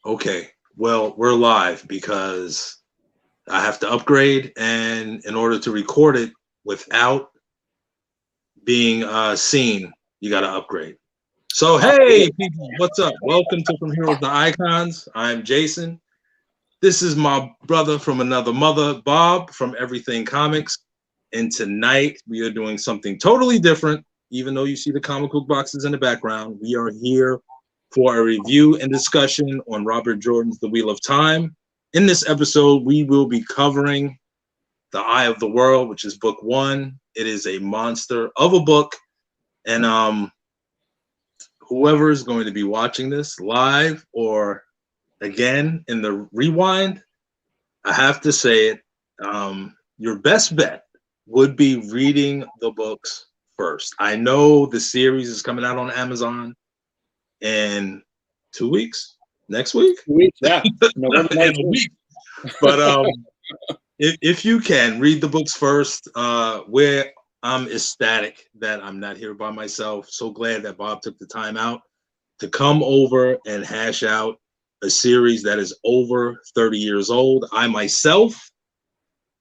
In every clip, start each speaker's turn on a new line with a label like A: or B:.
A: Okay. Well, we're live because I have to upgrade, and in order to record it without being seen, you got to upgrade. So, hey, people, what's up? Welcome to From Heroes to Icons. I'm Jason. This is my brother from another mother, Bob from Everything Comics. And tonight we are doing something totally different. Even though you see the comic book boxes in the background, we are here for a review and discussion on Robert Jordan's The Wheel of Time. In this episode, we will be covering The Eye of the World, which is book one. It is a monster of a book. And whoever is going to be watching this live or again in the rewind, I have to say it. Your best bet would be reading the books first. I know the series is coming out on Amazon in 2 weeks, next week,
B: 2 weeks, yeah, November
A: in a
B: 19th.
A: week. But if you can read the books first, where I'm ecstatic that I'm not here by myself. So glad that Bob took the time out to come over and hash out a series that is over 30 years old. I myself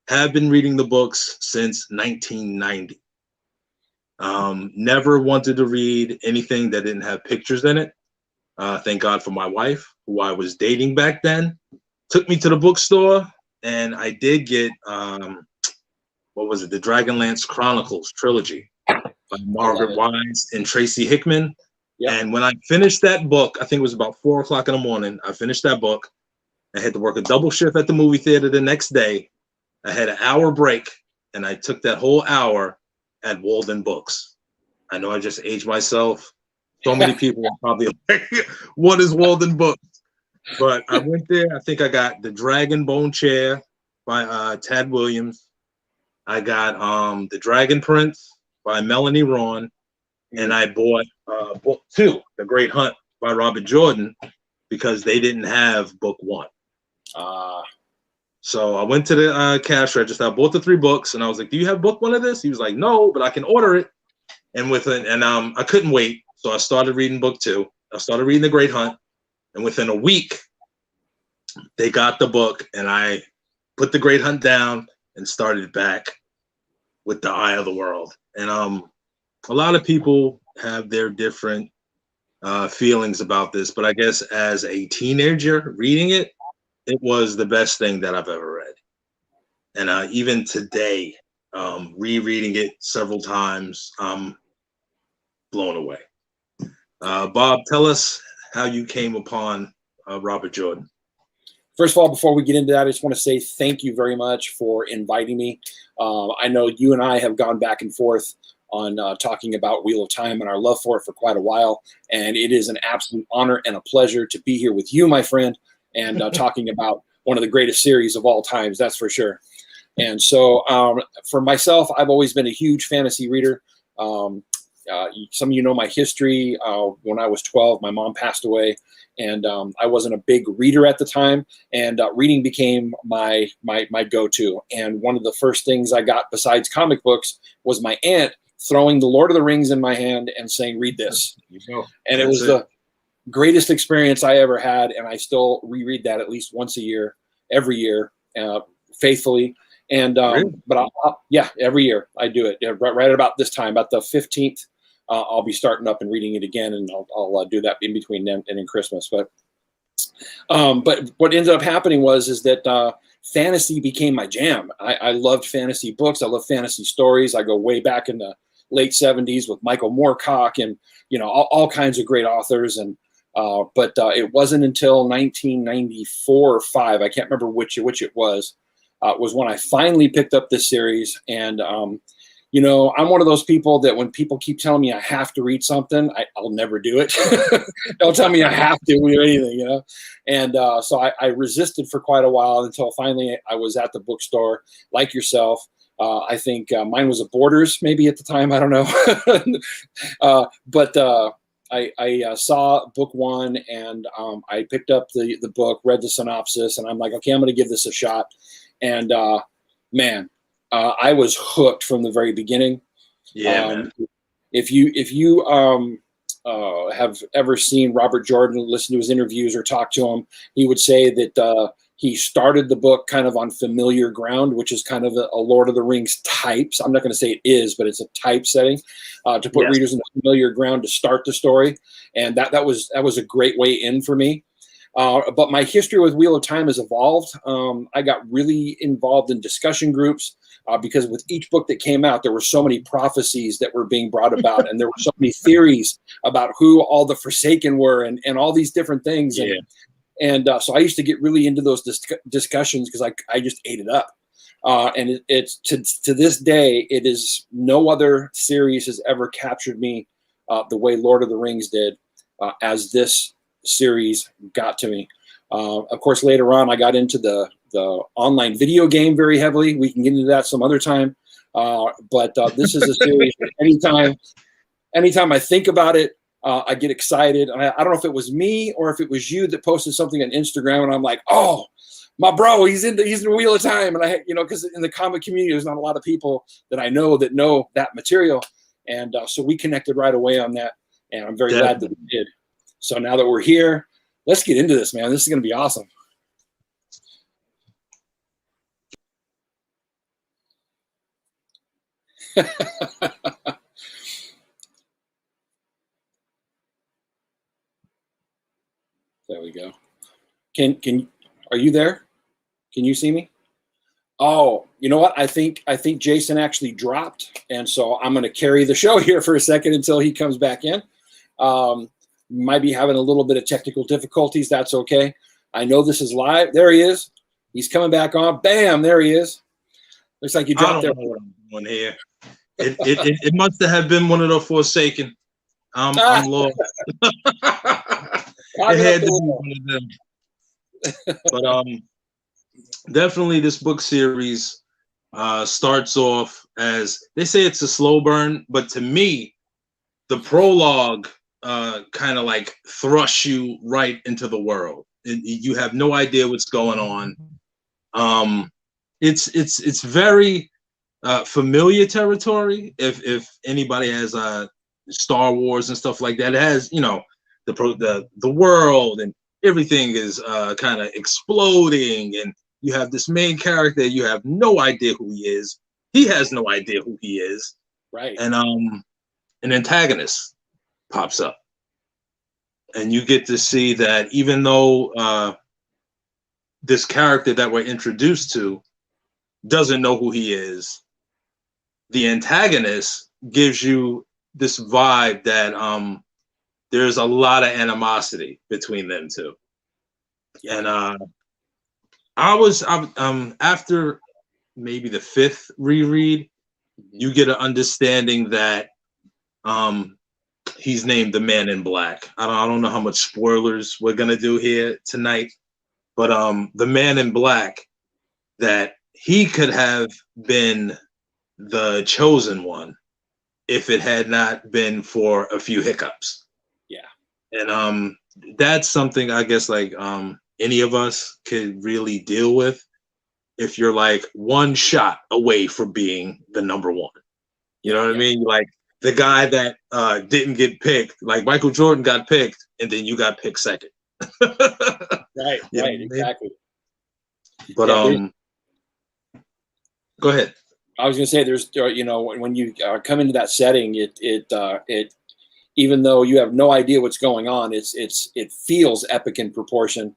A: have been reading the books since 1990. Never wanted to read anything that didn't have pictures in it. Thank God for my wife, who I was dating back then, took me to the bookstore, and I did get, what was it, the Dragonlance Chronicles trilogy by Margaret Wise and Tracy Hickman. Yep. And when I finished that book, I think it was about 4 o'clock in the morning, I finished that book. I had to work a double shift at the movie theater the next day. I had an hour break, and I took that whole hour at Walden Books. I know I just aged myself. So many people are probably like, what is Walden Books? But I went there. I think I got The Dragon Bone Chair by Tad Williams. I got The Dragon Prince by Melanie Ron. And I bought book two, The Great Hunt by Robert Jordan, because they didn't have book one. So I went to the cash register. I bought the 3 books, and I was like, "Do you have book one of this?" He was like, "No, but I can order it." And I couldn't wait, so I started reading book 2. I started reading The Great Hunt, and within a week, they got the book, and I put The Great Hunt down and started back with The Eye of the World. And a lot of people have their different feelings about this, but I guess as a teenager reading it, it was the best thing that I've ever read. And even today, rereading it several times, I'm blown away. Bob, tell us how you came upon Robert Jordan.
B: First of all, before we get into that, I just want to say thank you very much for inviting me. I know you and I have gone back and forth on talking about Wheel of Time and our love for it for quite a while, and it is an absolute honor and a pleasure to be here with you, my friend, and talking about one of the greatest series of all times, that's for sure. And so for myself, I've always been a huge fantasy reader. Some of you know my history. When I was 12, my mom passed away, and I wasn't a big reader at the time, and reading became my go-to. And one of the first things I got besides comic books was my aunt throwing the Lord of the Rings in my hand and saying, "Read this." And it was the greatest experience I ever had, and I still reread that at least once a year, every year, faithfully. And
A: Really?
B: but yeah, every year I do it. Right about this time, about the 15th, I'll be starting up and reading it again, and I'll do that in between then and in Christmas. But what ended up happening is that fantasy became my jam. I loved fantasy books. I love fantasy stories. I go way back in the late 70s with Michael Moorcock and all kinds of great authors. And but it wasn't until 1994 or 5, I can't remember which it was when I finally picked up this series. And I'm one of those people that when people keep telling me I have to read something, I'll never do it. Don't tell me I have to read anything, And so I resisted for quite a while until finally I was at the bookstore, like yourself. I think mine was a Borders maybe at the time. I don't know. But I saw book 1, and I picked up the book, read the synopsis, and I'm like, okay, I'm going to give this a shot. And man, I was hooked from the very beginning.
A: Yeah, man.
B: If you have ever seen Robert Jordan, listened to his interviews or talked to him, he would say that he started the book kind of on familiar ground, which is kind of a Lord of the Rings types. I'm not going to say it is, but it's a type setting to put readers in familiar ground to start the story, and that was a great way in for me. But my history with Wheel of Time has evolved. I got really involved in discussion groups because with each book that came out, there were so many prophecies that were being brought about, and there were so many theories about who all the Forsaken were, and all these different things.
A: Yeah.
B: And so I used to get really into those discussions because I just ate it up. And it's to this day, it is no other series has ever captured me the way Lord of the Rings did as this series got to me. Of course, later on, I got into the online video game very heavily. We can get into that some other time. But this is a series that anytime I think about it, I get excited. I don't know if it was me or if it was you that posted something on Instagram, and I'm like, oh, my bro, he's in the Wheel of Time. And because in the comic community, there's not a lot of people that I know that material. And so we connected right away on that. And I'm very glad that we did. So now that we're here, let's get into this, man. This is going to be awesome. There we go. Are you there? Can you see me? Oh, you know what? I think Jason actually dropped, and so I'm going to carry the show here for a second until he comes back in. Might be having a little bit of technical difficulties. That's okay. I know this is live. There he is. He's coming back on. Bam! There he is. Looks like you dropped there.
A: I don't know what I'm doing here. It must have been one of the Forsaken. I'm lost. It had to be one of them. But definitely this book series starts off as, they say it's a slow burn, but to me, the prologue kind of like thrusts you right into the world. You have no idea what's going on. It's very familiar territory. If anybody has Star Wars and stuff like that, it has, the world and everything is kind of exploding, and you have this main character, you have no idea who he is. He has no idea who he is.
B: Right.
A: And an antagonist pops up. And you get to see that even though this character that we're introduced to doesn't know who he is, the antagonist gives you this vibe that there's a lot of animosity between them two. And after maybe the fifth reread, you get an understanding that he's named the Man in Black. I don't know how much spoilers we're gonna do here tonight, but the Man in Black, that he could have been the chosen one if it had not been for a few hiccups.
B: Yeah.
A: And that's something I guess like any of us could really deal with if you're like one shot away from being the number one. You know what I mean? Like the guy that didn't get picked, like Michael Jordan got picked, and then you got picked second.
B: Right, exactly.
A: But go ahead.
B: I was going to say, there's when you come into that setting, it even though you have no idea what's going on, it feels epic in proportion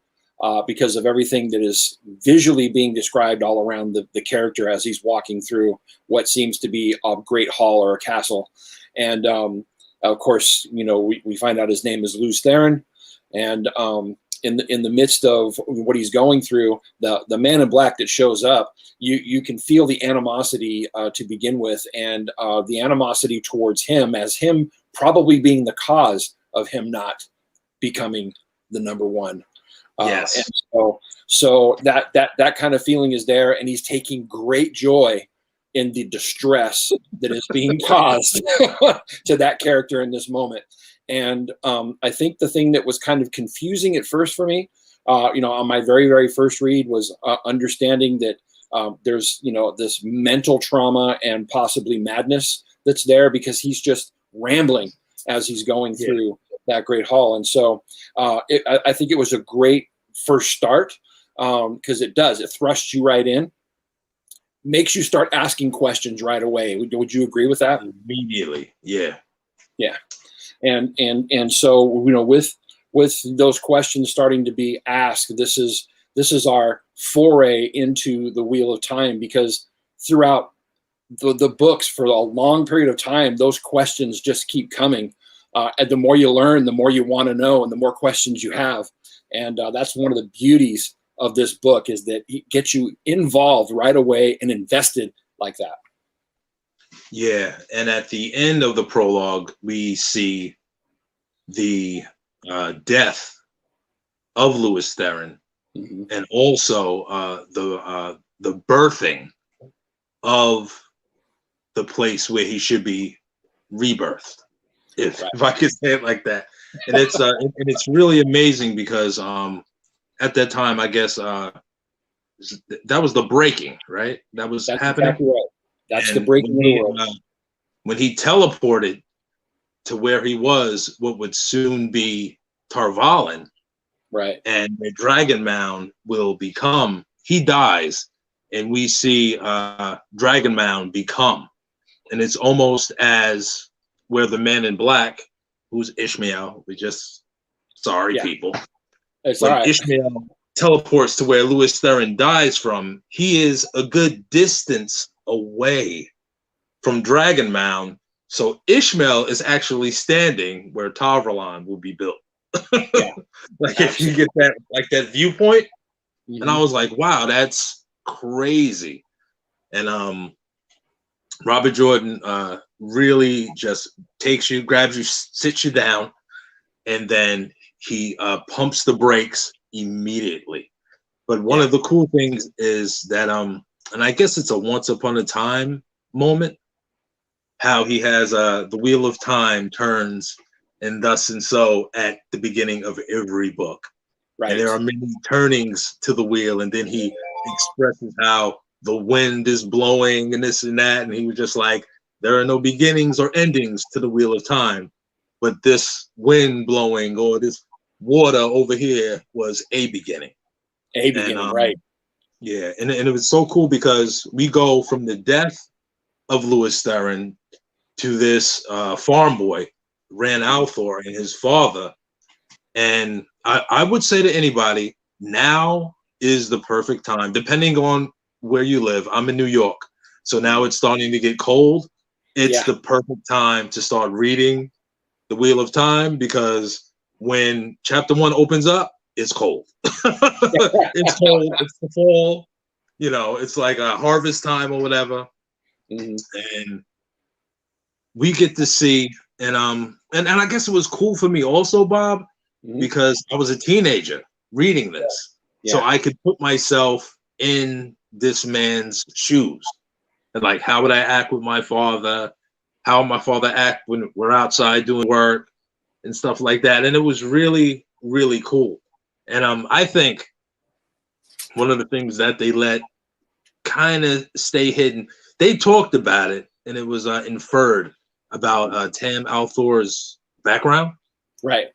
B: because of everything that is visually being described all around the character as he's walking through what seems to be a great hall or a castle. And of course, we find out his name is Lews Therin, and in the midst of what he's going through, the Man in Black that shows up, you can feel the animosity to begin with, and the animosity towards him as him probably being the cause of him not becoming the number one.
A: Yes.
B: And so that kind of feeling is there, and he's taking great joy in the distress that is being caused to that character in this moment. And I think the thing that was kind of confusing at first for me, on my very, very first read, was understanding that there's, this mental trauma and possibly madness that's there, because he's just rambling as he's going
A: Yeah.
B: through that great hall. And so I think it was a great first start, because it thrusts you right in, makes you start asking questions right away. Would you agree with that?
A: Immediately. Yeah.
B: Yeah. And so, with those questions starting to be asked, this is our foray into the Wheel of Time, because throughout the books for a long period of time, those questions just keep coming. And the more you learn, the more you want to know, and the more questions you have. And that's one of the beauties of this book, is that it gets you involved right away and invested like that.
A: Yeah. And at the end of the prologue, we see the death of Lewis Theron,
B: Mm-hmm.
A: and also the birthing of the place where he should be rebirthed, if I could say it like that. And it's really amazing because at that time, I guess that was the breaking, right? That was
B: That's
A: happening.
B: exactly right. That's
A: And
B: the breaking of the world.
A: when he teleported to where he was, what would soon be Tarvalin,
B: Right.
A: and the Dragon Mound will become, he dies, and we see Dragon Mound become. And it's almost as where the man in black, who's Ishmael, people.
B: It's
A: When
B: all right.
A: Ishmael teleports to where Lewis Theron dies from, he is a good distance away from Dragon Mound. So Ishmael is actually standing where Tarvalon will be built.
B: Yeah,
A: like if you get that viewpoint.
B: mm-hmm.
A: And I was like, wow, that's crazy. And Robert Jordan really just takes you, grabs you, sits you down, and then he pumps the brakes immediately. But one of the cool things is that and I guess it's a once upon a time moment, how he has the wheel of time turns and thus and so at the beginning of every book.
B: Right.
A: And there are many turnings to the wheel, and then he expresses how the wind is blowing and this and that, and he was just like, there are no beginnings or endings to the wheel of time, but this wind blowing or this water over here was a beginning.
B: Right.
A: Yeah, and it was so cool because we go from the death of Lewis Theron to this farm boy, Ran Althor, and his father. And I would say to anybody, now is the perfect time, depending on where you live. I'm in New York, so now it's starting to get cold. It's the perfect time to start reading The Wheel of Time, because when chapter 1 opens up, it's cold. It's cold. It's the fall. It's like a harvest time or whatever.
B: Mm-hmm.
A: And we get to see, and I guess it was cool for me also, Bob, mm-hmm. because I was a teenager reading this. So I could put myself in this man's shoes. And like, how would I act with my father? How would my father act when we're outside doing work and stuff like that? And it was really, really cool. And I think one of the things that they let kind of stay hidden, they talked about it, and it was inferred about Tam Althor's background.
B: Right.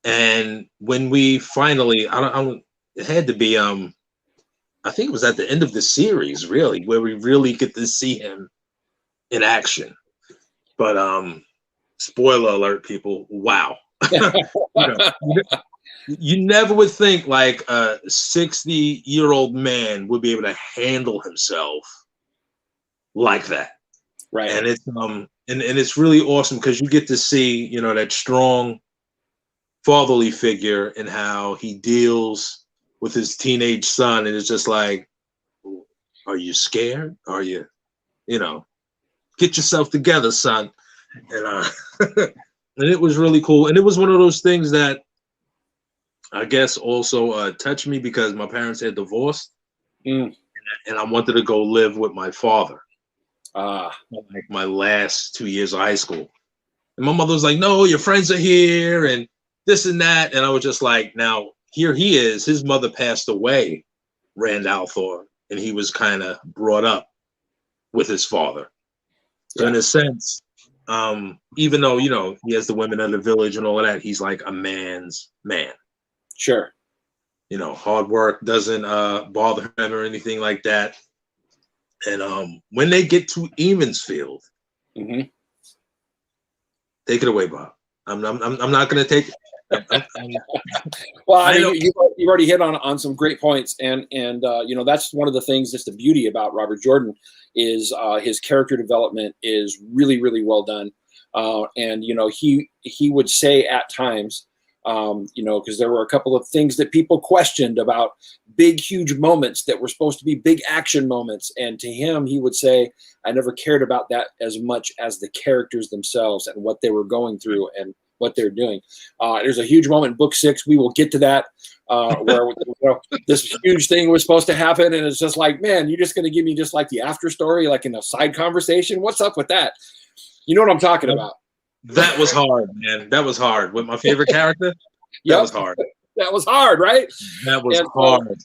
A: And when we finally, it had to be, I think it was at the end of the series, really, where we really get to see him in action. But spoiler alert, people! Wow, you never would think like a 60-year-old man would be able to handle himself like that.
B: Right.
A: And it's and it's really awesome because you get to see that strong fatherly figure and how he deals with his teenage son, and it's just like, are you scared? Are you, get yourself together, son. And and it was really cool. And it was one of those things that I guess also touched me because my parents had divorced, and I wanted to go live with my father. Like my last 2 years of high school. And my mother was like, no, your friends are here and this and that. And I was just like, now here he is. His mother passed away, Rand Althor, and he was kind of brought up with his father. So in a sense, Even though, you know, he has the women of the village and all of that, he's like a man's man.
B: Sure.
A: You know, hard work doesn't bother him or anything like that. And when they get to Emansfield,
B: Mm-hmm.
A: take it away, Bob. I'm not going to take it.
B: Well, I mean, you've already hit on some great points, and you know, that's one of the things that's the beauty about Robert Jordan is his character development is really, really well done. And you know, he would say at times, you know, because there were a couple of things that people questioned about big, huge moments that were supposed to be big action moments, and to him, he would say, "I never cared about that as much as the characters themselves and what they were going through and what they're doing." There's a huge moment in book 6. We will get to that where you know, this huge thing was supposed to happen, and it's just like, man, you're just going to give me just like the after story, like in a side conversation. What's up with that? You know what I'm talking about?
A: That was hard, man. That was hard. With my favorite character, that was hard.
B: That was hard, right?
A: That was hard.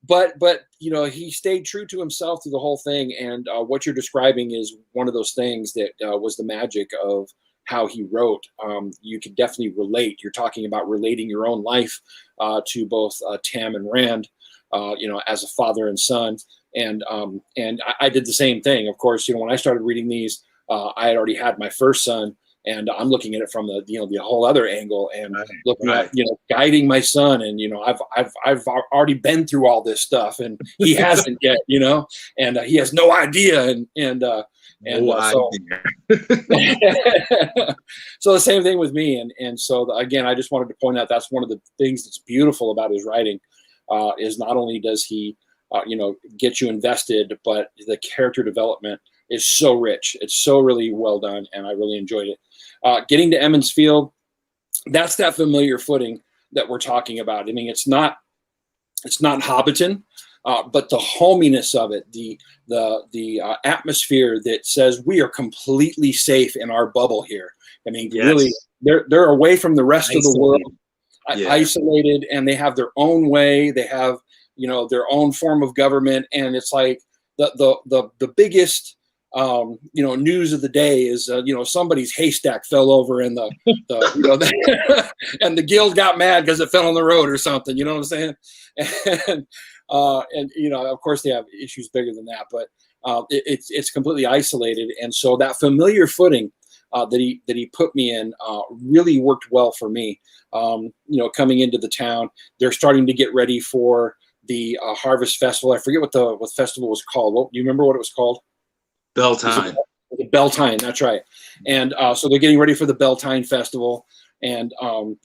B: But you know, he stayed true to himself through the whole thing, and what you're describing is one of those things that was the magic of how he wrote. You could definitely relate. You're talking about relating your own life to both Tam and Rand, you know, as a father and son. And I did the same thing. Of course, you know, when I started reading these, I had already had my first son, and I'm looking at it from the, you know, the whole other angle, and looking at, you know, guiding my son. And, you know, I've already been through all this stuff, and he hasn't yet, you know, and he has no idea. So so the same thing with me. And so again, I just wanted to point out that's one of the things that's beautiful about his writing, is not only does he, you know, get you invested, but the character development is so rich. It's so really well done, and I really enjoyed it. Getting to Emansfield, that's that familiar footing that we're talking about. I mean, it's not Hobbiton, but the hominess of it, the atmosphere that says we are completely safe in our bubble here. I mean, really, they're away from the rest of the world, isolated, and they have their own way. They have, you know, their own form of government, and it's like the biggest, you know, news of the day is, you know, somebody's haystack fell over and the you know, and the guild got mad because it fell on the road or something. You know what I'm saying? And you know, of course, they have issues bigger than that, but it's completely isolated, and so that familiar footing that he put me in really worked well for me. You know, coming into the town, they're starting to get ready for the Harvest Festival. I forget what the festival was called. Do you remember what it was called?
A: Beltane.
B: The Beltane, that's right. And so they're getting ready for the Beltane Festival. And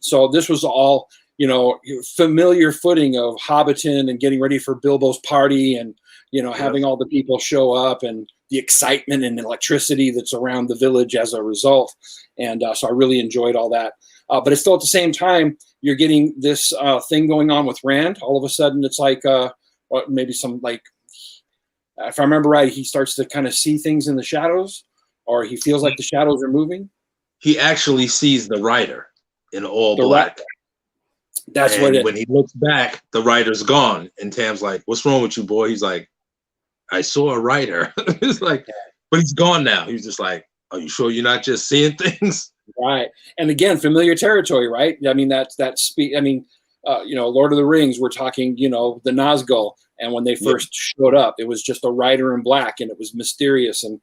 B: so this was all, you know, familiar footing of Hobbiton and getting ready for Bilbo's party, and, you know, having all the people show up and the excitement and electricity that's around the village as a result. And so I really enjoyed all that. But it's still at the same time, you're getting this thing going on with Rand. All of a sudden, it's like maybe some, like, if I remember right, he starts to kind of see things in the shadows, or he feels like the shadows are moving.
A: He actually sees the rider in all black.
B: That's
A: and
B: what it is.
A: When he looks back, the rider's gone. And Tam's like, "What's wrong with you, boy?" He's like, "I saw a rider." It's like, but he's gone now. He's just like, "Are you sure you're not just seeing things?"
B: Right. And again, familiar territory, right? I mean, I mean, you know, Lord of the Rings, we're talking, you know, the Nazgul. And when they first showed up, it was just a rider in black, and it was mysterious. And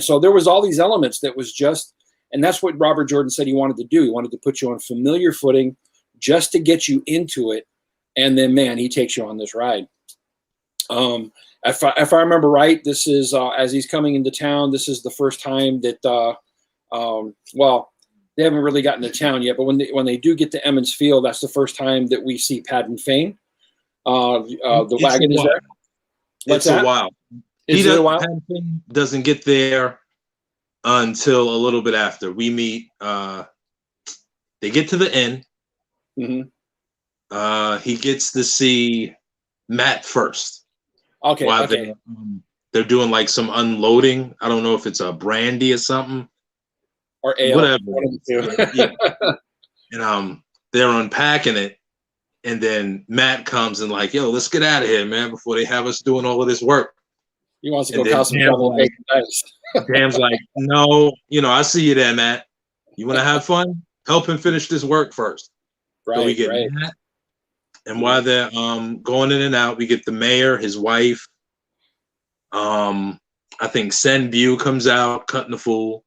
B: so there was all these elements that was just, and that's what Robert Jordan said he wanted to do. He wanted to put you on familiar footing just to get you into it. And then, man, he takes you on this ride. If I remember right, this is, as he's coming into town, this is the first time that, well, they haven't really gotten to town yet, but when they do get to Emansfield, that's the first time that we see Padden Fane. The wagon is there.
A: It's a while. Padden Fane doesn't get there until a little bit after. We meet. They get to the inn.
B: Mm-hmm.
A: He gets to see Matt first.
B: Okay.
A: While they're doing like some unloading. I don't know if it's a brandy or something.
B: Or ale.
A: Whatever. And they're unpacking it. And then Matt comes and like, "Yo, let's get out of here, man, before they have us doing all of this work."
B: He wants to go cause some trouble.
A: Dan's like, no, I see you there, Matt. You want to have fun? Help him finish this work first. So we
B: Right,
A: get
B: right.
A: Matt, and while they're going in and out, we get the mayor, his wife. I think Sen View comes out, cutting the fool,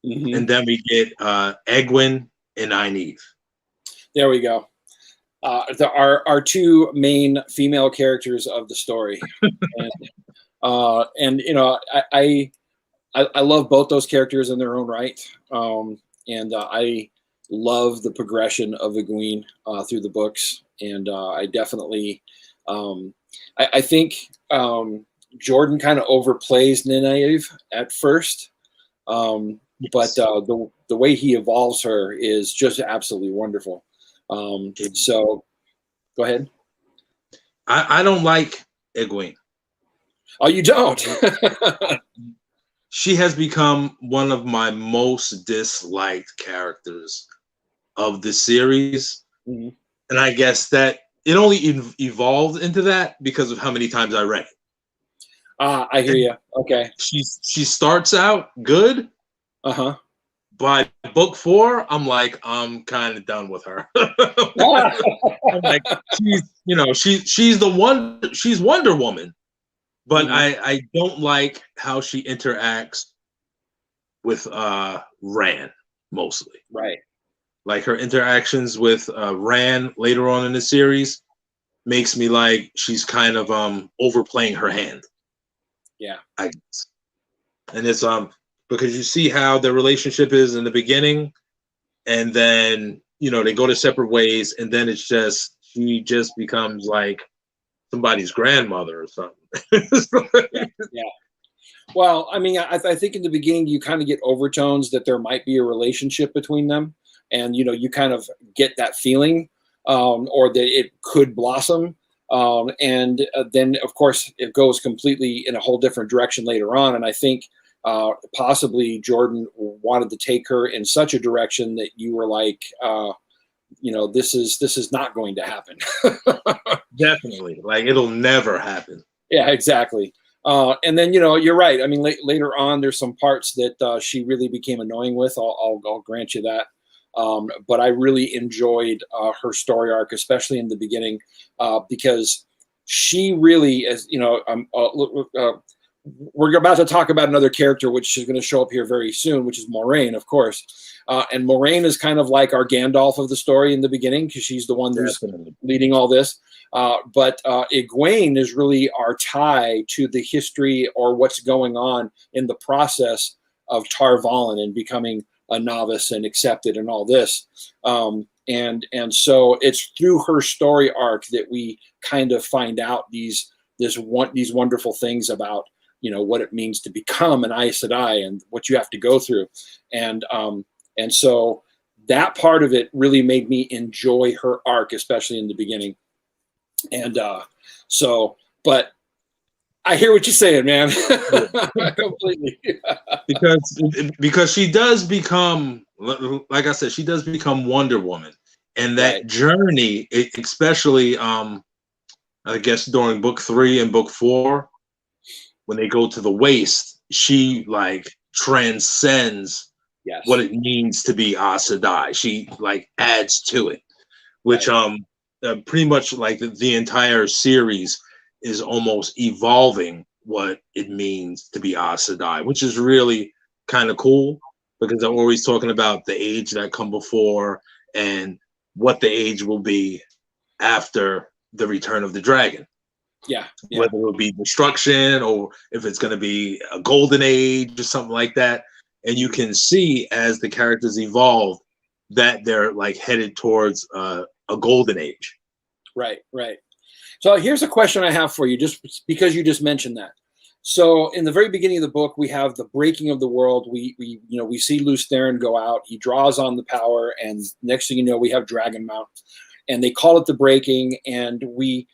B: Mm-hmm.
A: and then we get Egwin and Nynaeve.
B: There we go. Our two main female characters of the story, and I love both those characters in their own right, and I love the progression of Egwene through the books, and I definitely, I think Jordan kind of overplays Nynaeve at first, but the way he evolves her is just absolutely wonderful. So, go ahead.
A: I don't like Egwene.
B: Oh, you don't?
A: She has become one of my most disliked characters of the series.
B: Mm-hmm.
A: And I guess that it only evolved into that because of how many times I read it.
B: I hear you. Okay.
A: She starts out good.
B: Uh-huh.
A: By book 4, I'm kind of done with her. I'm like, she's Wonder Woman, but I don't like how she interacts with Rand mostly.
B: Right.
A: Like her interactions with Rand later on in the series makes me like she's kind of overplaying her hand.
B: Yeah.
A: I guess. And it's because you see how the relationship is in the beginning, and then they go to separate ways, and then she just becomes like somebody's grandmother or something.
B: Yeah. Well, I mean, I think in the beginning you kind of get overtones that there might be a relationship between them, and you kind of get that feeling, or that it could blossom, and then of course it goes completely in a whole different direction later on. And I think possibly Jordan wanted to take her in such a direction that you were like, this is not going to happen.
A: Definitely, like it'll never happen.
B: Yeah, exactly. And then you're right. I mean, later on, there's some parts that she really became annoying with. I'll grant you that. But I really enjoyed her story arc, especially in the beginning, because she really, as we're about to talk about another character which is going to show up here very soon, which is Moraine, of course. And Moraine is kind of like our Gandalf of the story in the beginning, because she's the one who's leading all this. But Egwene is really our tie to the history or what's going on in the process of Tar Valon and becoming a novice and accepted and all this. And so it's through her story arc that we kind of find out these wonderful things about what it means to become an Aes Sedai and what you have to go through. And so that part of it really made me enjoy her arc, especially in the beginning. And but I hear what you're saying, man. Completely.
A: because she does become, like I said, she does become Wonder Woman, and that journey, especially I guess during book 3 and book 4, when they go to the waste, she like transcends what it means to be Aes Sedai. She like adds to it, which pretty much like the entire series is almost evolving what it means to be Aes Sedai, which is really kind of cool, because they're always talking about the age that come before and what the age will be after the return of the dragon.
B: Yeah.
A: Whether it will be destruction or if it's going to be a golden age or something like that. And you can see as the characters evolve that they're like headed towards a golden age.
B: Right. So here's a question I have for you, just because you just mentioned that. So in the very beginning of the book, we have the breaking of the world. We see Lews Therin go out. He draws on the power, and next thing you know, we have Dragonmount, and they call it the breaking. And we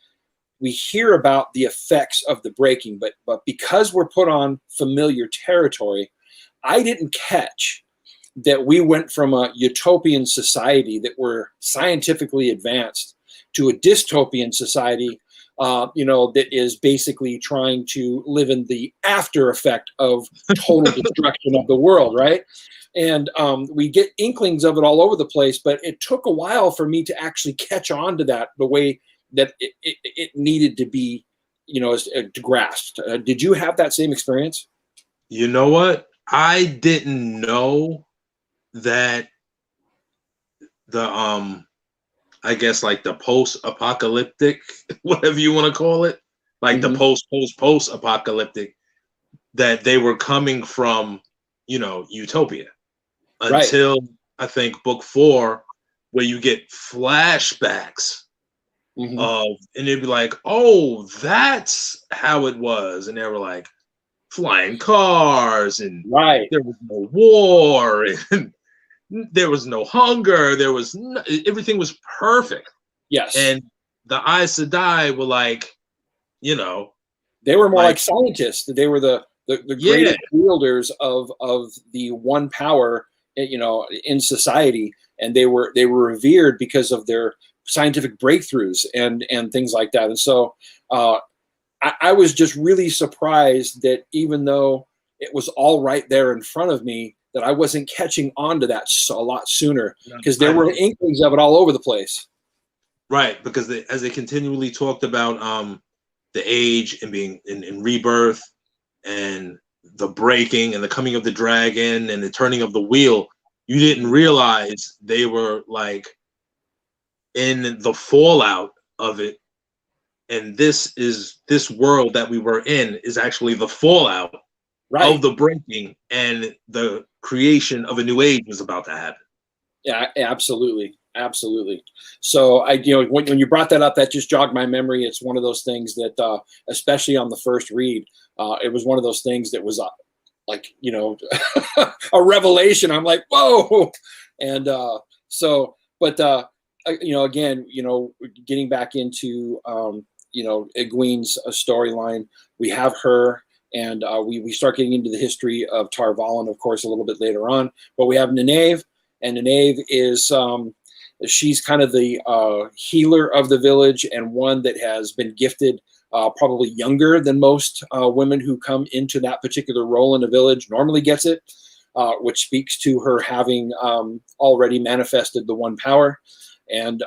B: hear about the effects of the breaking, but because we're put on familiar territory, I didn't catch that we went from a utopian society that were scientifically advanced to a dystopian society that is basically trying to live in the after effect of total destruction of the world, right? And we get inklings of it all over the place, but it took a while for me to actually catch on to that the way that it needed to be, grasped. Did you have that same experience?
A: You know what? I didn't know that the I guess like the post-apocalyptic, whatever you want to call it, like the post-apocalyptic, that they were coming from, utopia, until I think book 4, where you get flashbacks of, and they'd be like, oh, that's how it was. And they were like flying cars, and there was no war, and there was no hunger. There was everything was perfect.
B: Yes.
A: And the Aes Sedai were like,
B: they were more like scientists. They were the greatest wielders of the one power, in society, and they were revered because of their scientific breakthroughs and things like that. And so I was just really surprised that even though it was all right there in front of me, that I wasn't catching on to that a lot sooner, because there were inklings of it all over the place.
A: Right, because as they continually talked about the age and being in rebirth, and the breaking and the coming of the dragon and the turning of the wheel, you didn't realize they were like in the fallout of it. And this world that we were in is actually the fallout of the breaking, and the creation of a new age was about to happen.
B: Yeah, absolutely. So when you brought that up, that just jogged my memory. It's one of those things that, especially on the first read, it was one of those things that was like, a revelation. I'm like, whoa. And again, getting back into, Egwene's storyline, we have her, and we start getting into the history of Tar Valon, of course, a little bit later on. But we have Nynaeve, and Nynaeve is she's kind of the healer of the village, and one that has been gifted, probably younger than most women who come into that particular role in the village normally gets it, which speaks to her having already manifested the one power. And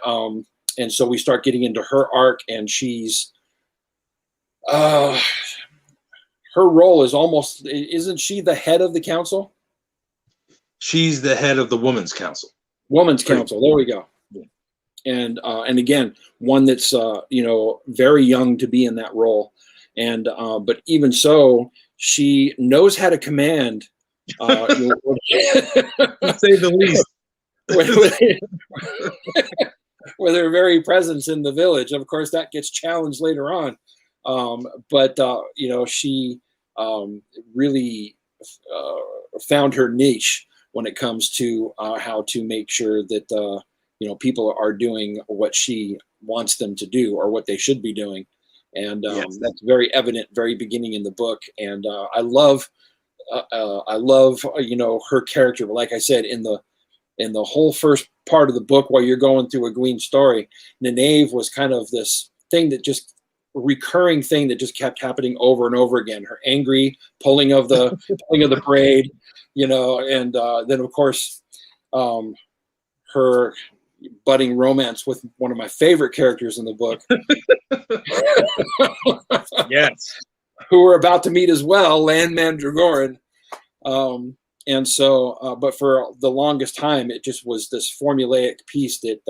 B: so we start getting into her arc, and she's her role is almost, isn't she the head of the council?
A: She's the head of the Women's Council.
B: Women's Council. There we go. And again, one that's very young to be in that role, and but even so, she knows how to command. To
A: say the least.
B: With her very presence in the village. Of course, that gets challenged later on. But she really found her niche when it comes to how to make sure that people are doing what she wants them to do, or what they should be doing. And that's very evident very beginning in the book. And I love her character. But like I said, in the whole first part of the book, while you're going through Egwene's story, Nynaeve was kind of this thing that just recurring thing that just kept happening over and over again. Her angry pulling of the braid, and then of course her budding romance with one of my favorite characters in the book.
A: Yes.
B: Who we're about to meet as well, Landman Dragoran. And so, but for the longest time, it just was this formulaic piece that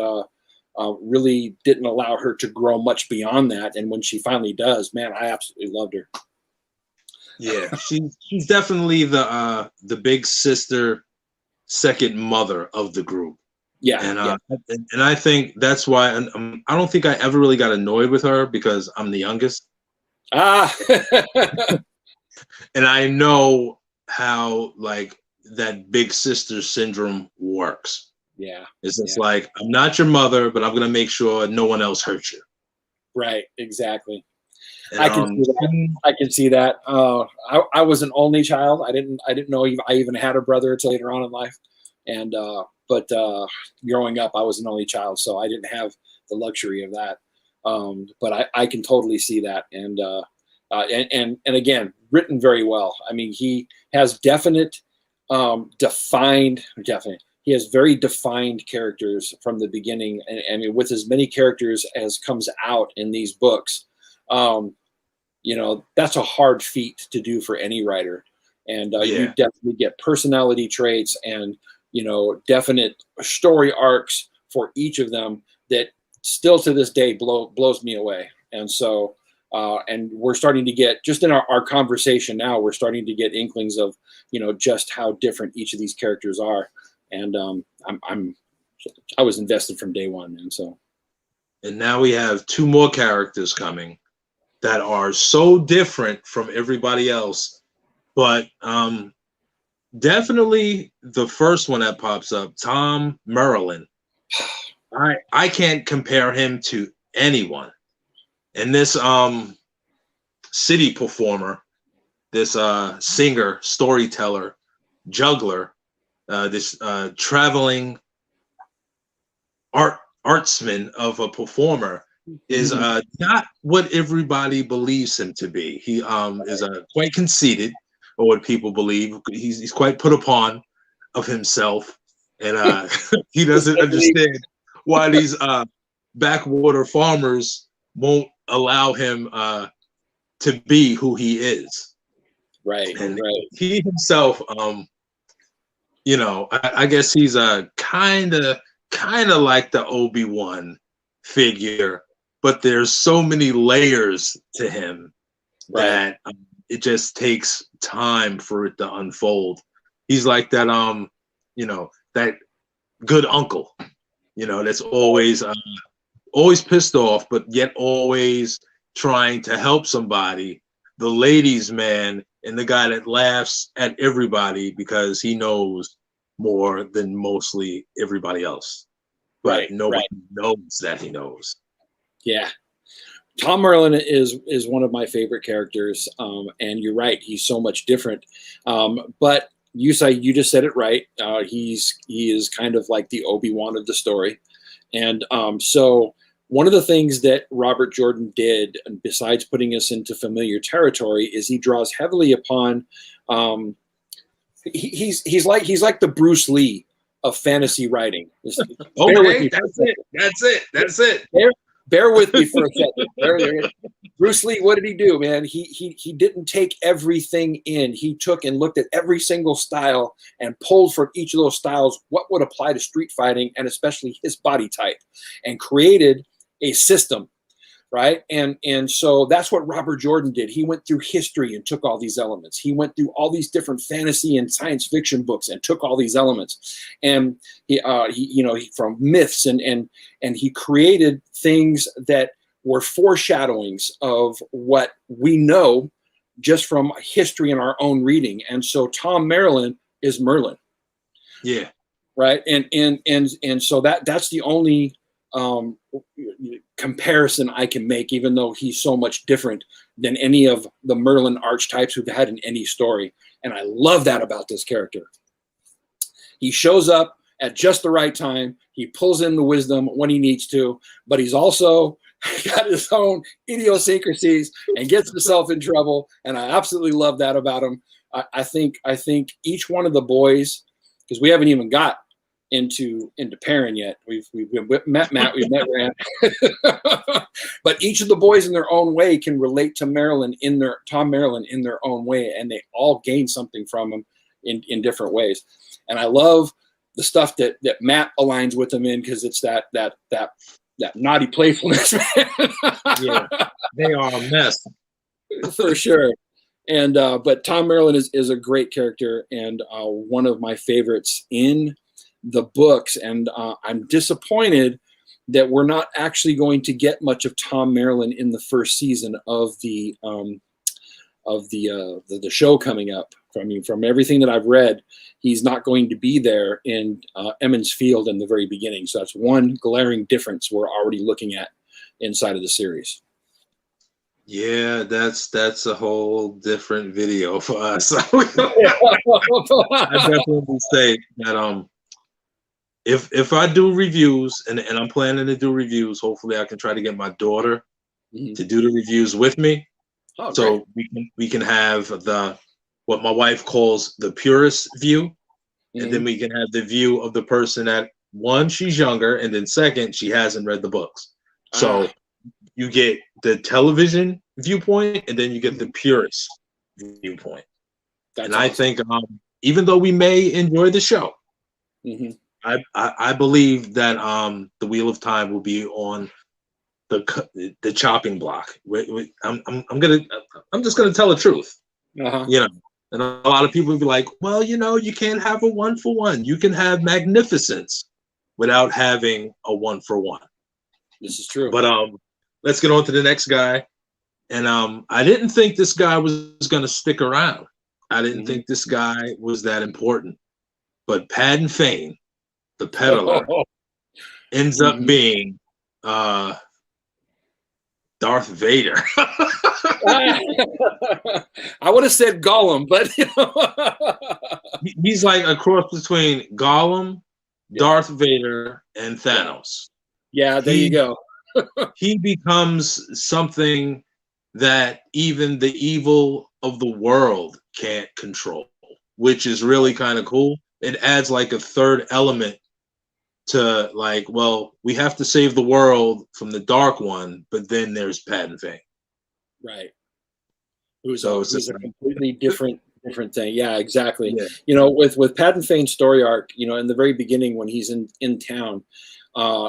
B: really didn't allow her to grow much beyond that. And when she finally does, man, I absolutely loved her.
A: Yeah, she's definitely the big sister, second mother of the group.
B: Yeah,
A: and I think that's why I don't think I ever really got annoyed with her, because I'm the youngest. And I know how like that big sister syndrome works.
B: Yeah,
A: it's just like, I'm not your mother, but I'm gonna make sure no one else hurts you.
B: Right, exactly. And, I can see that. I was an only child. I didn't know I even had a brother until later on in life. And but growing up, I was an only child, so I didn't have the luxury of that. But I can totally see that, and again, written very well. I mean, he has definite, definite. He has very defined characters from the beginning, and I mean, with as many characters as comes out in these books, you know, that's a hard feat to do for any writer. And you definitely get personality traits and, you know, definite story arcs for each of them that still to this day blows me away. And so, and we're starting to get, just in our conversation now, we're starting to get inklings of, you know, just how different each of these characters are. And I was invested from day one, and so.
A: And now we have 2 more characters coming that are so different from everybody else, but definitely the first one that pops up, Tom Merlin. I can't compare him to anyone. And this city performer, this singer, storyteller, juggler, this traveling artsman of a performer is not what everybody believes him to be. He is quite conceited, or what people believe. He's quite put upon of himself, and he doesn't understand why these backwater farmers won't allow him to be who he is.
B: Right.
A: And
B: right.
A: he himself, you know, I guess he's a kind of like the Obi-Wan figure, but there's so many layers to him that it just takes time for it to unfold. He's like that, you know, that good uncle, you know, that's always pissed off, but yet always trying to help somebody. The ladies' man, and the guy that laughs at everybody because he knows more than mostly everybody else. But nobody knows that he knows.
B: Yeah. Tom Merlin is one of my favorite characters. And you're right, he's so much different. But you just said it right. He is kind of like the Obi-Wan of the story. And so one of the things that Robert Jordan did, besides putting us into familiar territory, is he draws heavily upon. He's like the Bruce Lee of fantasy writing.
A: Okay, that's it.
B: Bear with me for a second. Bruce Lee, what did he do, man? He didn't take everything in. He took and looked at every single style and pulled from each of those styles what would apply to street fighting, and especially his body type, and created a system, right? And so that's what Robert Jordan did. He went through history and took all these elements. He went through all these different fantasy and science fiction books and took all these elements. And he from myths and he created things that were foreshadowings of what we know just from history and our own reading. And so Tom Merlin is Merlin.
A: Yeah.
B: Right. And so that's the only comparison I can make, even though he's so much different than any of the Merlin archetypes we've had in any story. And I love that about this character. He shows up at just the right time. He pulls in the wisdom when he needs to, but he's also got his own idiosyncrasies and gets himself in trouble. And I absolutely love that about him. I think each one of the boys, because we haven't even got into Perrin yet. We've met Matt, we've met Rand, but each of the boys in their own way can relate to Tom Merlin in their own way, and they all gain something from him in different ways. And I love the stuff that Matt aligns with him in, because it's that naughty playfulness.
A: Yeah, they are a mess
B: for sure. And but Tom Merlin is a great character and one of my favorites in the books, and I'm disappointed that we're not actually going to get much of Tom Merlin in the first season of the show coming up. From everything that I've read, he's not going to be there in Emond's Field in the very beginning. So that's one glaring difference we're already looking at inside of the series.
A: Yeah, that's a whole different video for us. I definitely say that if I do reviews, and I'm planning to do reviews, hopefully I can try to get my daughter to do the reviews with me.
B: Oh, great.
A: So we can have the what my wife calls the purist view, and then we can have the view of the person that, one, she's younger, and then second, she hasn't read the books. So you get the television viewpoint, and then you get the purist viewpoint.
B: That's
A: and
B: awesome.
A: I think even though we may enjoy the show, I believe that the Wheel of Time will be on the chopping block. I'm just gonna tell the truth. You know, and a lot of people will be like, well, you can't have a 1-for-1. You can have magnificence without having a 1-for-1.
B: This is true.
A: But let's get on to the next guy. And I didn't think this guy was gonna stick around. I didn't think this guy was that important. But Padden Fane, the peddler, ends up being Darth Vader.
B: I would have said Gollum, but
A: he's like a cross between Gollum, Darth Vader, and Thanos.
B: Yeah, there you go.
A: He becomes something that even the evil of the world can't control, which is really kind of cool. It adds like a third element to, like, well, we have to save the world from the Dark One, but then there's Padden Fane.
B: Right. Who's a completely different thing. Yeah, exactly. Yeah. With Padden Fane's story arc, in the very beginning when he's in town,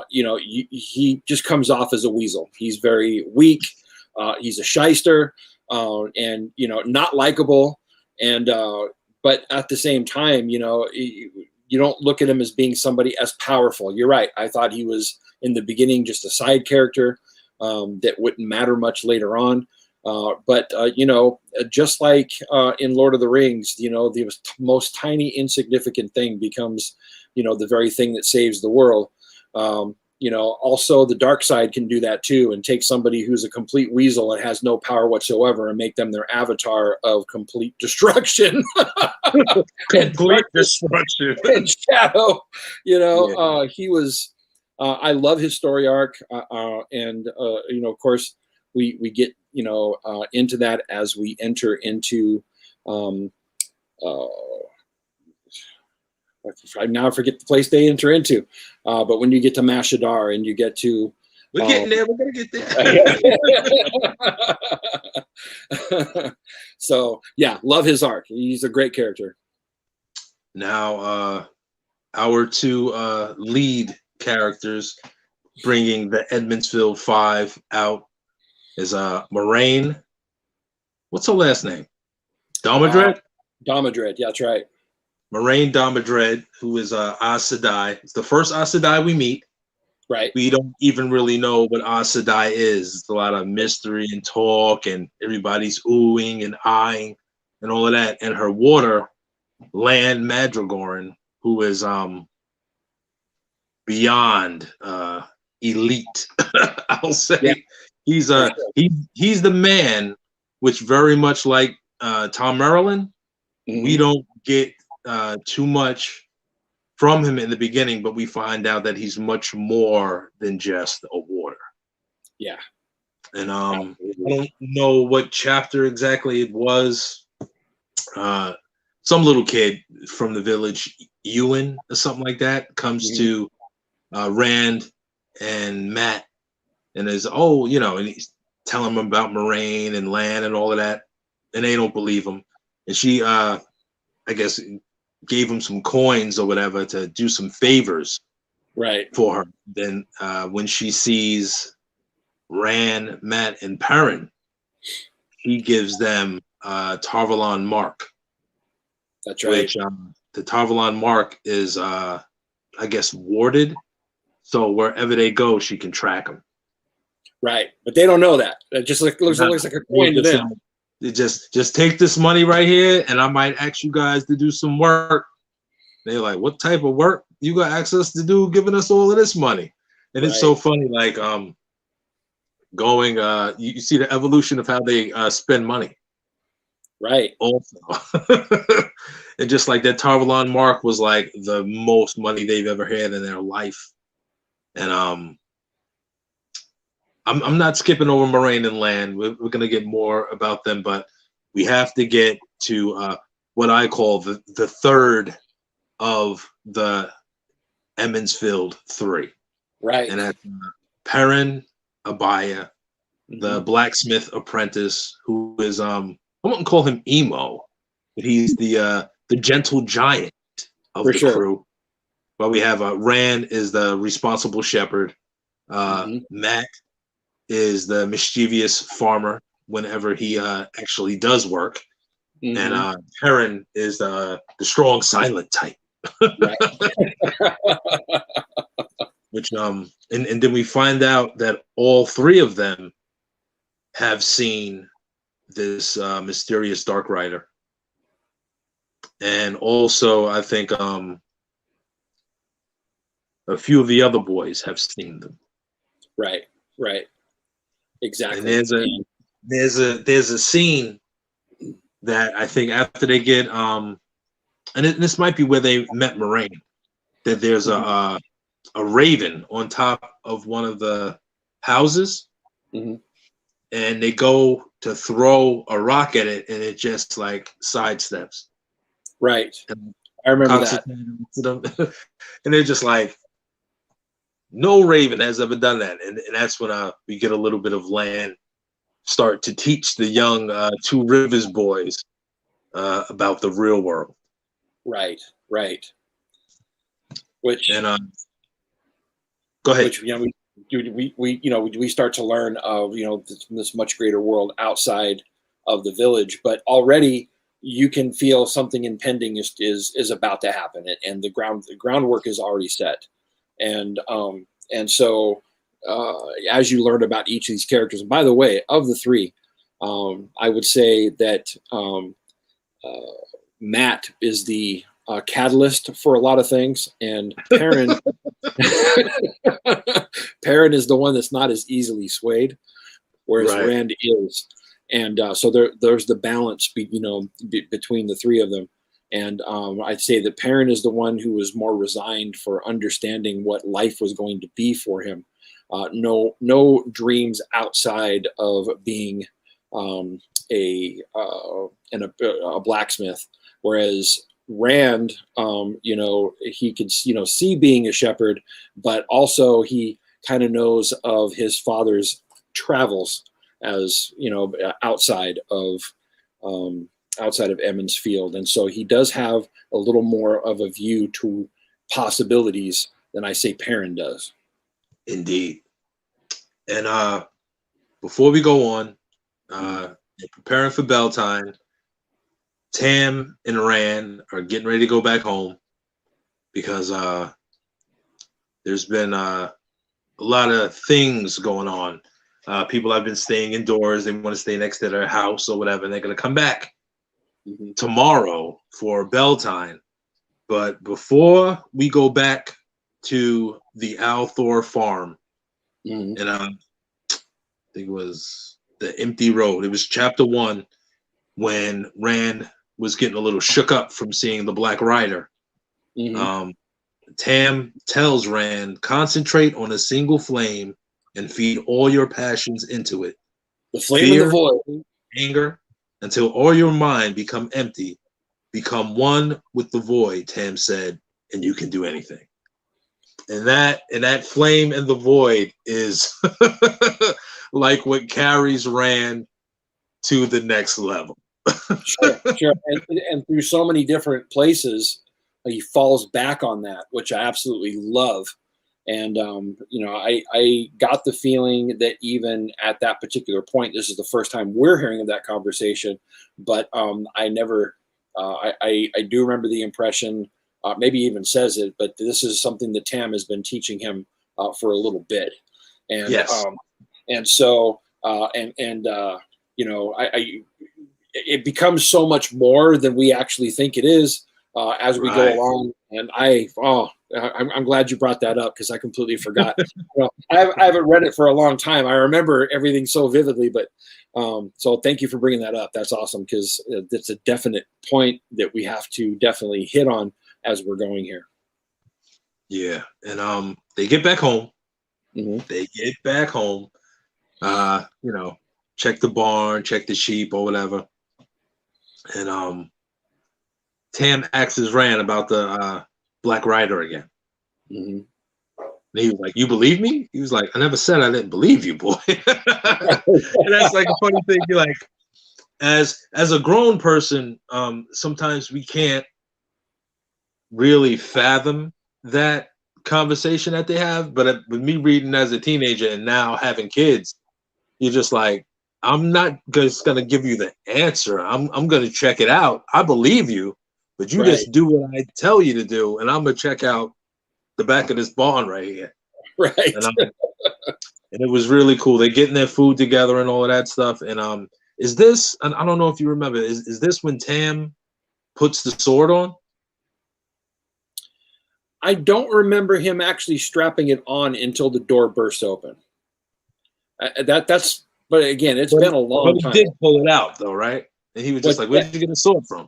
B: he just comes off as a weasel. He's very weak. He's a shyster, and not likable. And but at the same time, you don't look at him as being somebody as powerful. You're right. I thought he was in the beginning just a side character that wouldn't matter much later on. But just like in Lord of the Rings, the most tiny, insignificant thing becomes, the very thing that saves the world. Also the dark side can do that too, and take somebody who's a complete weasel and has no power whatsoever and make them their avatar of complete destruction.
A: Complete destruction.
B: And shadow, he was, I love his story arc. And of course we get, into that as we enter into, I forget the place they enter into, but when you get to Mashadar and you get to,
A: we're getting there. We're gonna get
B: there. So yeah, love his arc. He's a great character.
A: Now, our two lead characters bringing the Edmondsfield Five out is Moraine. What's her last name? Domadred?
B: Domadred, yeah, that's right.
A: Moraine Domadred, who is Aes Sedai. It's the first Aes Sedai we meet.
B: Right.
A: We don't even really know what Aes Sedai is. It's a lot of mystery and talk, and everybody's oohing and eyeing and all of that. And her water, Land Madragoran, who is beyond elite. I'll say. Yeah. He's the man, which very much like Tom Maryland, we don't get too much from him in the beginning, but we find out that he's much more than just a water.
B: Yeah.
A: And I don't know what chapter exactly it was. Some little kid from the village, Ewan or something like that, comes to Rand and Matt and is, and he's telling them about Moraine and Land and all of that, and they don't believe him. And she, I guess, gave him some coins or whatever to do some favors,
B: right,
A: for her. Then when she sees Rand, Matt, and Perrin, he gives them Tarvalon Mark.
B: That's right.
A: Which the Tarvalon Mark is, I guess, warded, so wherever they go, she can track them.
B: Right, but they don't know that. It just looks like a coin to them.
A: Just take this money right here, and I might ask you guys to do some work. They're like, what type of work you got access to do, giving us all of this money? And it's so funny, like going, you see the evolution of how they spend money.
B: Right.
A: also. And just like that, Tarvalon Mark was like the most money they've ever had in their life. And I'm not skipping over Moraine and Land. We're gonna get more about them, but we have to get to what I call the third of the Emmonsfield three.
B: Right.
A: And that's Perrin Abaya, the
B: Mhm.
A: blacksmith apprentice, who is I wouldn't call him emo, but he's the gentle giant of
B: For
A: the
B: sure.
A: crew. But we have Rand is the responsible shepherd.
B: Mhm.
A: Matt is the mischievous farmer whenever he actually does work, and
B: Mhm.
A: Perrin is the strong silent type.
B: Right.
A: Which and then we find out that all three of them have seen this mysterious dark rider, and also I think a few of the other boys have seen them.
B: Right. Right.
A: And
B: Exactly.
A: there's a scene that I think after they get and this might be where they met Moraine, that there's
B: Mhm.
A: a raven on top of one of the houses,
B: Mhm.
A: and they go to throw a rock at it, and it just like sidesteps
B: Right.
A: and
B: I remember
A: cocks its
B: that.
A: head into them, and they're just like, no raven has ever done that, and that's when we get a little bit of Land start to teach the young Two Rivers boys about the real world.
B: Right. Right. Which
A: And go ahead.
B: which we start to learn of this much greater world outside of the village, but already you can feel something impending is about to happen, and the groundwork is already set, and so as you learn about each of these characters, and by the way, of the three, I would say that uh, Matt is the catalyst for a lot of things, and Perrin Perrin is the one that's not as easily swayed, whereas
A: Right.
B: Rand is, and so there's the balance, between the three of them. And I'd say that Perrin is the one who was more resigned for understanding what life was going to be for him. No dreams outside of being um, a blacksmith, whereas Rand, he could see being a shepherd, but also he kind of knows of his father's travels as outside of Emmons Field, and so he does have a little more of a view to possibilities than I say Perrin does.
A: Indeed. And before we go on, they're preparing for bell time. Tam and Rand are getting ready to go back home because there's been a lot of things going on. People have been staying indoors. They want to stay next to their house or whatever. And they're going to come back tomorrow for bell time. But before we go back to the Althor farm, and I think it was the empty road. It was chapter 1 when Rand was getting a little shook up from seeing the Black Rider. Tam tells Rand, concentrate on a single flame and feed all your passions into it.
B: The flame
A: Fear,
B: and the void.
A: anger, until all your mind become empty. Become one with the void, Tam said, and you can do anything. And that flame and the void is like what carries Rand to the next level.
B: Sure. And through so many different places, he falls back on that, which I absolutely love. And I got the feeling that even at that particular point, this is the first time we're hearing of that conversation. But I never, I do remember the impression. Maybe even says it, but this is something that Tam has been teaching him for a little bit, and
A: Yes.
B: And so I it becomes so much more than we actually think it is as we go along. And I'm glad you brought that up because I completely forgot. I haven't read it for a long time. I remember everything so vividly, but so thank you for bringing that up. That's awesome because it's a definite point that we have to definitely hit on as we're going here.
A: Yeah, and they get back home.
B: Mm-hmm.
A: They get back home. Check the barn, check the sheep or whatever, and Tam asks his Rand about the Black Rider again.
B: Mm-hmm.
A: And he was like, "You believe me?" He was like, "I never said I didn't believe you, boy." And that's like a funny thing. You're like, as a grown person, sometimes we can't really fathom that conversation that they have. But with me reading as a teenager and now having kids, you're just like, I'm not just gonna give you the answer. I'm gonna check it out. I believe you, but you just do what I tell you to do, and I'm gonna check out the back of this barn right here.
B: Right.
A: And it was really cool. They're getting their food together and all of that stuff. And is this? And I don't know if you remember. Is this when Tam puts the sword on?
B: I don't remember him actually strapping it on until the door bursts open. But again, it's been a long time.
A: But he did pull it out though, right? And he was just like, "Where did you get the sword from?"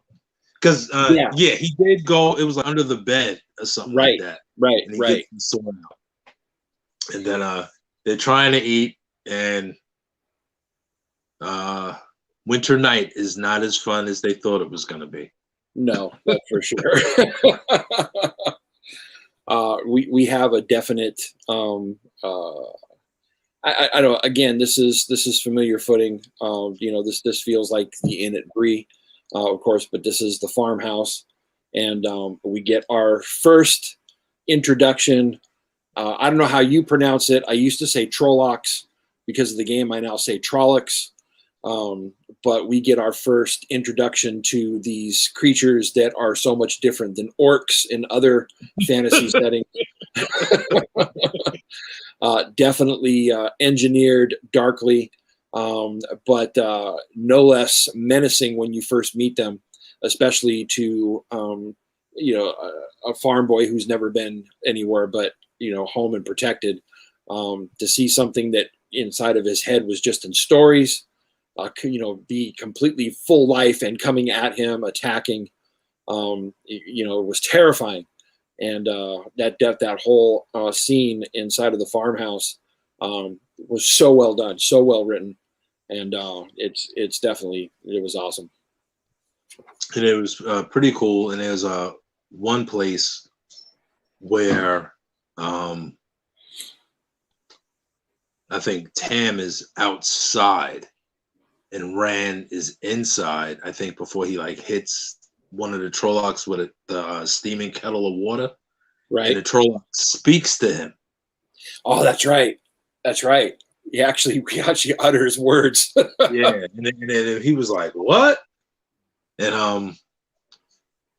A: Because yeah, he did go. It was like under the bed or something like that.
B: Right.
A: And he gets the sword out. And then they're trying to eat, and winter night is not as fun as they thought it was going to be.
B: No, that's for sure. We have a definite. I don't. Again, this is familiar footing. This feels like the Inn at Bree, of course, but this is the farmhouse, and we get our first introduction. I don't know how you pronounce it. I used to say Trollocs because of the game. I now say Trollocs. But we get our first introduction to these creatures that are so much different than orcs in other fantasy settings. Definitely engineered darkly, but no less menacing when you first meet them, especially to a farm boy who's never been anywhere but home and protected. To see something that inside of his head was just in stories, be completely full life and coming at him, attacking, was terrifying. And that whole scene inside of the farmhouse was so well done, so well written, and it's definitely, it was awesome.
A: And it was pretty cool. And there's one place where I think Tam is outside and Rand is inside, I think, before he hits one of the Trollocs with the steaming kettle of water.
B: Right.
A: And the Trolloc speaks to him.
B: Oh, that's right. That's right. He actually utters words.
A: Yeah. And then he was like, "What?" And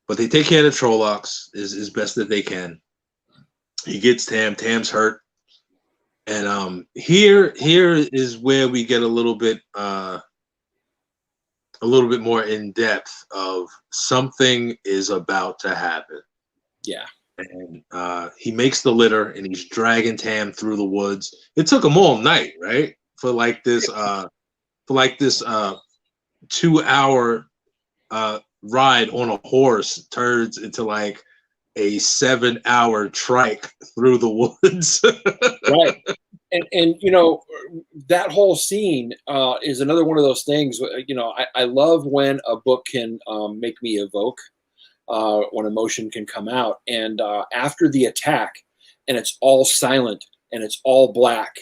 A: but they take care of the Trollocs as best that they can. He gets Tam. Tam's hurt. And here is where we get a little bit more in depth of something is about to happen.
B: Yeah.
A: And he makes the litter and he's dragging Tam through the woods. It took him all night, right? For this 2-hour ride on a horse turns into a 7-hour trike through the woods.
B: Right. And that whole scene is another one of those things. I love when a book can make me evoke, when emotion can come out. And after the attack, and it's all silent and it's all black,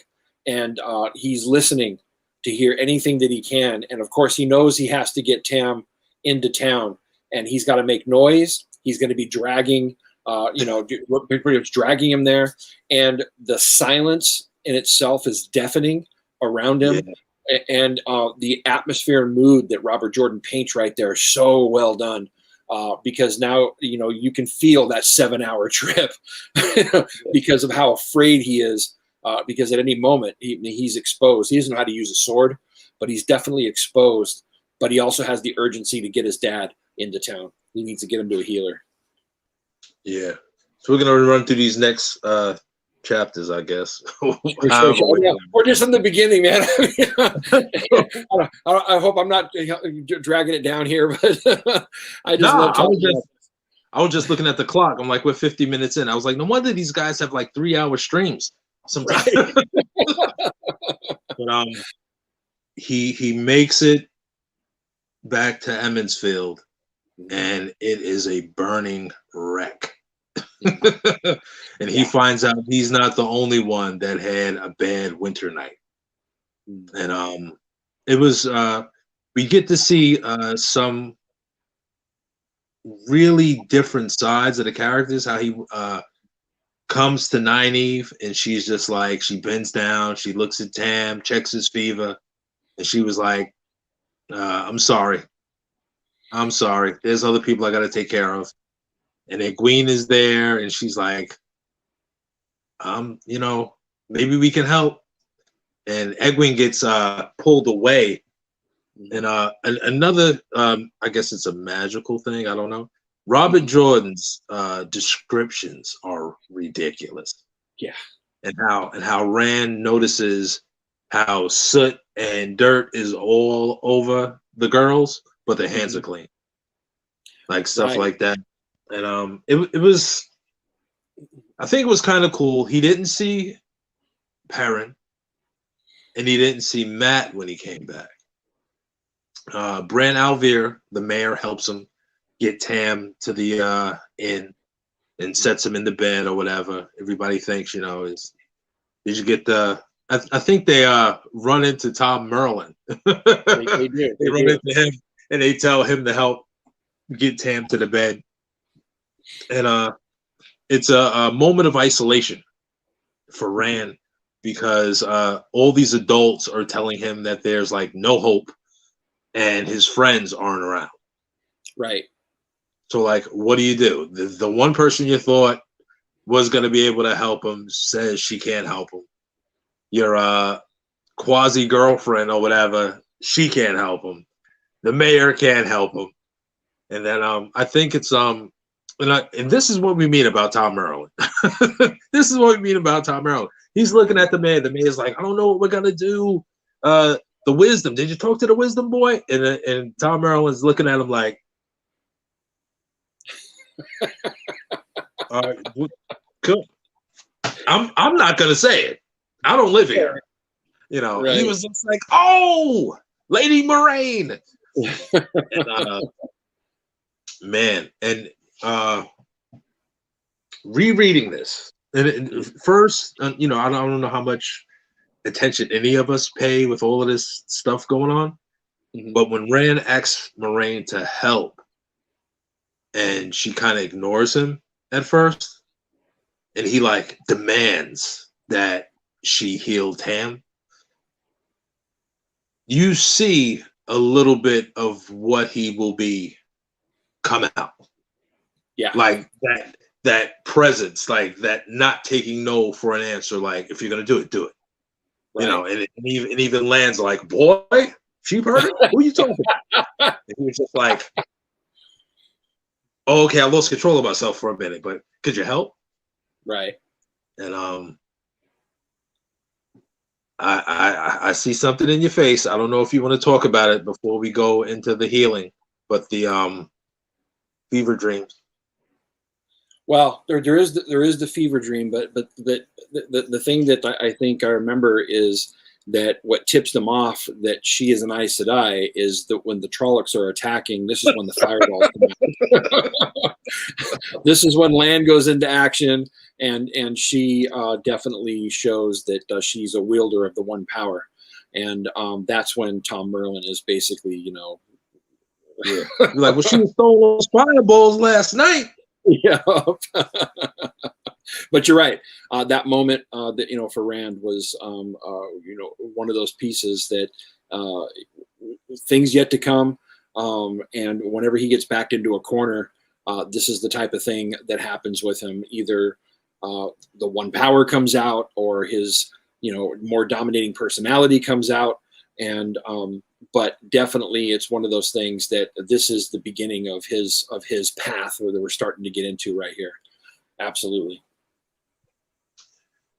B: and he's listening to hear anything that he can. And of course, he knows he has to get Tam into town, and he's got to make noise. He's going to be dragging, pretty much dragging him there, and the silence in itself is deafening around him. Yeah. And the atmosphere and mood that Robert Jordan paints right there is so well done, because now you can feel that 7-hour trip because of how afraid he is, because at any moment he's exposed. He doesn't know how to use a sword, but he's definitely exposed. But he also has the urgency to get his dad into town. He needs to get him to a healer.
A: Yeah. So we're gonna run through these next chapters, I guess.
B: Sure. We're just in the beginning, man. I hope I'm not dragging it down here, but I just love talking about.
A: I was just looking at the clock. I'm like, we're 50 minutes in. I was like, no wonder these guys have like 3-hour streams sometimes. Right. But he makes it back to Emmonsfield, and it is a burning wreck. And he finds out he's not the only one that had a bad winter night. And it was we get to see some really different sides of the characters. How he comes to Nynaeve, and she's just like, she bends down, she looks at Tam, checks his fever, and she was like, I'm sorry. There's other people I got to take care of. And then Gwyn is there, and she's like, maybe we can help. And Egwene gets pulled away. And another, I guess it's a magical thing, I don't know. Robert Jordan's descriptions are ridiculous.
B: Yeah.
A: And how Rand notices how soot and dirt is all over the girls, but their hands are clean. Like stuff like that. And it was, I think it was kind of cool. He didn't see Perrin, and he didn't see Matt when he came back. Bran Alvear, the mayor, helps him get Tam to the inn and sets him in the bed or whatever. Everybody thinks, did you get the? I think they run into Tom Merlin.
B: They do.
A: They run into him, and they tell him to help get Tam to the bed. And it's a moment of isolation for Rand, because all these adults are telling him that there's like no hope, and his friends aren't around.
B: Right.
A: So like, what do you do? The one person you thought was going to be able to help him says she can't help him. Your quasi girlfriend or whatever, she can't help him. The mayor can't help him. And then I think it's and this is what we mean about Tom Merlin. This is what we mean about Tom Merlin. He's looking at the mayor. The mayor's like, I don't know what we're gonna do. The wisdom. Did you talk to the wisdom boy? And Tom Merlin's looking at him like, all right, cool. I'm not gonna say it. I don't live here. Right. He was just like, oh, Lady Moraine. And, man, and rereading this, and first, I don't know how much attention any of us pay with all of this stuff going on, but when Rand asks Moraine to help, and she kind of ignores him at first, and he like demands that she heal Tam, you see a little bit of what he will be come out.
B: Yeah.
A: Like that presence, like that not taking no for an answer. Like, if you're gonna do it, do it. Right. And even Land's like, boy, sheep herder? Who are you talking about? And he was just like, oh, okay, I lost control of myself for a minute, but could you help?
B: Right.
A: And I see something in your face. I don't know if you want to talk about it before we go into the healing, but the fever dreams.
B: Well, there is the fever dream, but the thing that I think I remember is that what tips them off that she is an Aes Sedai is that when the Trollocs are attacking, this is when the fireballs come out. This is when Land goes into action, and she definitely shows that she's a wielder of the one power, and that's when Tom Merlin is basically,
A: yeah. Like, well, she stole those fireballs last night.
B: Yeah. But you're right. That moment that, for Rand was, one of those pieces that things yet to come. And whenever he gets backed into a corner, this is the type of thing that happens with him. Either the one power comes out, or his, more dominating personality comes out. And but definitely it's one of those things that this is the beginning of his path, where we're starting to get into right here. Absolutely.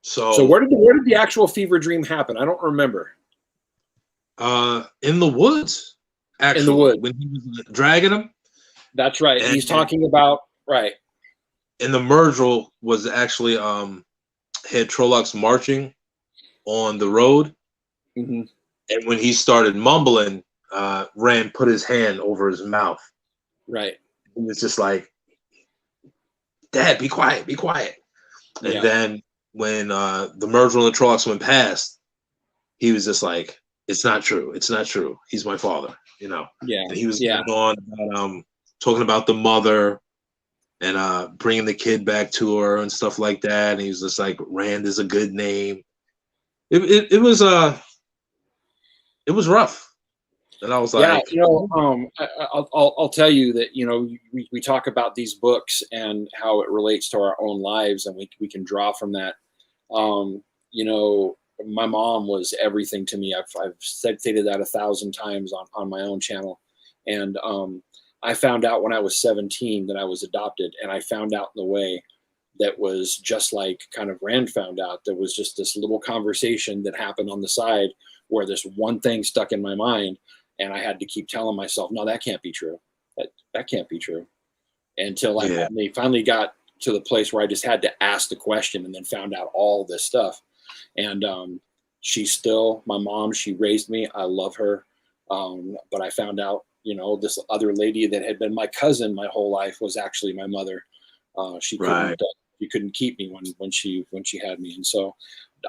A: So
B: So where did the actual fever dream happen? I don't remember.
A: in the woods,
B: In the
A: actually,
B: woods.
A: when he was dragging him,
B: That's right.
A: and
B: He's talking about right.
A: the Myrtle was actually had Trollocs marching on the road,
B: Mm-hmm.
A: and when he started mumbling, Rand put his hand over his mouth.
B: Right.
A: He was just like, "Dad, be quiet, be quiet." And
B: Yeah.
A: then when the Myrtle and the Trollocs went past, he was just like, "It's not true. It's not true. He's my father," you know.
B: Yeah.
A: And he was
B: Yeah.
A: going on about, talking about the mother and bringing the kid back to her and stuff like that. And he was just like, "Rand is a good name." It was rough. And I was
B: Yeah,
A: like,
B: I'll tell you that we talk about these books and how it relates to our own lives, and we can draw from that. You know, my mom was everything to me. I've stated that 1,000 times on my own channel, and I found out when I was 17 that I was adopted, and I found out in the way that was just like kind of Rand found out. There was just this little conversation that happened on the side where this one thing stuck in my mind. And I had to keep telling myself, no, that can't be true. That can't be true. Until I finally got to the place where I just had to ask the question, and then found out all this stuff. And she's still my mom. She raised me. I love her. But I found out, this other lady that had been my cousin my whole life was actually my mother. She couldn't keep me when she had me. And so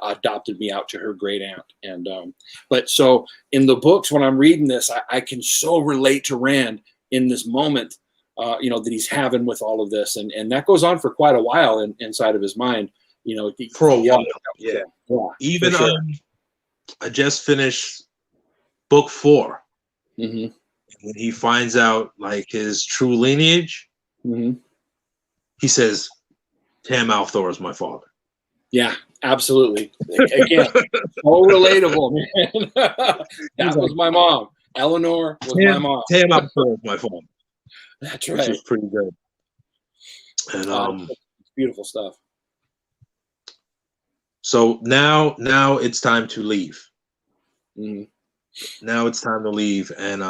B: adopted me out to her great aunt. And but so in the books, when I'm reading this, I can so relate to Rand in this moment, that he's having with all of this, and that goes on for quite a while inside of his mind,
A: for a while. Yeah. Even
B: sure.
A: I just finished book 4.
B: Mm-hmm.
A: When he finds out like his true lineage,
B: mm-hmm.
A: he says, "Tam Althor is my father."
B: Yeah, absolutely. Again, so relatable, man. That was my mom. Eleanor was my mom.
A: Tam Althor is my father.
B: That's right.
A: Which is pretty good. And
B: it's beautiful stuff.
A: So now it's time to leave.
B: Mm-hmm.
A: Now it's time to leave, and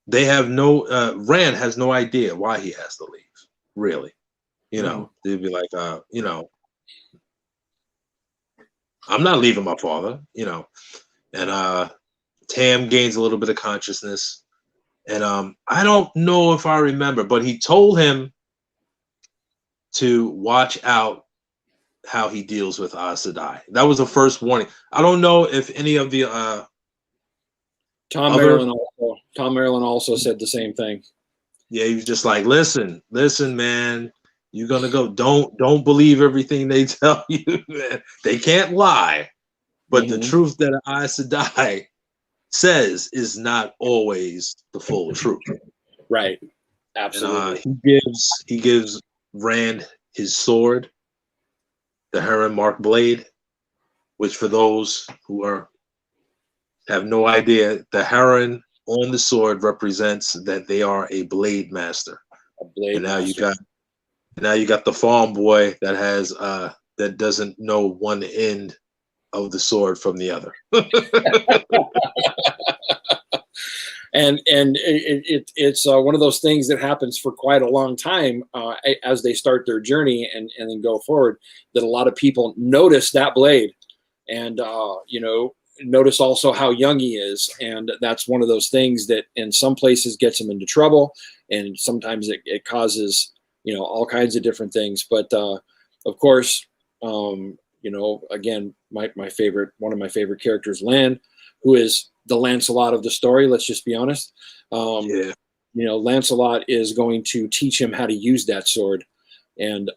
A: they have no. Rand has no idea why he has to leave. Really, they'd be like, I'm not leaving my father, and Tam gains a little bit of consciousness, and I don't know if I remember, but he told him to watch out how he deals with Aes Sedai. That was the first warning. I don't know if any of the
B: Tom Maryland also said the same thing.
A: Yeah, he was just like, listen, man, you're gonna go. Don't believe everything they tell you, man. They can't lie, but the truth that Aes Sedai says is not always the full truth.
B: Right. Absolutely.
A: And, he gives Rand his sword, the Heron Mark blade, which for those who have no idea, the Heron on the sword represents that they are a blade master. And now you got the farm boy that has that doesn't know one end of the sword from the other.
B: And it's one of those things that happens for quite a long time as they start their journey and then go forward, that a lot of people notice that blade and notice also how young he is, and that's one of those things that in some places gets him into trouble, and sometimes it causes all kinds of different things. But of course, again, one of my favorite characters, Lan, who is the Lancelot of the story. Let's just be honest. Lancelot is going to teach him how to use that sword, and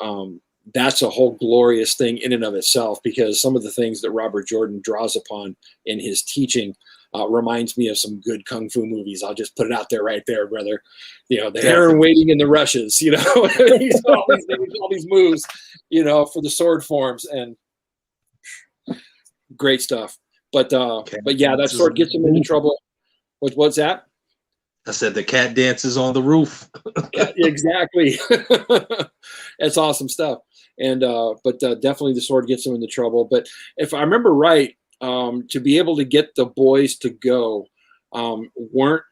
B: that's a whole glorious thing in and of itself, because some of the things that Robert Jordan draws upon in his teaching reminds me of some good kung fu movies. I'll just put it out there right there, brother. The Heron waiting in the rushes, all these moves, for the sword forms, and great stuff. But yeah, that sword gets him into trouble. What's that?
A: I said the cat dances on the roof.
B: Yeah, exactly. That's awesome stuff. And but definitely the sword gets him into trouble. But if I remember right, to be able to get the boys to go, weren't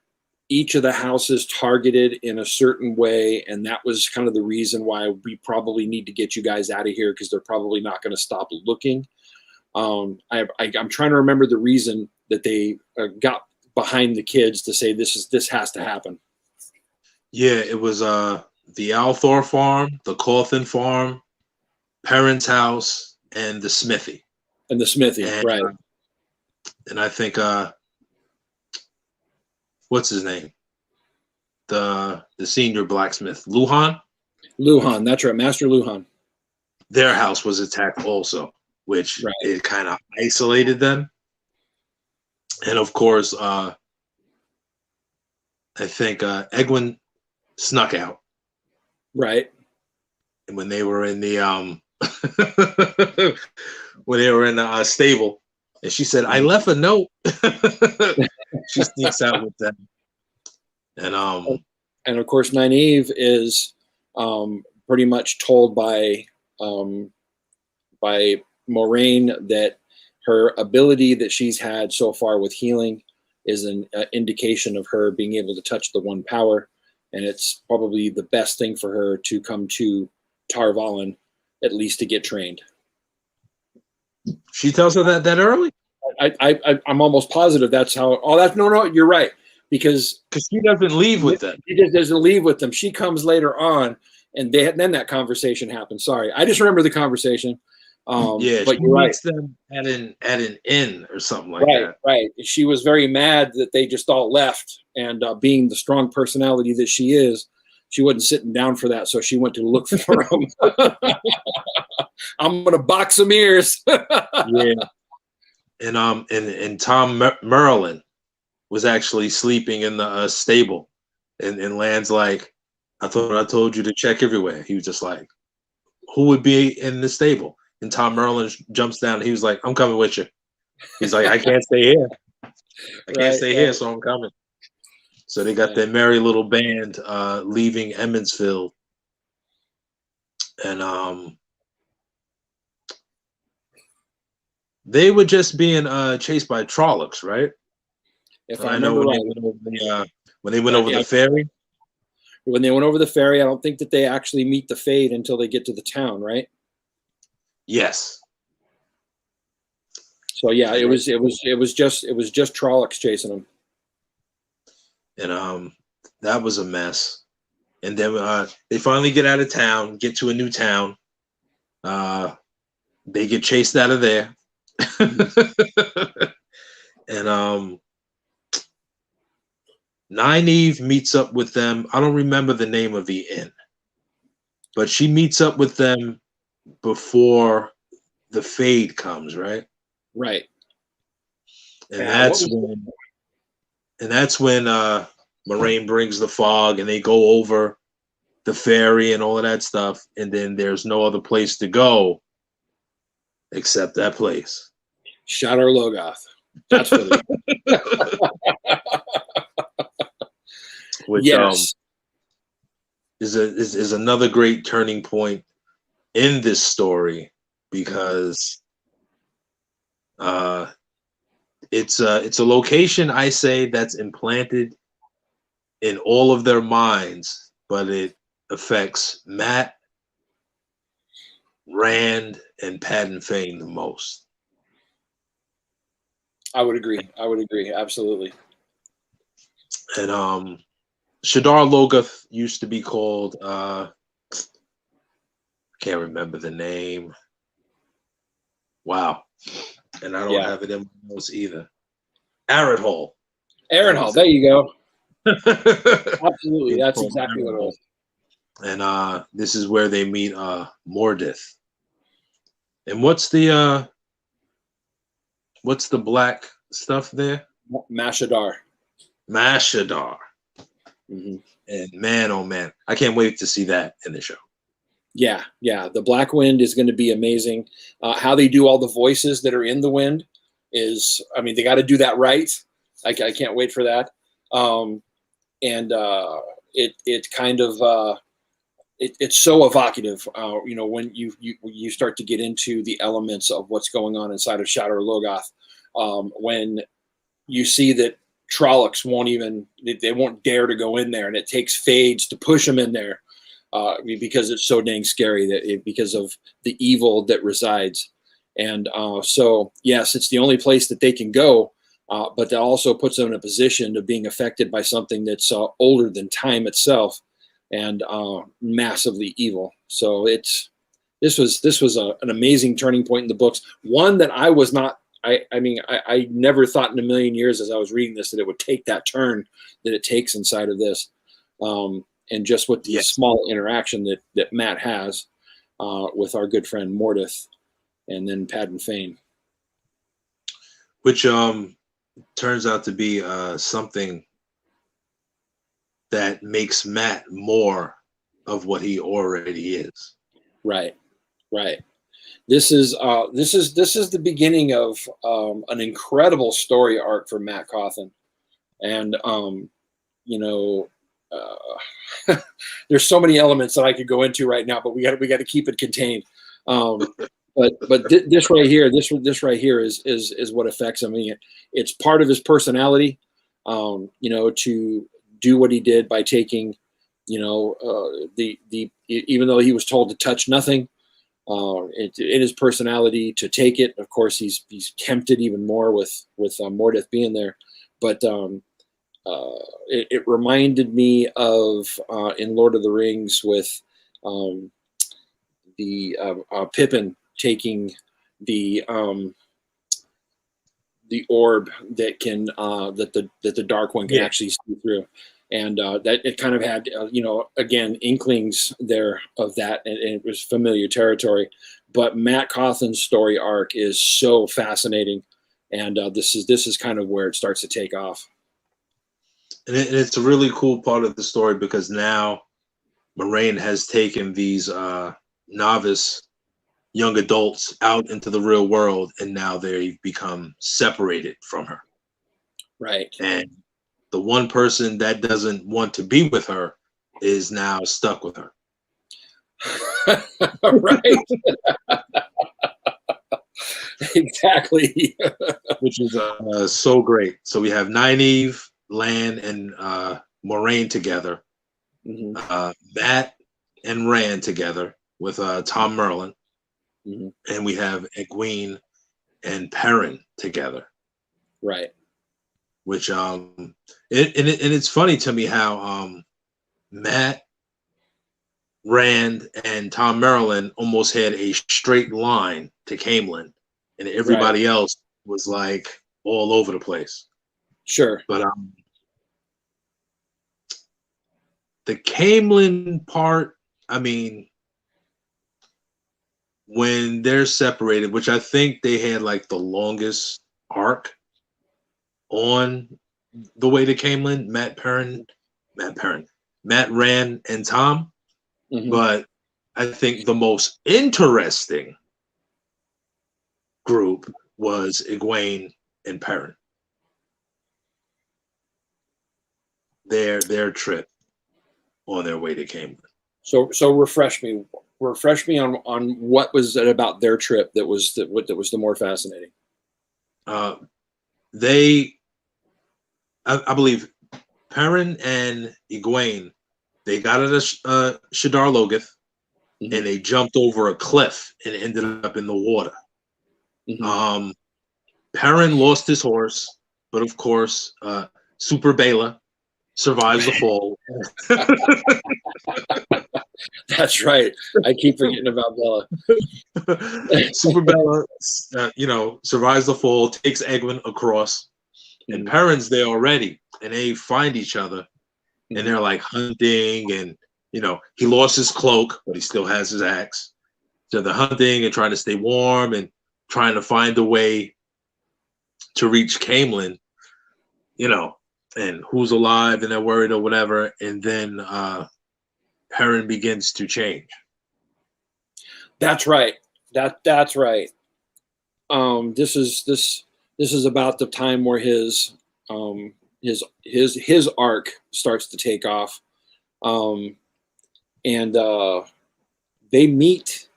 B: each of the houses targeted in a certain way, and that was kind of the reason why we probably need to get you guys out of here, because they're probably not going to stop looking. I'm trying to remember the reason that they got behind the kids to say this has to happen.
A: Yeah, it was the Althor farm, the Cawthon farm, Perrin's house, and the smithy.
B: And the smithy,
A: and,
B: right?
A: And I think what's his name? The senior blacksmith, Luhan.
B: Luhan, that's right, Master Luhan.
A: Their house was attacked also, which it kind of isolated them. And of course, I think Egwin snuck out.
B: Right.
A: And when they were in the when they were in the stable, and she said, "I left a note." She sneaks out with them. And
B: of course, Nynaeve is pretty much told by Moraine that her ability that she's had so far with healing is an indication of her being able to touch the one power, and it's probably the best thing for her to come to Tar Valon, at least to get trained.
A: She tells her that early?
B: I'm almost positive that's how. Oh, that's no, you're right. Because
A: she doesn't leave with them.
B: She just doesn't leave with them. She comes later on, and then that conversation happens. Sorry, I just remember the conversation.
A: Yeah,
B: but
A: she
B: you're right.
A: meets them at an inn or something like that.
B: Right. She was very mad that they just all left, and being the strong personality that she is, she wasn't sitting down for that. So she went to look for them. I'm gonna box some ears.
A: Yeah, and Tom Merlin was actually sleeping in the stable, and Land's like, "I thought I told you to check everywhere." He was just like, "Who would be in the stable?" And Tom Merlin jumps down. And he was like, "I'm coming with you." He's like, "I can't stay here. I can't stay here, so I'm coming." So they got their merry little band leaving Emmonsfield, and they were just being chased by Trollocs, right?
B: If I remember right.
A: When they went over the ferry.
B: When they went over the ferry, I don't think that they actually meet the Fade until they get to the town, right?
A: Yes.
B: So yeah, it was just Trollocs chasing them.
A: And that was a mess. And then they finally get out of town, get to a new town. They get chased out of there. And Nynaeve meets up with them. I don't remember the name of the inn, but she meets up with them before the Fade comes, right?
B: Right.
A: And that's when Moraine brings the fog, and they go over the ferry and all of that stuff, and then there's no other place to go except that place.
B: Shadar Logoth. That's really
A: which
B: yes.
A: Is another great turning point in this story, because it's a location, I say, that's implanted in all of their minds, but it affects Matt, Rand, and Padden Fane the most.
B: I would agree. Absolutely.
A: And Shadar Logoth used to be called I can't remember the name. Wow. And I don't have it in my notes either. Arenhall.
B: Arenhall, there you go. Absolutely. That's exactly what it was.
A: And this is where they meet Mordith. And what's the black stuff there?
B: Mashadar.
A: Mm-hmm. And man, oh man, I can't wait to see that in the show.
B: Yeah. The Black Wind is going to be amazing. How they do all the voices that are in the wind is, I mean, they got to do that right. I can't wait for that. and it kind of it's so evocative. When you start to get into the elements of what's going on inside of Shadar Logoth, when you see that Trollocs they won't dare to go in there, and it takes Fades to push them in there because it's so dang scary because of the evil that resides. And so, yes, it's the only place that they can go, but that also puts them in a position of being affected by something that's older than time itself and massively evil. So this was an amazing turning point in the books. One that I was not. I never thought in a million years as I was reading this that it would take that turn that it takes inside of this, and just with the small interaction that Matt has with our good friend Mordeth, and then Padden Fane,
A: which turns out to be something that makes Matt more of what he already is.
B: Right. This is the beginning of an incredible story arc for Matt Cawthon, and there's so many elements that I could go into right now, but we got to keep it contained. But this right here, this right here is what affects him. I mean, it's part of his personality, to do what he did by taking, even though he was told to touch nothing. In his personality to take it. Of course, he's tempted even more with Mordeth being there, but it reminded me of in Lord of the Rings with the Pippin taking the orb that can that the Dark One can actually see through. And that it kind of had, again, inklings there of that, and it was familiar territory. But Matt Cawthon's story arc is so fascinating, and this is kind of where it starts to take off.
A: And it's a really cool part of the story because now Moraine has taken these novice young adults out into the real world, and now they've become separated from her.
B: Right.
A: And the one person that doesn't want to be with her is now stuck with her.
B: Right. Exactly.
A: Which is so great. So we have Nynaeve, Lan, and Moraine together.
B: Mm-hmm.
A: Matt and Rand together with Tom Merlin.
B: Mm-hmm.
A: And we have Egwene and Perrin together.
B: Right.
A: Which it's funny to me how Matt, Rand, and Tom Merlin almost had a straight line to Caemlyn, and everybody else was like all over the place.
B: Sure.
A: But the Caemlyn part, I mean, when they're separated, which I think they had like the longest arc on the way to Caemlyn, Matt, Rand, and Tom.
B: Mm-hmm.
A: But I think the most interesting group was Egwene and Perrin. Their trip on their way to Caemlyn.
B: So refresh me on what was it about their trip that was the more fascinating.
A: I believe Perrin and Egwene, they got out of Shadar Logoth, mm-hmm. and they jumped over a cliff and ended up in the water. Mm-hmm. Perrin lost his horse, but of course, Super Bela survives the fall.
B: That's right. I keep forgetting about Bella.
A: Super Bela, survives the fall, takes Egwene across, and mm-hmm. Perrin's there already, and they find each other, mm-hmm. and they're like hunting, and he lost his cloak, but he still has his axe. So they're hunting and trying to stay warm and trying to find a way to reach Caemlyn, and who's alive, and they're worried or whatever, and then Perrin begins to change.
B: That's right. That's right. This is about the time where his his arc starts to take off, and they meet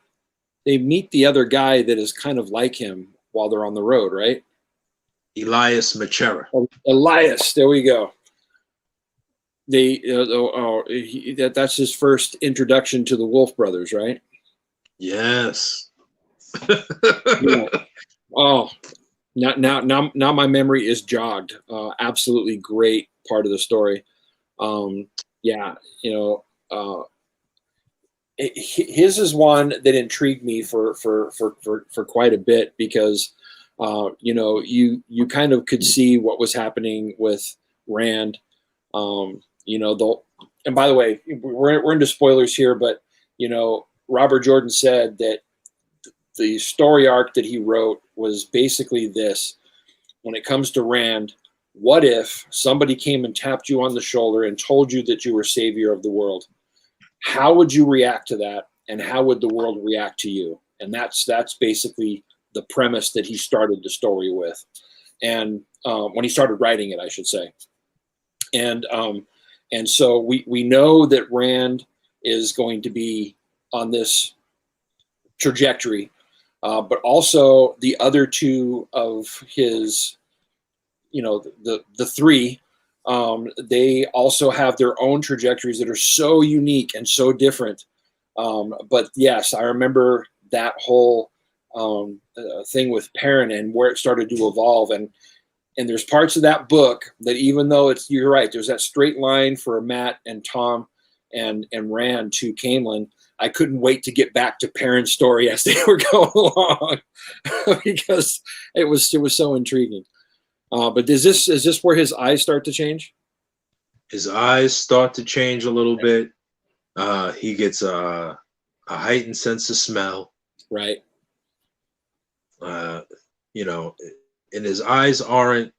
B: the other guy that is kind of like him while they're on the road, right?
A: Elias Machera.
B: Elias, there we go. That's his first introduction to the Wolf Brothers, right?
A: Yes.
B: Yeah. Oh, now my memory is jogged. Absolutely great part of the story. Yeah, his is one that intrigued me for quite a bit because you kind of could see what was happening with Rand. And by the way, we're into spoilers here, but Robert Jordan said that the story arc that he wrote was basically this: when it comes to Rand, what if somebody came and tapped you on the shoulder and told you that you were savior of the world? How would you react to that, and how would the world react to you? And that's basically the premise that he started the story with, and when he started writing it, I should say. And so we know that Rand is going to be on this trajectory, but also the other two of his, the three, they also have their own trajectories that are so unique and so different. But yes, I remember that whole thing with Perrin and where it started to evolve. And there's parts of that book that, even though you're right, there's that straight line for Matt and Tom and Rand to Caemlyn, I couldn't wait to get back to Perrin's story as they were going along because it was so intriguing. But is this where his eyes start to change?
A: His eyes start to change a little bit. He gets a heightened sense of smell.
B: Right.
A: And his eyes aren't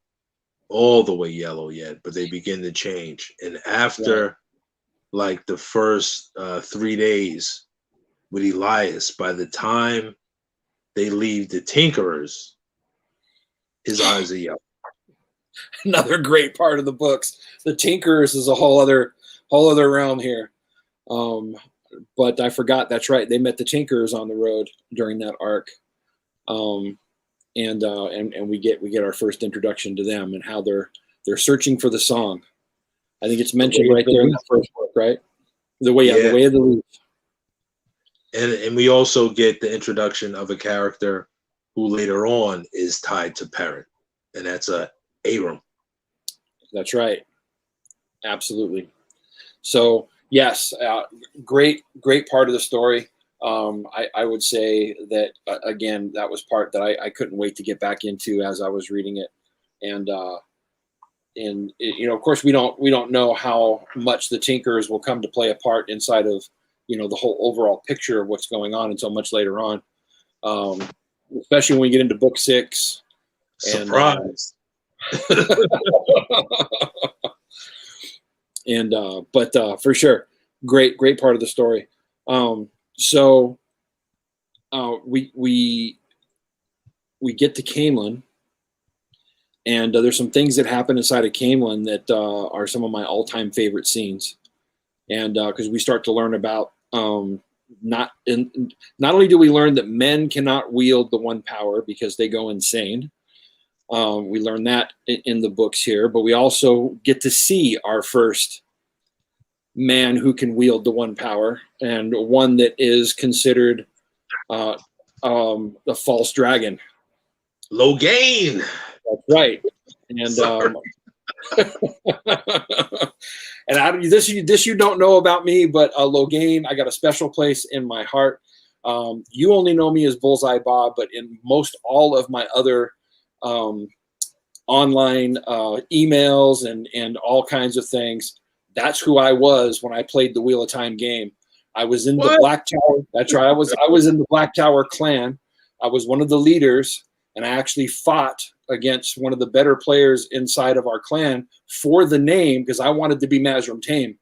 A: all the way yellow yet, but they begin to change. And after like the first 3 days with Elias, by the time they leave the Tinkerers, his eyes are yellow.
B: Another great part of the books. The Tinkerers is a whole other realm here. But I forgot, that's right, they met the Tinkerers on the road during that arc. And we get our first introduction to them and how they're searching for the song. I think it's mentioned right there in the first book, right? The way of the leaf.
A: And we also get the introduction of a character who later on is tied to Perrin, and that's Aram.
B: That's right. Absolutely. So yes, great part of the story. I would say that again, that was part that I couldn't wait to get back into as I was reading it, and of course we don't know how much the Tinkerers will come to play a part inside of the whole overall picture of what's going on until much later on, especially when we get into book 6.
A: Surprise.
B: But for sure, great part of the story. So we get to Caemlyn, and there's some things that happen inside of Caemlyn that are some of my all-time favorite scenes, and because we start to learn about not only do we learn that men cannot wield the one power because they go insane. We learn that in the books here, but we also get to see our first man who can wield the one power, and one that is considered a false dragon.
A: Logain.
B: That's right. And and this you don't know about me, but Logain, I got a special place in my heart. You only know me as Bullseye Bob, but in most all of my other online emails and all kinds of things, that's who I was when I played the Wheel of Time game. I was in the Black Tower. That's right. I was in the Black Tower clan. I was one of the leaders, and I actually fought against one of the better players inside of our clan for the name because I wanted to be Mazrim Taim.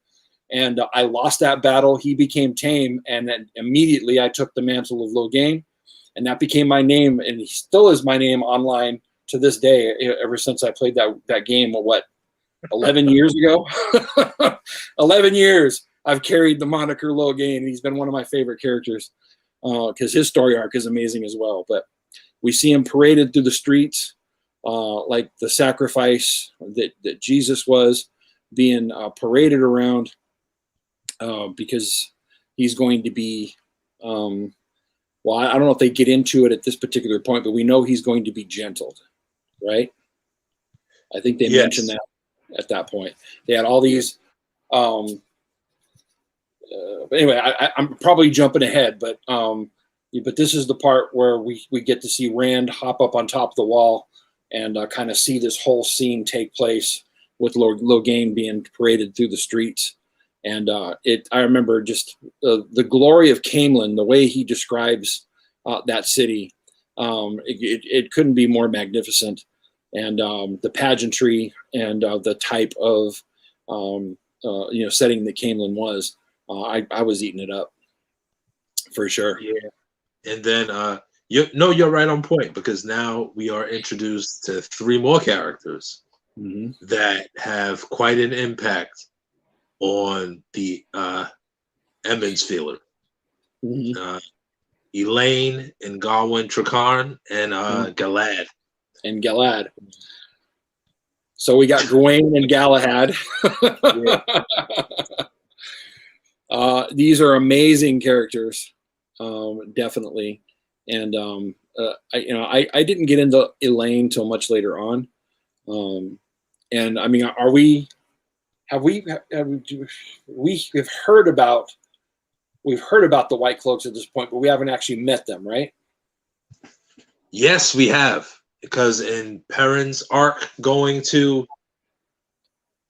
B: And I lost that battle. He became Taim, and then immediately I took the mantle of Logain, and that became my name, and he still is my name online to this day, ever since I played that game, 11 years ago. 11 years I've carried the moniker Logain, and he's been one of my favorite characters because his story arc is amazing as well. But we see him paraded through the streets like the sacrifice that Jesus was being paraded around because he's going to be, well, I don't know if they get into it at this particular point, but we know he's going to be gentled, right? I think they mentioned that at that point. They had all these. But anyway, I'm probably jumping ahead, but this is the part where we get to see Rand hop up on top of the wall and kind of see this whole scene take place with Logain being paraded through the streets. And I remember just the glory of Camelin, the way he describes that city. It couldn't be more magnificent. And the pageantry and the type of setting that Camelin was, I was eating it up for sure.
A: Yeah, and then you're right on point, because now we are introduced to 3 more characters that have quite an impact on the Emmons Feeler. Elaine and Gawain Trakarn and Galad.
B: And Galad. So we got Gawain and Galahad. These are amazing characters, definitely. And I didn't get into Elaine till much later on. And I mean, we have heard about the White Cloaks at this point, but we haven't actually met them, right?
A: Yes, we have. Because in Perrin's arc going to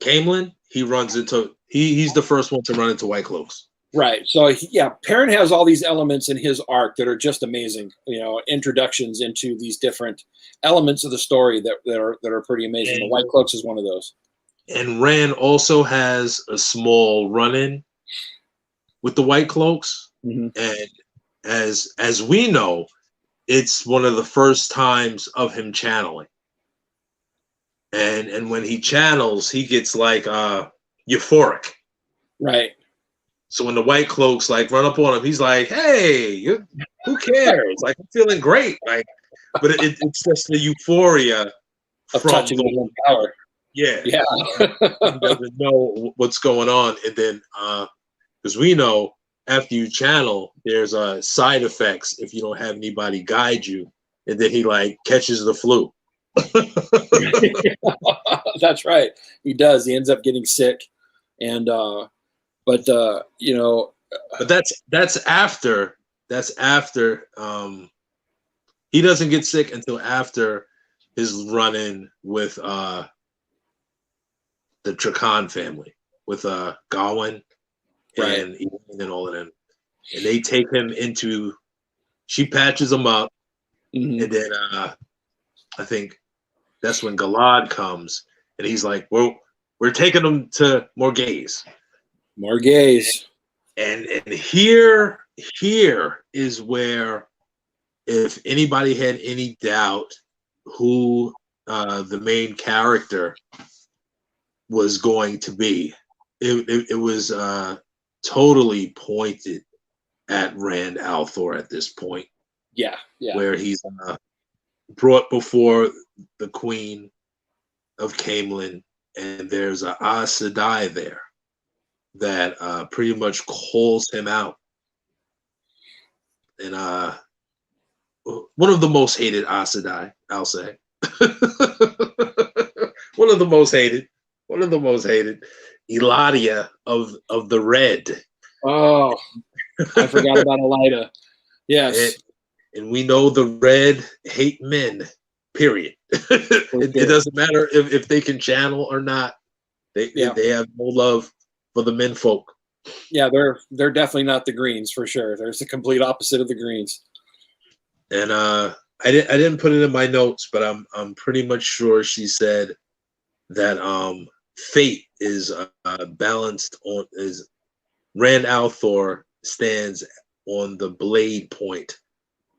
A: Camelin, he runs into he's the first one to run into White Cloaks.
B: Right. So Perrin has all these elements in his arc that are just amazing. Introductions into these different elements of the story that are pretty amazing. And the White Cloaks is one of those. And
A: Rand also has a small run-in with the White Cloaks, and as we know, it's one of the first times of him channeling. And when he channels, he gets like euphoric.
B: Right.
A: So when the White Cloaks like run up on him, he's like, "Hey, who cares? Like, I'm feeling great." Like, but it's just the euphoria
B: of touching the power.
A: Yeah.
B: Yeah.
A: He doesn't know what's going on, and then because we know, after you channel, there's side effects if you don't have anybody guide you, and then he like catches the flu.
B: That's right. He does. He ends up getting sick, and but
A: that's after he doesn't get sick until after his run-in with the Trakan family, with Gawain.
B: Right.
A: And all of them, and they take him into. She patches him up, and then I think that's when Galad comes, and he's like, "Well, we're taking him to Morgaze." And here is where, if anybody had any doubt who the main character was going to be, it was totally pointed at Rand al'Thor at this point.
B: Yeah.
A: Where he's brought before the Queen of Camelin, and there's a Aes Sedai there that pretty much calls him out. And one of the most hated Aes Sedai, I'll say. One of the most hated. Eladia of the Red.
B: Oh, I forgot about Elida. Yes.
A: And we know the Red hate men, period. It doesn't matter if they can channel or not. They have no love for the men folk.
B: Yeah, they're definitely not the Greens, for sure. They're the complete opposite of the Greens.
A: And I didn't put it in my notes, but I'm pretty much sure she said that fate is balanced on, is Rand al'Thor stands on the blade point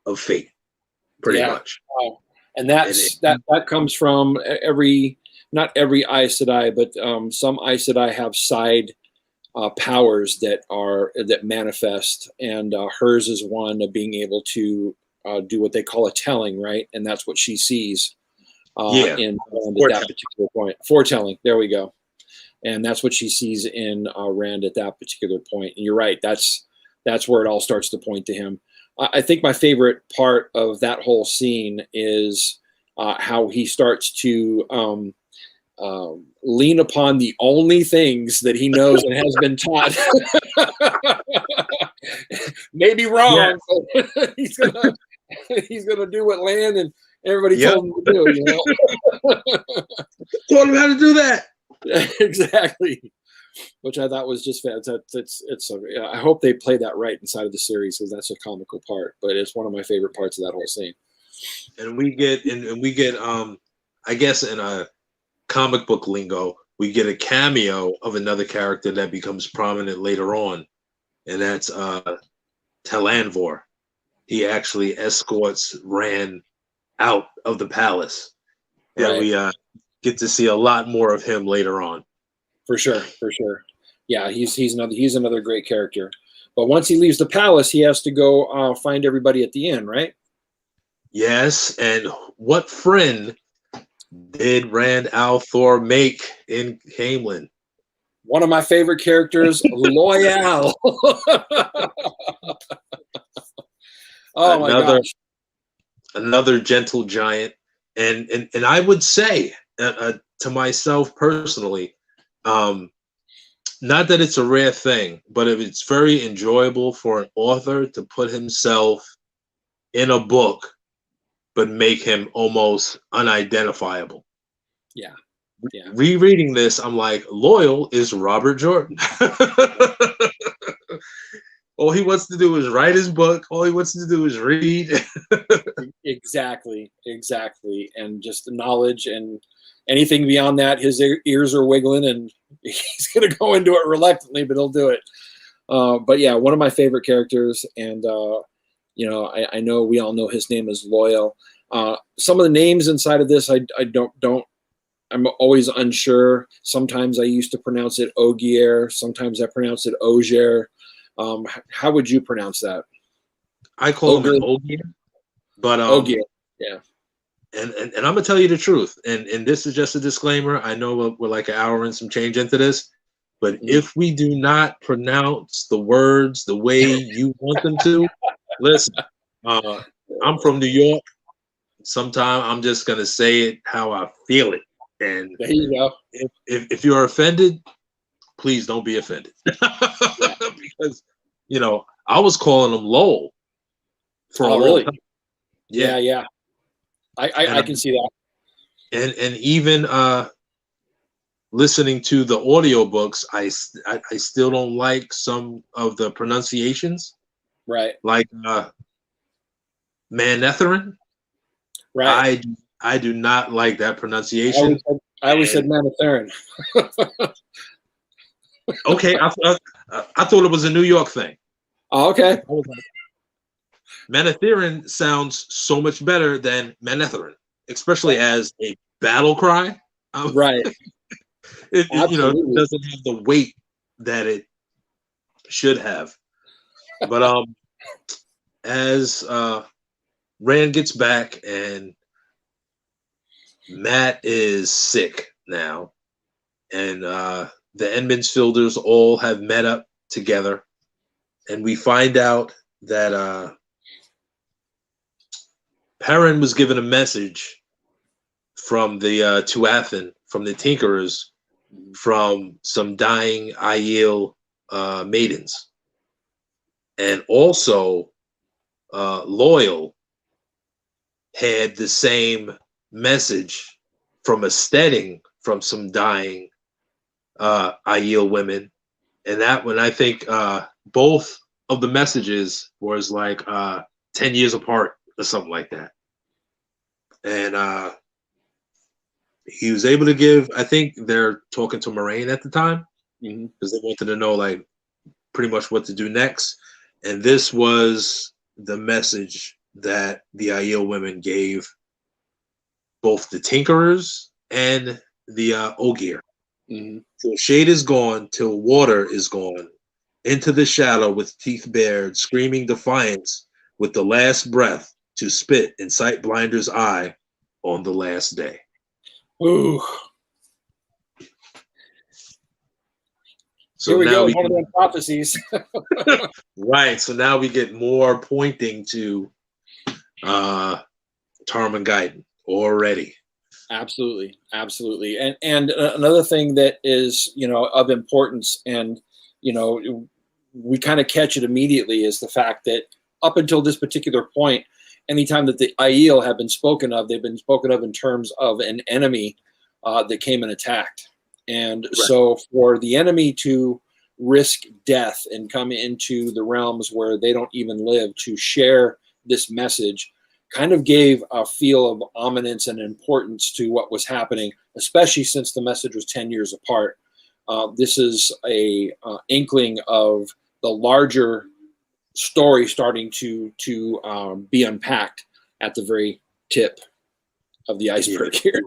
A: of fate, pretty much.
B: Wow. And that comes from every not every Aes Sedai, but some Aes Sedai have side powers that manifest, and hers is one of being able to do what they call a telling, right? And that's what she sees in Rand at that particular point. Foretelling. There we go. And that's what she sees in Rand at that particular point. And you're right. That's where it all starts to point to him. I think my favorite part of that whole scene is how he starts to lean upon the only things that he knows and has been taught. Maybe wrong, but he's gonna do what Lan and everybody told him to do. You know,
A: told him how to do that.
B: Exactly, which I thought was just fantastic. I hope they play that right inside of the series, because that's a comical part, but it's one of my favorite parts of that whole scene.
A: And we get I guess in a comic book lingo, we get a cameo of another character that becomes prominent later on, and that's Talanvor. He actually escorts Rand out of the palace, and we get to see a lot more of him later on.
B: For sure. Yeah, he's another great character. But once he leaves the palace, he has to go find everybody at the inn, right?
A: Yes, and what friend did Rand al'Thor make in Camelin?
B: One of my favorite characters, Loyal. Oh my gosh.
A: Another gentle giant. And I would say to myself personally, not that it's a rare thing, but if it's very enjoyable for an author to put himself in a book but make him almost unidentifiable.
B: Yeah.
A: Rereading this, I'm like, Loyal is Robert Jordan. All he wants to do is write his book. All he wants to do is read.
B: Exactly. And just the knowledge, and anything beyond that, his ears are wiggling, and he's going to go into it reluctantly, but he'll do it. But yeah, one of my favorite characters, and I know we all know his name is Loyal. Some of the names inside of this, I don't. I'm always unsure. Sometimes I used to pronounce it Ogier. Sometimes I pronounce it Ogier. How would you pronounce that?
A: I call him Ogier, but
B: Ogier. Yeah.
A: And I'm gonna tell you the truth, and this is just a disclaimer. I know we're like an hour and some change into this, but if we do not pronounce the words the way you want them to, listen. I'm from New York. Sometimes I'm just gonna say it how I feel it, and
B: there you go.
A: If you're offended, please don't be offended, because I was calling him Lowell for a long time.
B: Yeah. I can see that.
A: And even listening to the audiobooks, I still don't like some of the pronunciations.
B: Right.
A: Like Manetherin.
B: Right.
A: I do not like that pronunciation.
B: I always said Manetherin.
A: Okay, I thought it was a New York thing.
B: Oh, okay.
A: Manetherin sounds so much better than Manetherin, especially as a battle cry.
B: Right.
A: It doesn't have the weight that it should have. But as Rand gets back and Matt is sick now, and the Edmundsfielders all have met up together, and we find out that Perrin was given a message from the Tuathan, from the Tinkerers, from some dying Aiel maidens. And also, Loyal had the same message from a steading from some dying Aiel women. And that one, I think both of the messages was like 10 years apart or something like that. And he was able to give, I think they're talking to Moraine at the time, because they wanted to know like pretty much what to do next. And this was the message that the Aiel women gave both the Tinkerers and the Ogier.
B: Mhm.
A: Till shade is gone, till water is gone, into the shadow with teeth bared, screaming defiance with the last breath to spit in sight blinder's eye on the last day.
B: Ooh,
A: So
B: here we
A: now
B: go.
A: we
B: One of them prophecies.
A: right. So now we get more pointing to Tarmangaiden already.
B: Absolutely, absolutely. And another thing that is, you know, of importance, and you know, we kind of catch it immediately, is the fact that up until this particular point, anytime that the Aiel have been spoken of, they've been spoken of in terms of an enemy that came and attacked. And
A: Right.
B: so for the enemy to risk death and come into the realms where they don't even live to share this message kind of gave a feel of ominence and importance to what was happening, especially since the message was 10 years apart. This is a inkling of the larger story starting to be unpacked at the very tip of the iceberg here.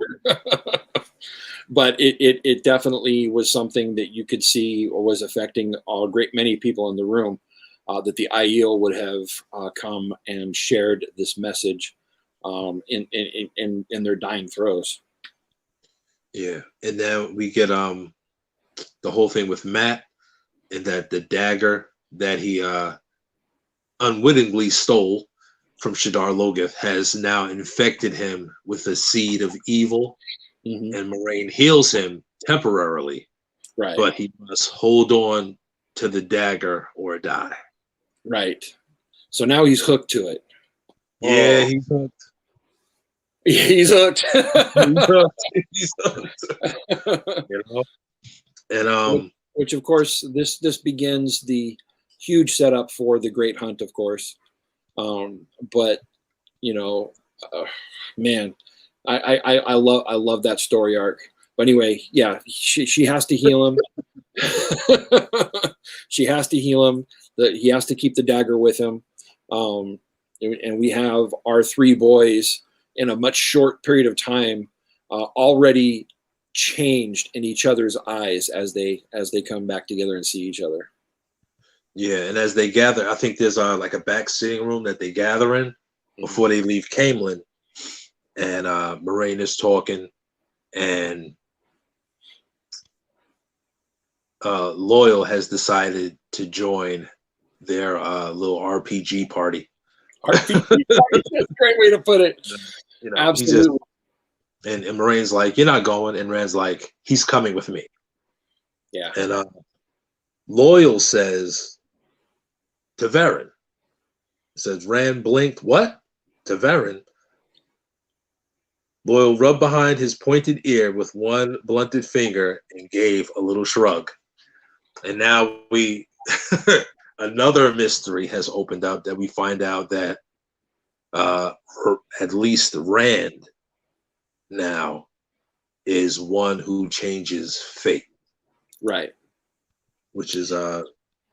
B: But it definitely was something that you could see or was affecting a great many people in the room, that the Aiel would have come and shared this message in their dying throes.
A: Yeah. And then we get the whole thing with Matt, and that the dagger that he unwittingly stole from Shadar Logoth has now infected him with a seed of evil, and Moraine heals him temporarily,
B: Right.
A: but he must hold on to the dagger or die.
B: Right. So now he's hooked to it.
A: Yeah, he's hooked.
B: He's hooked.
A: He's hooked. He's hooked. You know? And
B: which of course this begins the huge setup for the Great Hunt, of course. But you know, man, I love that story arc. But anyway, yeah, she has to heal him. She has to heal him. He has to keep the dagger with him. And we have our three boys in a much short period of time already changed in each other's eyes as they come back together and see each other.
A: Yeah, and as they gather, I think there's like a back sitting room that they gather in before they leave Camelin, and Moraine is talking, and Loyal has decided to join their little RPG party.
B: RPG party, that's a great way to put it.
A: You know,
B: absolutely.
A: And Moraine's like, "You're not going," and Rand's like, "He's coming with me."
B: Yeah.
A: And Loyal says, "Ta'veren." Says Rand blinked. What? Ta'veren. Loyal rubbed behind his pointed ear with one blunted finger and gave a little shrug. And now we another mystery has opened up, that we find out that at least Rand now is one who changes fate.
B: Right.
A: Which is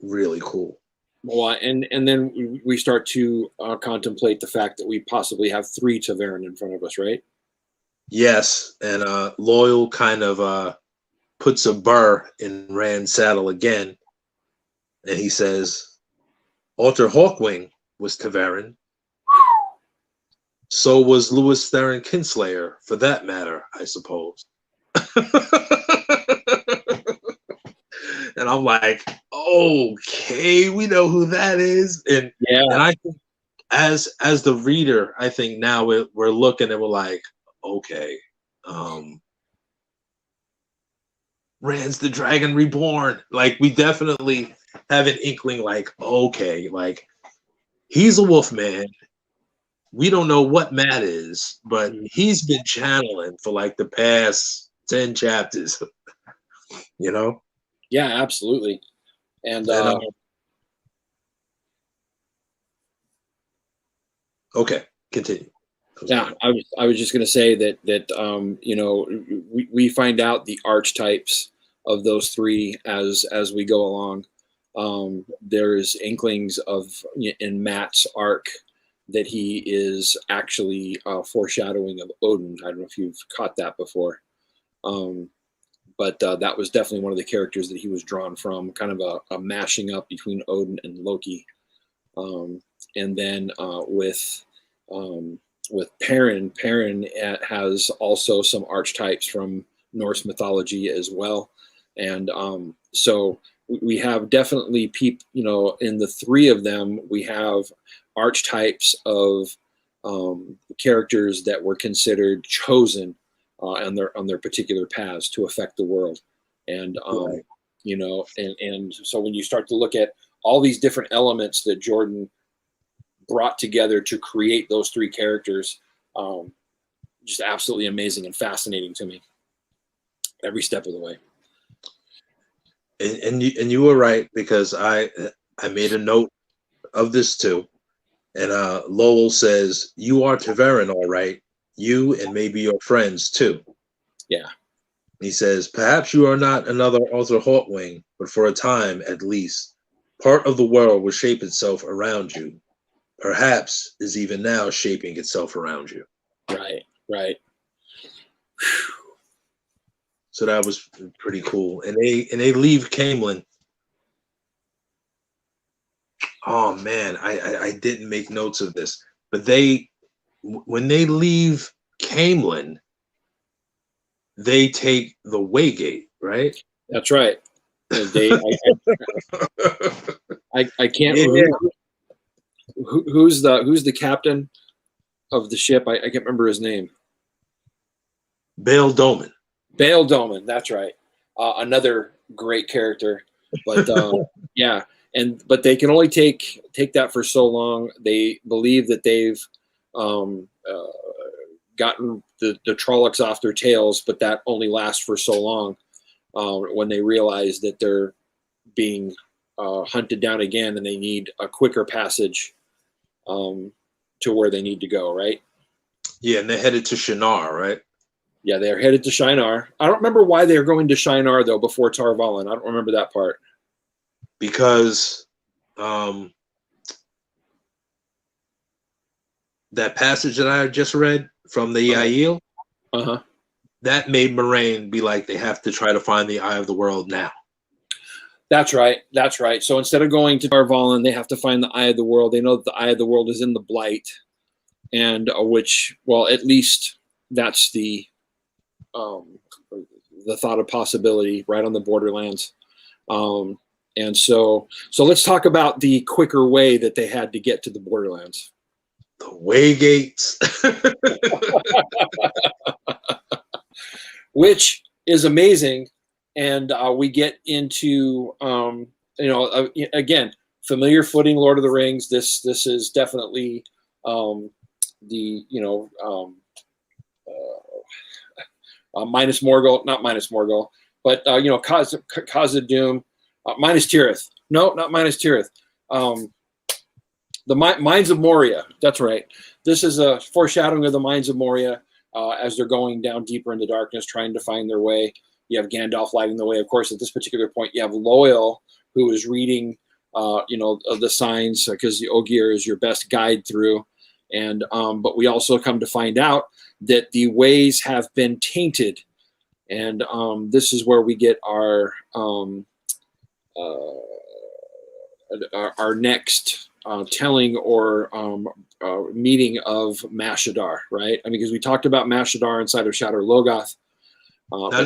A: really cool.
B: Well, and then we start to contemplate the fact that we possibly have three Ta'veren in front of us, right?
A: Yes, and Loyal kind of puts a burr in Rand's saddle again, and he says, "Alter Hawkwing was Ta'veren. So was Lewis Theron Kinslayer, for that matter, I suppose." And I'm like, okay, we know who that is. And
B: yeah,
A: and I think as the reader, I think now we're looking and we're like, okay, Rand's the Dragon Reborn. Like, we definitely have an inkling, like, okay, like, he's a wolf man. We don't know what Matt is, but he's been channeling for like the past 10 chapters. You know?
B: Yeah, absolutely. And
A: okay, continue.
B: Yeah, I was just going to say that you know, we find out the archetypes of those three as we go along. There's inklings of in Matt's arc that he is actually foreshadowing of Odin. I don't know if you've caught that before. But that was definitely one of the characters that he was drawn from, kind of a mashing up between Odin and Loki. And then with Perrin, has also some archetypes from Norse mythology as well. And so we have definitely in the three of them, we have archetypes of characters that were considered chosen on their particular paths to affect the world. And
A: Right.
B: and so when you start to look at all these different elements that Jordan brought together to create those three characters, just absolutely amazing and fascinating to me every step of the way.
A: And you were right, because I made a note of this too. And Lowell says, "You are Taverin, all right. You and maybe your friends too."
B: Yeah.
A: He says, "Perhaps you are not another Arthur Hawkwing, but for a time at least, part of the world will shape itself around you. Perhaps is even now shaping itself around you."
B: Right. Right.
A: So that was pretty cool. And they leave Camelin. Oh man, I didn't make notes of this, but when they leave Camelin, they take the Waygate, right?
B: That's right. I can't.
A: Yeah.
B: Who's the captain of the ship? I can't remember his name.
A: Bail Doman.
B: Bail Doman. That's right. Another great character. But yeah, but they can only take that for so long. They believe that they've gotten the Trollocs off their tails, but that only lasts for so long when they realize that they're being hunted down again, and they need a quicker passage to where they need to go, right?
A: Yeah, and they're headed to Shinar, right?
B: Yeah, they're headed to Shinar. I don't remember why they're going to Shinar, though, before Tar Valon. I don't remember that part.
A: Because that passage that I just read from the Yael, that made Moraine be like, they have to try to find the Eye of the World now.
B: That's right. That's right. So instead of going to Tar Valon, they have to find the Eye of the World. They know that the Eye of the World is in the Blight, and which, well, at least that's the thought of possibility right on the borderlands. And so let's talk about the quicker way that they had to get to the borderlands.
A: The Waygates.
B: Which is amazing. And we get into, again, familiar footing, Lord of the Rings. This is definitely minus Morgul, not minus Morgul, but Khazad-dûm, minus Tirith. No, not minus Tirith. The Mines of Moria. That's right. This is a foreshadowing of the Mines of Moria as they're going down deeper into darkness, trying to find their way. You have Gandalf lighting the way. Of course, at this particular point, you have Loyal, who is reading, the signs, because the Ogier is your best guide through. And but we also come to find out that the ways have been tainted, and this is where we get our next telling or meeting of Mashadar, right? I mean, because we talked about Mashadar inside of Shadar Logoth.
A: Now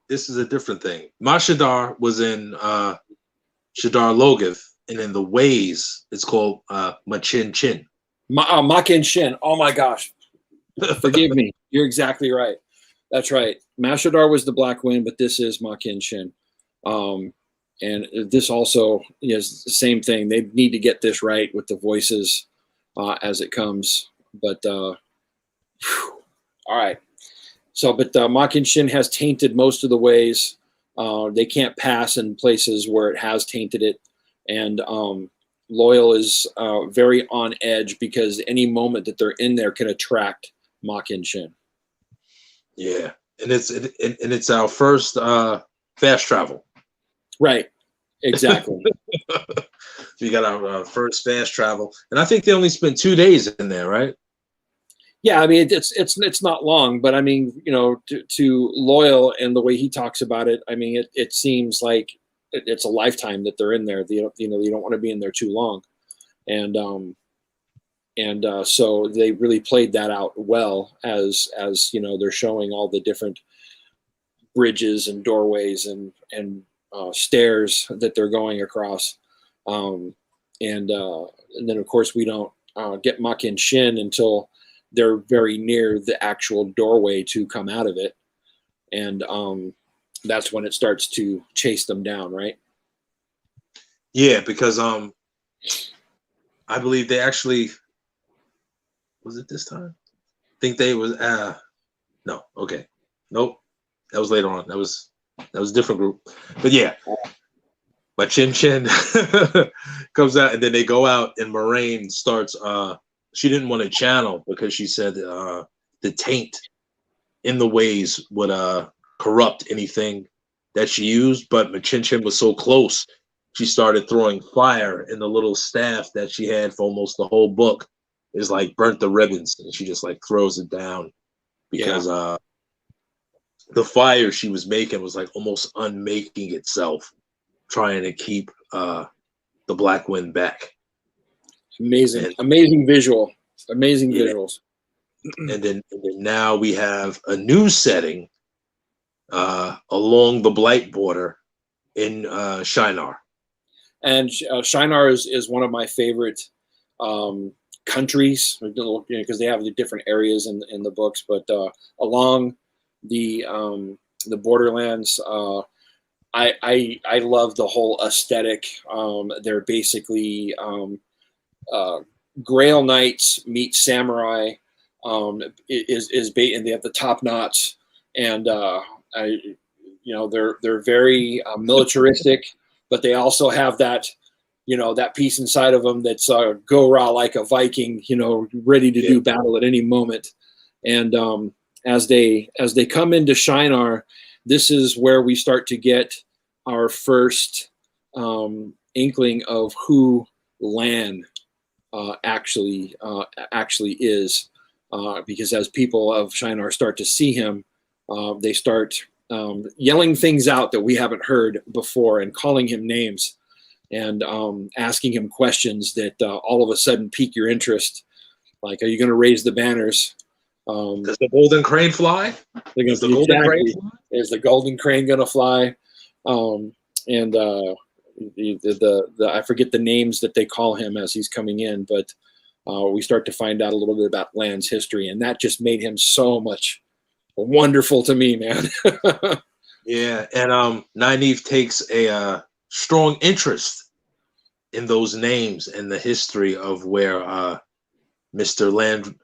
A: this is a different thing. Mashadar was in Shadar Logoth, and in the ways it's called Machin Chin.
B: Makin Shin. Oh my gosh. Forgive me. You're exactly right. That's right. Mashadar was the Black Wind, but this is Makin Shin. And this also is the same thing. They need to get this right with the voices as it comes. But all right. So, but Makin Shin has tainted most of the ways. They can't pass in places where it has tainted it. And Loyal is very on edge, because any moment that they're in there can attract Makin Shin.
A: Yeah, and it's our first fast travel.
B: Right, exactly.
A: We got our first fast travel, and I think they only spent 2 days in there, right?
B: Yeah, I mean it's not long, but I mean, you know, to Loyal and the way he talks about it, I mean, it seems like it's a lifetime that they're in there. You know, you don't want to be in there too long, and so they really played that out well as you know they're showing all the different bridges and doorways and stairs that they're going across, um, and then of course we don't get Makin Shin until they're very near the actual doorway to come out of it, and that's when it starts to chase them down, right?
A: Yeah, because I believe they actually, was it this time? I think they was no, okay. Nope. That was later on. That was a different group. But yeah. But Chin Chin comes out and then they go out and Moraine starts she didn't want to channel because she said the taint in the ways would corrupt anything that she used, but Chin Chin was so close, she started throwing fire, and the little staff that she had for almost the whole book is like burnt the ribbons, and she just like throws it down because the fire she was making was like almost unmaking itself, trying to keep the Black Wind back.
B: Amazing,
A: and,
B: amazing visual, amazing visuals.
A: And then now we have a new setting along the Blight border in Shinar.
B: And Shinar is one of my favorite countries, you know, because they have the different areas in the books. But along the borderlands, I love the whole aesthetic. They're basically Grail Knights meet samurai. And they have the top knots, and you know they're very militaristic, but they also have that, you know, that piece inside of them that's go rah like a Viking, you know, ready to do battle at any moment. And as they come into Shinar, this is where we start to get our first inkling of who Lan actually is, because as people of Shinar start to see him, they start yelling things out that we haven't heard before and calling him names and asking him questions that all of a sudden pique your interest. Like, are you going to raise the banners?
A: Does the golden crane fly?
B: Is the golden crane going to fly? And I forget the names that they call him as he's coming in, but we start to find out a little bit about Lan's history, and that just made him so much wonderful to me, man.
A: Yeah, and Nynaeve takes a strong interest in those names and the history of where Mr.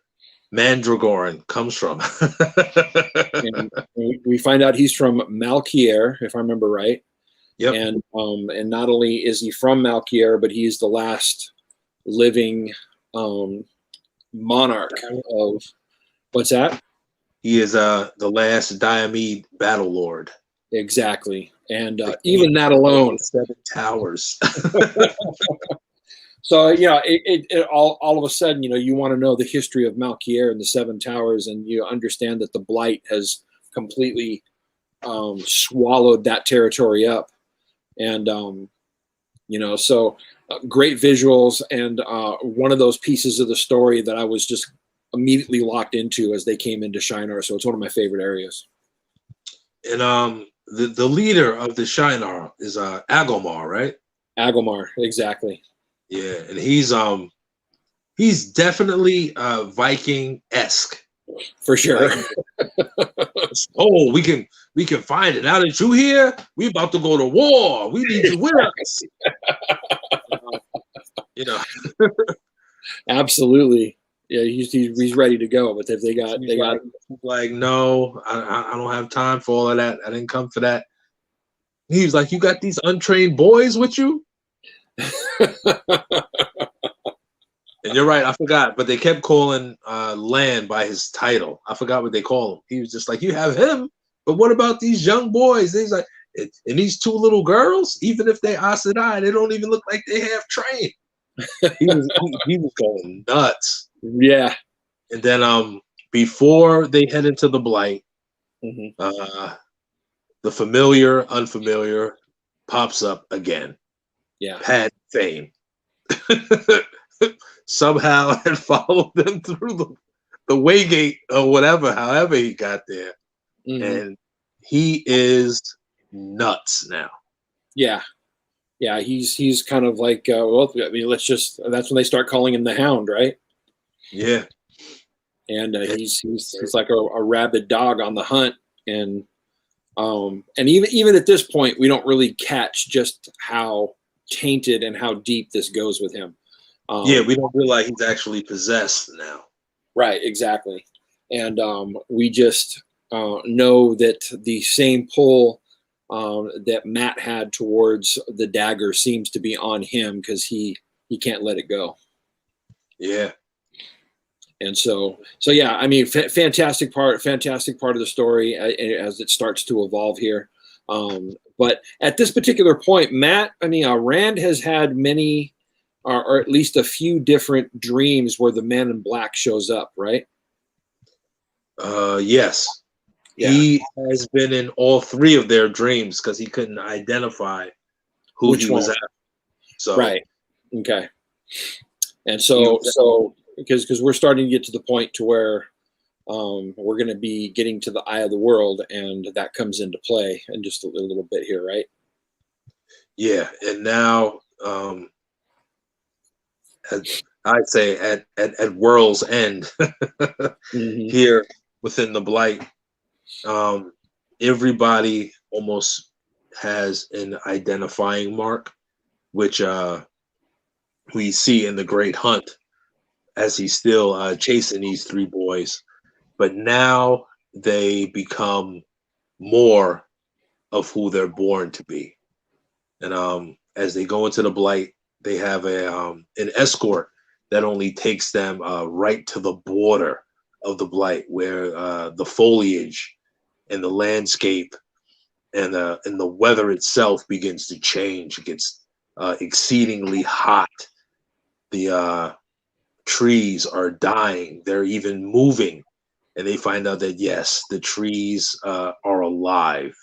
A: Mandragoran comes from.
B: And we find out he's from Malkier, if I remember right.
A: Yep.
B: And not only is he from Malkier, but he's the last living monarch of, what's that?
A: He is the last Diomede battle lord.
B: Exactly. And even that alone,
A: 7 towers.
B: So yeah, it all of a sudden, you know, you want to know the history of Malkier and the 7 towers, and you understand that the Blight has completely swallowed that territory up. And you know, so great visuals, and one of those pieces of the story that I was just immediately locked into as they came into Shinar. So it's one of my favorite areas.
A: And the leader of the Shinar is Agomar, right?
B: Agomar, exactly.
A: Yeah, and he's definitely Viking-esque.
B: For sure.
A: Oh, we can find it. Now that you here, we about to go to war. We need you with us. You know.
B: Absolutely. Yeah, he's ready to go. But if they got
A: like, no, I don't have time for all of that. I didn't come for that. He was like, you got these untrained boys with you? And you're right, I forgot, but they kept calling Lan by his title. I forgot what they call him. He was just like, you have him, but what about these young boys? And he's like, and these 2 little girls, even if they Aes Sedai, they don't even look like they have trained. He was going nuts.
B: Yeah.
A: And then before they head into the blight,
B: Hmm.
A: the familiar, unfamiliar pops up again.
B: Yeah.
A: Pat Fame somehow had followed them through the Waygate or whatever, however he got there,
B: Hmm.
A: and he is nuts now.
B: Yeah. Yeah. He's kind of like, well, I mean, that's when they start calling him the Hound, right?
A: Yeah,
B: And he's like a rabid dog on the hunt, and even at this point, we don't really catch just how tainted and how deep this goes with him.
A: yeah, we don't realize he's actually possessed now.
B: Right, exactly. And we just know that the same pull that Matt had towards the dagger seems to be on him because he can't let it go.
A: Yeah,
B: And so yeah, I mean, fantastic part of the story as it starts to evolve here. But at this particular point, Matt, I mean, Rand has had many, or at least a few different dreams where the Man in Black shows up, right?
A: yes.
B: Yeah.
A: He has been in all three of their dreams because he couldn't identify who
B: Which
A: he
B: one?
A: was at. So
B: Right. Okay. And
A: he
B: so
A: was
B: so because we're starting to get to the point to where we're going to be getting to the eye of the world, and that comes into play in just a little bit here, right?
A: yeah, and now I'd say at World's End
B: Hmm.
A: here within the blight, everybody almost has an identifying mark, which we see in the Great Hunt as he's still chasing these three boys. But now they become more of who they're born to be. And as they go into the blight, they have an escort that only takes them right to the border of the blight, where the foliage and the landscape and the weather itself begins to change. It gets exceedingly hot. The trees are dying. They're even moving, and they find out that yes, the trees are alive.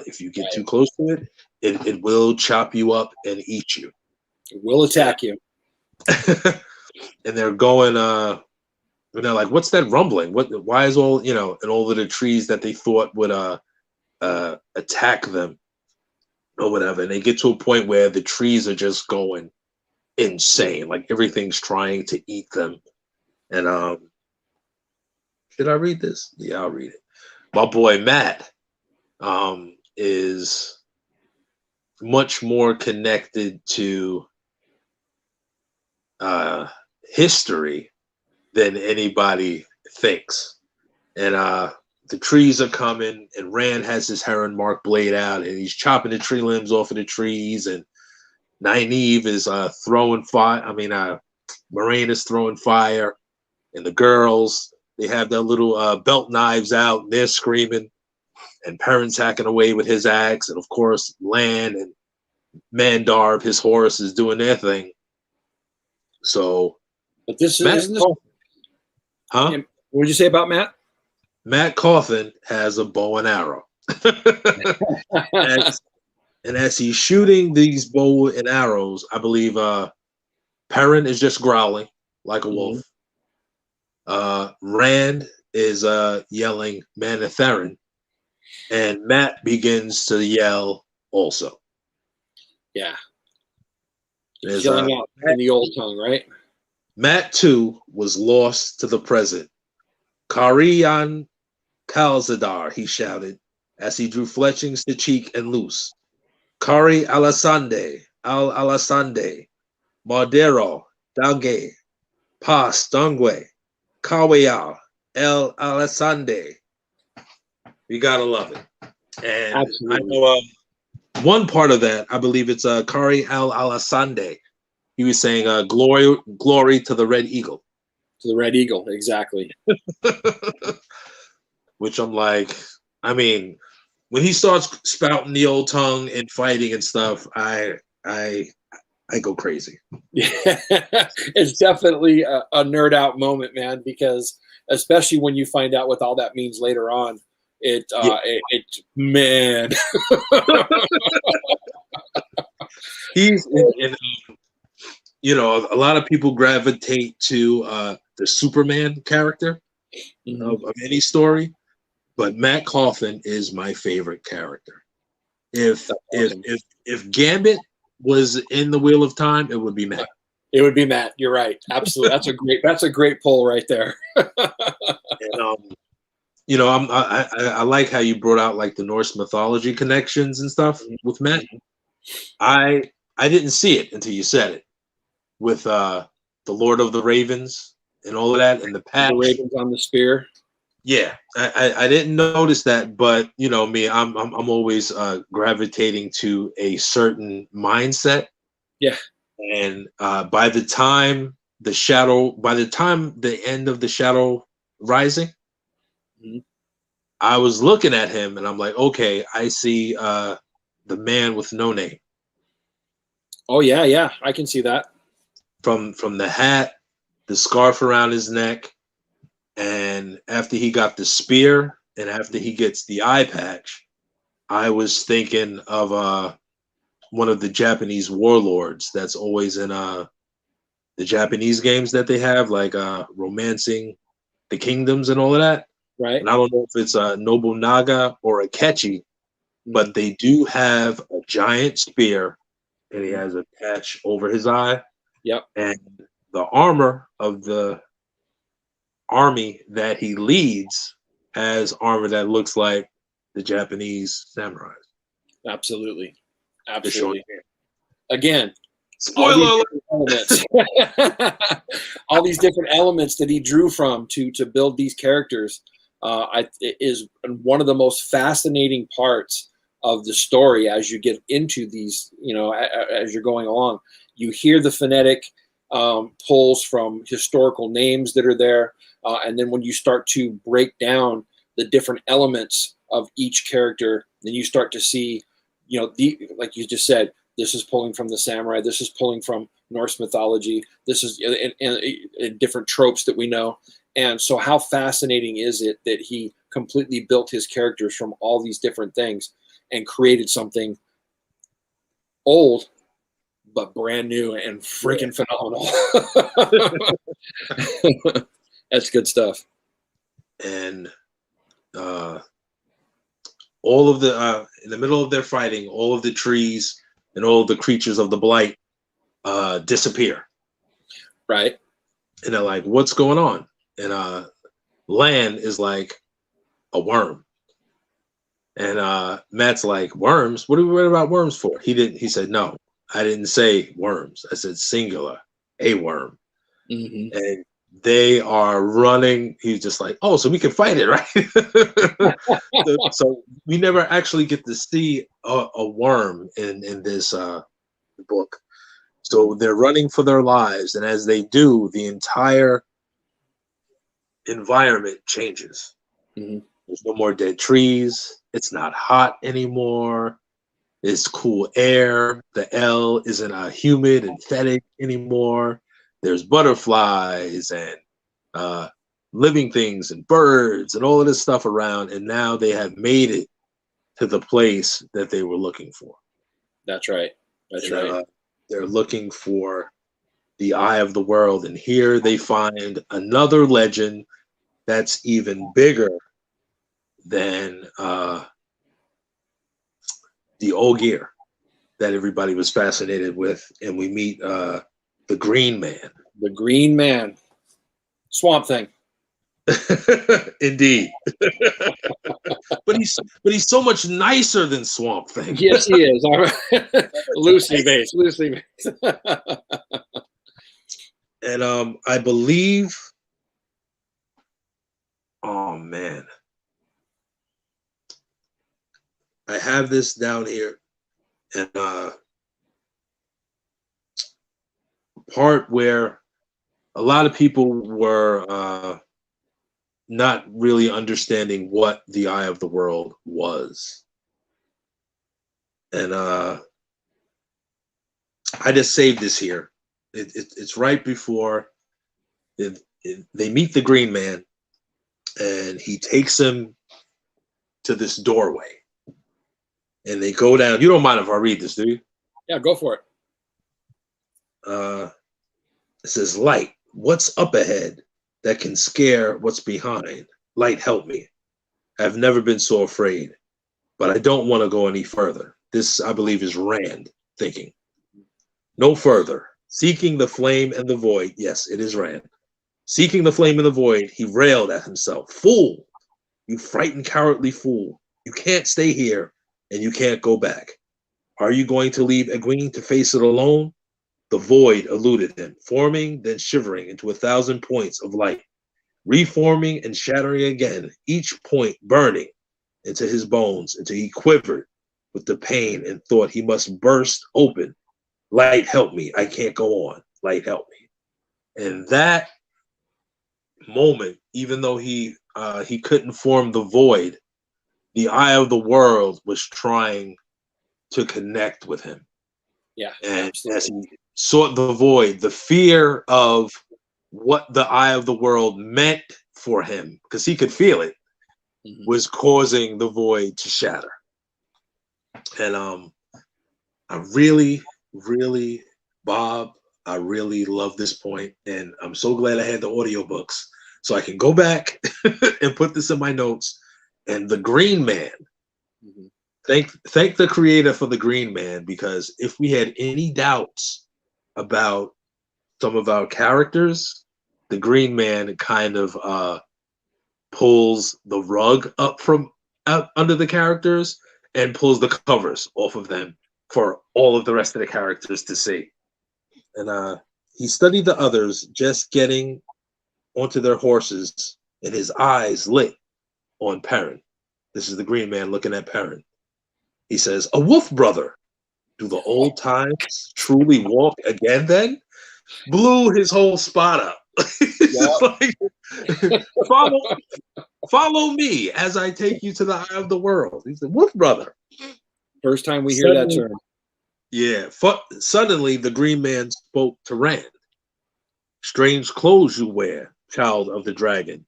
A: If you get too
B: Right.
A: close to it, it will chop you up and eat you.
B: It will attack you.
A: And they're going and they're like, what's that rumbling? Why is all, and all of the trees that they thought would attack them or whatever, and they get to a point where the trees are just going insane, like everything's trying to eat them. And should I read this? Yeah, I'll read it. My boy Matt is much more connected to history than anybody thinks. And the trees are coming, and Rand has his heron mark blade out, and he's chopping the tree limbs off of the trees, and Nynaeve is throwing fire. I mean, Moraine is throwing fire, and the girls, they have their little belt knives out, and they're screaming, and Perrin's hacking away with his axe, and of course, Lan and Mandarb, his horse, is doing their thing. So,
B: But this
A: Matt,
B: isn't this.
A: huh?
B: What did you say about Matt?
A: Matt Coffin has a bow and arrow. And as he's shooting these bow and arrows, I believe Perrin is just growling like a wolf. Rand is yelling Manetheren, and Matt begins to yell also.
B: Yeah.
A: There's,
B: Yelling out in the old tongue, right?
A: Matt too was lost to the present. Karian Kalzadar, he shouted as he drew fletchings to cheek and loose. Kari Alasande, Al Alasande, Mardero, Dange, Pas Dongwe, Kawayal, El Alasande. You gotta love it. And
B: Absolutely.
A: I know one part of that, I believe it's Kari Al Alasande. He was saying glory to the Red Eagle.
B: To the Red Eagle, exactly.
A: Which I'm like, I mean, when he starts spouting the old tongue and fighting and stuff, I go crazy.
B: Yeah, it's definitely a nerd out moment, man, because especially when you find out what all that means later on.
A: Yeah.
B: Man.
A: He's in, you know, a lot of people gravitate to the Superman character of any story, but Matt Coffin is my favorite character. If
B: awesome.
A: if Gambit was in the Wheel of Time, it would be Matt.
B: It would be Matt. You're right. Absolutely. That's a great poll right there.
A: And, you know, I like how you brought out like the Norse mythology connections and stuff with Matt. I didn't see it until you said it with the Lord of the Ravens and all of that and the patch.
B: The ravens on the spear.
A: Yeah, I didn't notice that, but you know me, I'm always gravitating to a certain mindset.
B: Yeah.
A: And by the time the end of the Shadow Rising, I was looking at him and I'm like, okay, I see the man with no name.
B: Oh yeah, I can see that.
A: From the hat, the scarf around his neck, and after he got the spear and after he gets the eye patch, I was thinking of one of the Japanese warlords that's always in the Japanese games that they have, like Romancing the Kingdoms and all of that.
B: Right.
A: And I don't know if it's Nobunaga or Akechi, but they do have a giant spear and he has a patch over his eye.
B: Yep.
A: And the armor of the army that he leads has armor that looks like the Japanese samurais.
B: Absolutely. Again,
A: spoiler
B: elements. All these different elements that he drew from to build these characters is one of the most fascinating parts of the story. As you get into these, you know, as you're going along, you hear the phonetic pulls from historical names that are there, and then when you start to break down the different elements of each character, then you start to see, you know, like you just said, this is pulling from the samurai, this is pulling from Norse mythology, this is in different tropes that we know. And so how fascinating is it that he completely built his characters from all these different things and created something old but brand new and freaking phenomenal. That's good stuff.
A: And all of the in the middle of their fighting, all of the trees and all of the creatures of the blight disappear.
B: Right.
A: And they're like, what's going on? And Lan is like, a worm. And Matt's like, worms? What are we worried about worms for? He said, no, I didn't say worms. I said singular, a worm. And they are running. He's just like, oh, so we can fight it, right? so we never actually get to see a worm in this book. So they're running for their lives. And as they do, the entire environment changes. There's no more dead trees. It's not hot anymore. It's cool air. The L isn't humid and fetid anymore. There's butterflies and living things and birds and all of this stuff around. And now they have made it to the place that they were looking for.
B: That's right. That's right.
A: They're looking for the eye of the world. And here they find another legend that's even bigger than the Ogier that everybody was fascinated with. And we meet the Green Man.
B: The Green Man. Swamp Thing.
A: Indeed. but he's so much nicer than Swamp Thing.
B: Yes, he is. Loosely based.
A: And I believe, oh man, I have this down here, and part where a lot of people were not really understanding what the eye of the world was. And I just saved this here. It's right before they meet the Green Man, and he takes him to this doorway, and they go down. You don't mind if I read this, do you?
B: Yeah, go for it.
A: It says, "Light, what's up ahead that can scare what's behind? Light, help me. I've never been so afraid, but I don't want to go any further." This, I believe, is Rand thinking. "No further. Seeking the flame and the void." Yes, it is Rand. "Seeking the flame and the void, he railed at himself. Fool! You frightened, cowardly fool. You can't stay here, and you can't go back. Are you going to leave Egwene to face it alone?" The void eluded him, forming, then shivering into 1,000 points of light, reforming and shattering again, each point burning into his bones until he quivered with the pain and thought he must burst open. "Light, help me. I can't go on. Light, help me." And that moment, even though he couldn't form the void, the eye of the world was trying to connect with him.
B: Yeah,
A: And
B: absolutely.
A: as he sought the void, the fear of what the eye of the world meant for him, because he could feel it, was causing the void to shatter. And I really, really, Bob, I really love this point, and I'm so glad I had the audiobooks so I can go back and put this in my notes. And the Green Man, thank the creator for the Green Man, because if we had any doubts about some of our characters, the Green Man kind of pulls the rug up from out under the characters and pulls the covers off of them for all of the rest of the characters to see. And he studied the others just getting onto their horses, and his eyes lit on Perrin. This is the Green Man looking at Perrin. He says, "A wolf brother. Do the old times truly walk again then?" Blew his whole spot up. It's like, follow me as I take you to the eye of the world. He's the wolf brother.
B: First time we hear that term.
A: Yeah. Suddenly, the Green Man spoke to Rand. "Strange clothes you wear, child of the dragon.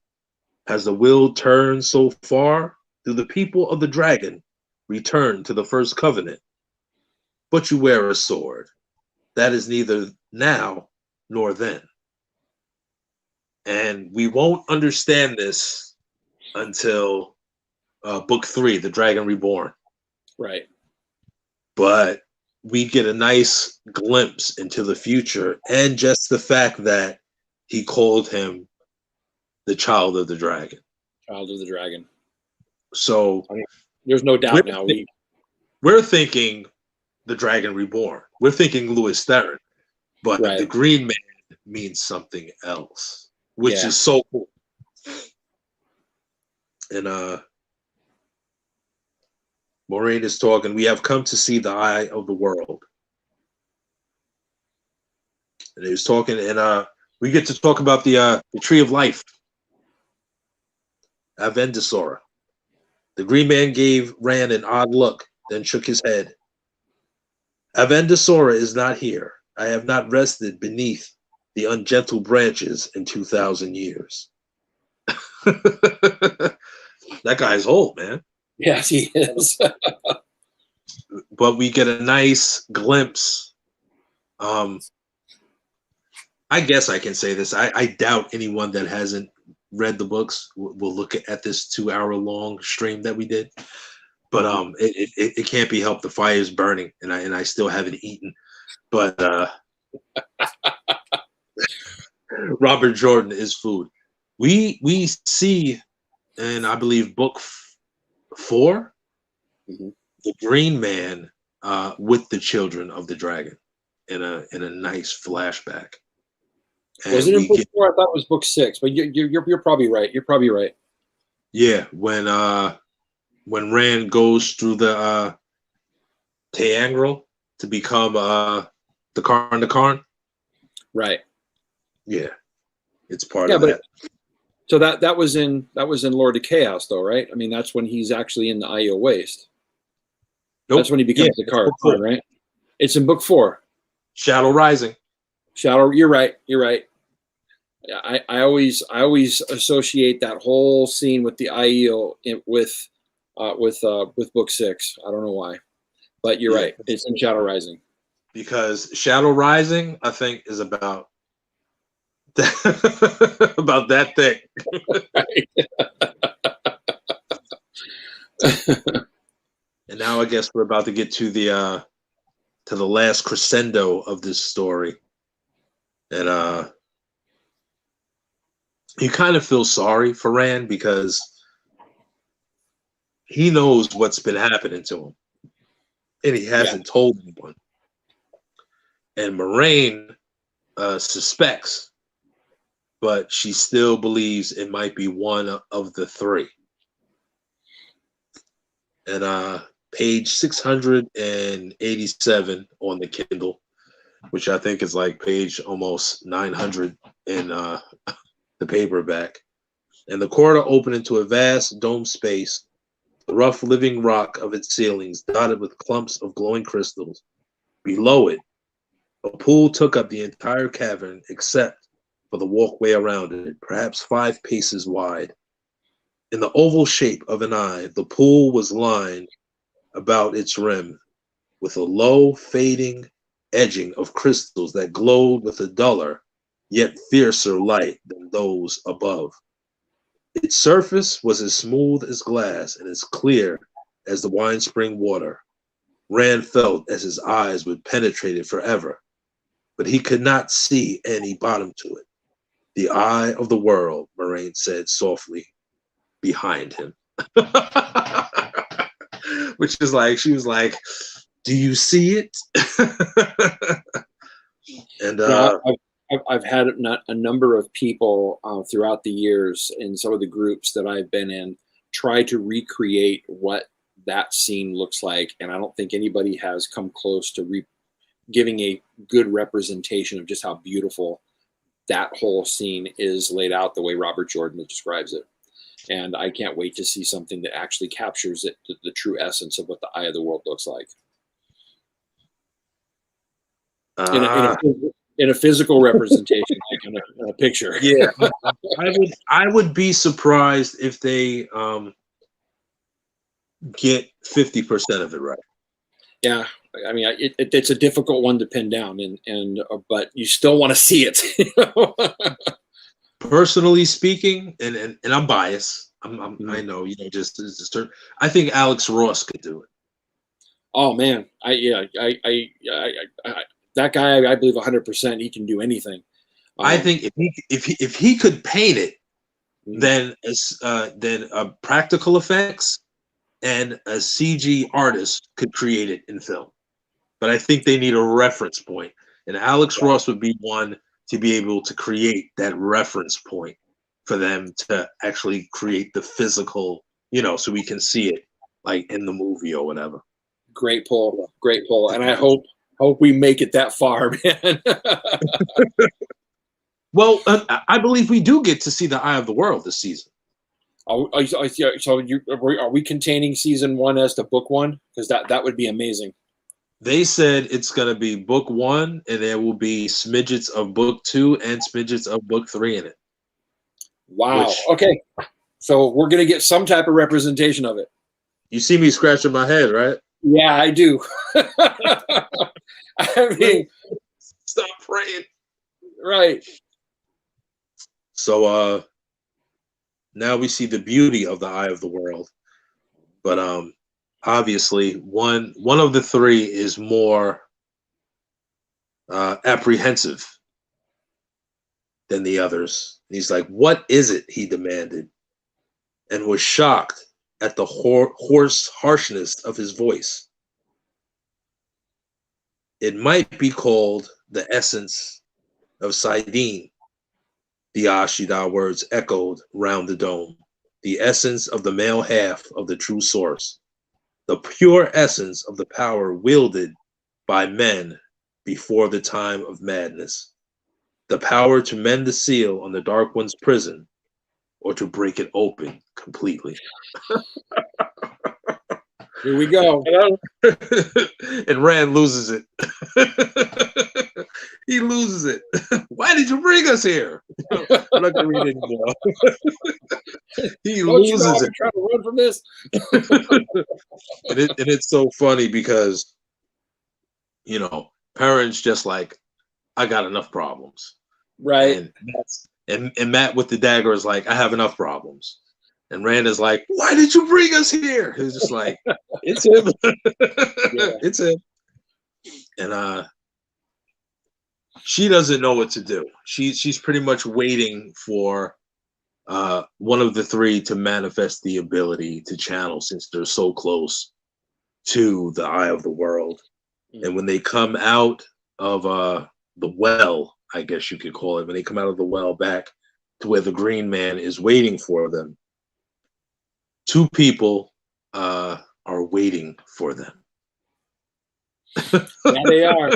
A: Has the will turned so far? Do the people of the dragon return to the first covenant? But you wear a sword. That is neither now nor then." And we won't understand this until book 3, The Dragon Reborn.
B: Right.
A: But we get a nice glimpse into the future, and just the fact that he called him the child of the dragon.
B: Child of the dragon.
A: So
B: I mean, there's no doubt now.
A: We're thinking the Dragon Reborn. We're thinking Louis Theron, but
B: Right.
A: the Green Man means something else, which is so cool. And Moraine is talking. "We have come to see the eye of the world." And he was talking, and we get to talk about the tree of life. Avendisora. The Green Man gave Rand an odd look, then shook his head. "Avendisora is not here. I have not rested beneath the ungentle branches in 2,000 years." That guy's old, man.
B: Yes, he is.
A: But we get a nice glimpse. I guess I can say this. I doubt anyone that hasn't read the books will look at this 2-hour-long stream that we did. But it can't be helped. The fire is burning, and I still haven't eaten. But Robert Jordan is food. We see, and I believe book 4, the Green Man with the children of the dragon in a nice flashback. And
B: was it in book 4? I thought it was book 6, but you're probably right. You're probably right.
A: Yeah, when Rand goes through the Teangral to become the Karn. Right. Yeah. It's part of that.
B: So that was in Lord of Chaos, though, right? I mean, that's when he's actually in the Io Waste. Nope. That's when he becomes the Karn, right? It's in book 4.
A: Shadow Rising.
B: You're right. You're right. I always associate that whole scene with the IEO with book 6. I don't know why, but you're right. It's in Shadow Rising.
A: Because Shadow Rising, I think, is about about that thing. And now I guess we're about to get to the last crescendo of this story. And you kind of feel sorry for Rand because he knows what's been happening to him. And he hasn't told anyone. And Moraine suspects, but she still believes it might be one of the 3. And page 687 on the Kindle, which I think is like page almost 900 in the paperback. And the corridor opened into a vast dome space, the rough living rock of its ceilings dotted with clumps of glowing crystals. Below it, a pool took up the entire cavern except for the walkway around it, perhaps 5 paces wide. In the oval shape of an eye, the pool was lined about its rim with a low, fading edging of crystals that glowed with a duller, yet fiercer light than those above. Its surface was as smooth as glass and as clear as the wine spring water. Rand felt as his eyes would penetrate it forever, but he could not see any bottom to it. The eye of the world, Moraine said softly, behind him. Which is like, she was like, do you see it? And
B: I've had a number of people throughout the years in some of the groups that I've been in try to recreate what that scene looks like, and I don't think anybody has come close to giving a good representation of just how beautiful that whole scene is laid out the way Robert Jordan describes it. And I can't wait to see something that actually captures it, the true essence of what the Eye of the World looks like. In a physical representation, like in a picture.
A: Yeah, I would be surprised if they get 50% of it right.
B: Yeah, I mean, it's a difficult one to pin down, but you still want to see it.
A: Personally speaking, and I'm biased. I know, just I think Alex Ross could do it.
B: Oh man, that guy, I believe 100% he can do anything.
A: I think if he could paint it, then practical effects and a CG artist could create it in film. But I think they need a reference point, and Alex Ross would be one to be able to create that reference point for them to actually create the physical, so we can see it like in the movie or whatever.
B: Great pull, and I hope we make it that far, man.
A: Well, I believe we do get to see the Eye of the World this season.
B: So are we containing season 1 as to book 1? Because that would be amazing.
A: They said it's going to be book 1, and there will be smidgets of book 2 and smidgets of book 3 in it.
B: Wow. Okay. So we're going to get some type of representation of it.
A: You see me scratching my head, right?
B: Yeah, I do. I mean,
A: stop praying.
B: Right.
A: So now we see the beauty of the Eye of the World. But obviously one of the 3 is more apprehensive than the others. He's like, what is it? He demanded, and was shocked at the hoarse harshness of his voice. It might be called the essence of Sidene. The Ashida words echoed round the dome. The essence of the male half of the true source. The pure essence of the power wielded by men before the time of madness. The power to mend the seal on the Dark One's prison, or to break it open completely.
B: Here we go.
A: And Rand loses it. He loses it. why did you bring us here? I'm not gonna read it anymore. He
B: Don't you know
A: loses
B: I'm
A: it.
B: trying to run from this?
A: And it's so funny because, you know, parents just like, I got enough problems.
B: Right.
A: And Matt with the dagger is like, I have enough problems. And Rand is like, why did you bring us here? He's just like, it's him.
B: Yeah.
A: It's him. And she doesn't know what to do. She's pretty much waiting for one of the three to manifest the ability to channel, since they're so close to the eye of the world. And when they come out of the well, I guess you could call it, when they come out of the well back to where the green man is waiting for them, two people are waiting for them.
B: Yeah, they are.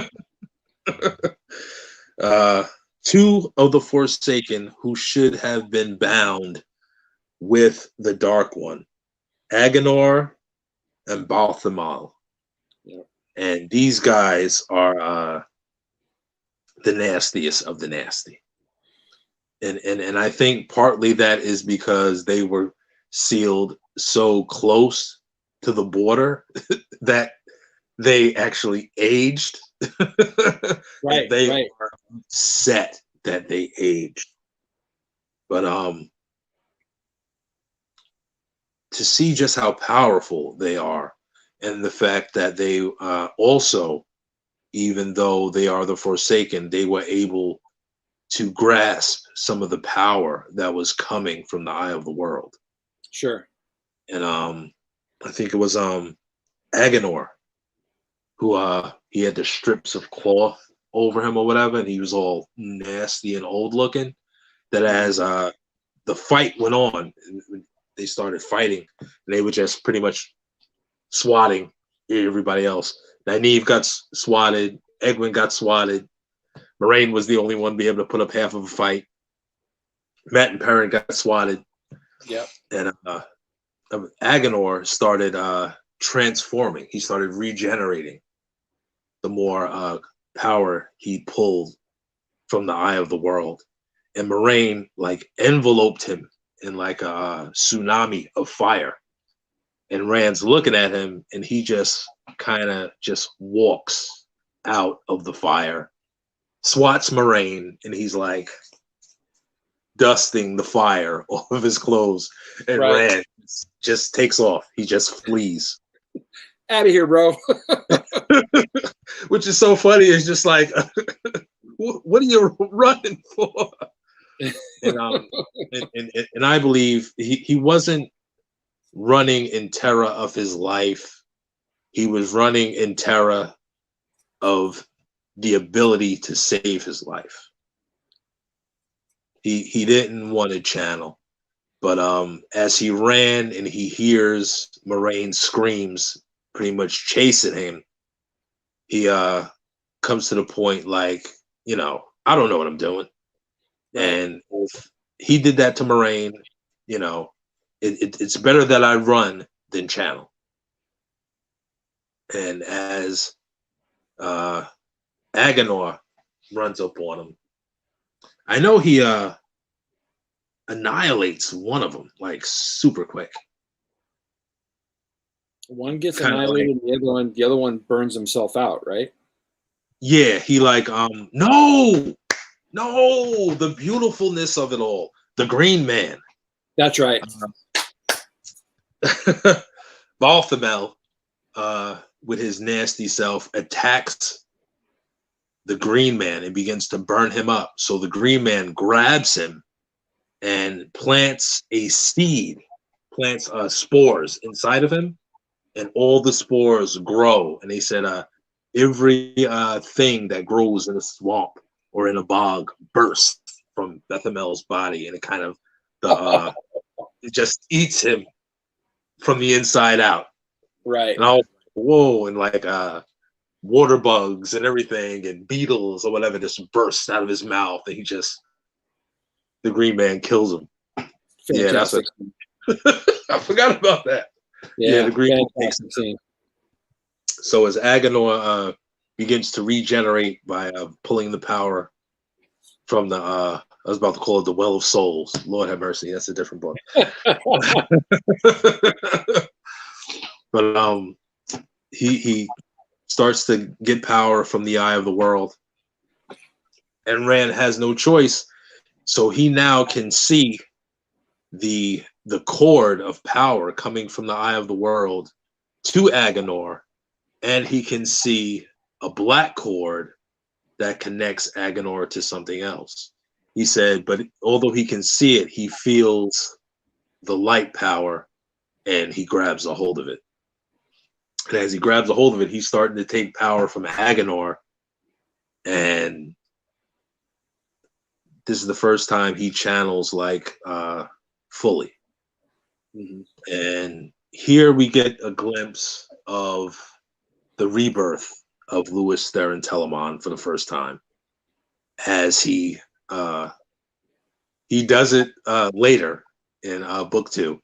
A: Two of the Forsaken who should have been bound with the Dark One, Agenor and Balthamal.
B: Yeah.
A: And these guys are the nastiest of the nasty. And I think partly that is because they were sealed so close to the border that they actually aged.
B: Right.
A: And they
B: Right.
A: are set that they aged. But to see just how powerful they are, and the fact that they also, even though they are the Forsaken, they were able to grasp some of the power that was coming from the eye of the world.
B: Sure.
A: And I think it was Agenor who he had the strips of cloth over him or whatever, and he was all nasty and old looking. That as the fight went on, they started fighting, and they were just pretty much swatting everybody else. Nynaeve got swatted, Egwene got swatted, Moraine was the only one to be able to put up half of a fight. Matt and Perrin got swatted.
B: Yep.
A: And Agenor started transforming. He started regenerating the more power he pulled from the eye of the world. And Moraine like enveloped him in like a tsunami of fire. And Rand's looking at him, and he just kind of just walks out of the fire, swats Moraine, and he's like dusting the fire off of his clothes. And
B: Right.
A: Rand just takes off. He just flees.
B: Out of here, bro.
A: Which is so funny. It's just like, what are you running for? And I believe he wasn't running in terror of his life. He was running in terror of the ability to save his life. He didn't want to channel, but as he ran and he hears Moraine screams pretty much chasing him, he comes to the point like, you know, I don't know what I'm doing. And if he did that to Moraine, you know, it's better that I run than channel. And as Agenor runs up on him, I know he annihilates one of them like super quick.
B: One gets
A: Kinda
B: annihilated, and the other one burns himself out, right?
A: Yeah, he like no, the beautifulness of it all. The Green Man.
B: That's right.
A: Balthamel, with his nasty self, attacks the Green Man and begins to burn him up. So the Green Man grabs him and plants a seed, plants spores inside of him, and all the spores grow. And they said every thing that grows in a swamp or in a bog bursts from Bethamel's body, and it kind of it just eats him from the inside out.
B: Right.
A: And I was like, whoa, and like water bugs and everything and beetles or whatever just burst out of his mouth, and the Green Man kills him.
B: Fantastic.
A: Yeah, that's what I forgot about that. Yeah, the Green Man takes him.
B: Scene.
A: So as Agenor begins to regenerate by pulling the power from the I was about to call it the Well of Souls. Lord have mercy, that's a different book. But he starts to get power from the eye of the world, and Rand has no choice, so he now can see the cord of power coming from the eye of the world to Aginor, and he can see a black cord that connects Aginor to something else. He said, but although he can see it, he feels the light power, and he grabs a hold of it. And as he grabs a hold of it, he's starting to take power from Aginor, and this is the first time he channels like fully.
B: Mm-hmm.
A: And here we get a glimpse of the rebirth of Louis Theron Telamon for the first time, as he does it later in book 2.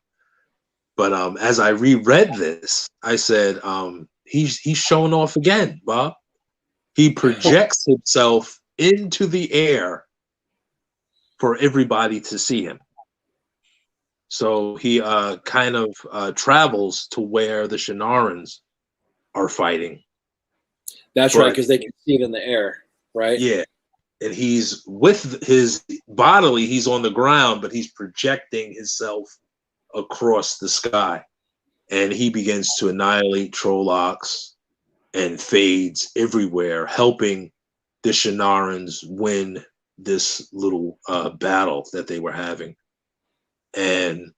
A: But as I reread this, I said, he's showing off again, Bob. He projects himself into the air for everybody to see him. So he kind of travels to where the Shinarans are fighting.
B: That's right, because they can see it in the air, right?
A: Yeah. And he's with his bodily, he's on the ground, but he's projecting himself across the sky. And he begins to annihilate Trollocs and fades everywhere, helping the Shinarans win this little battle that they were having. And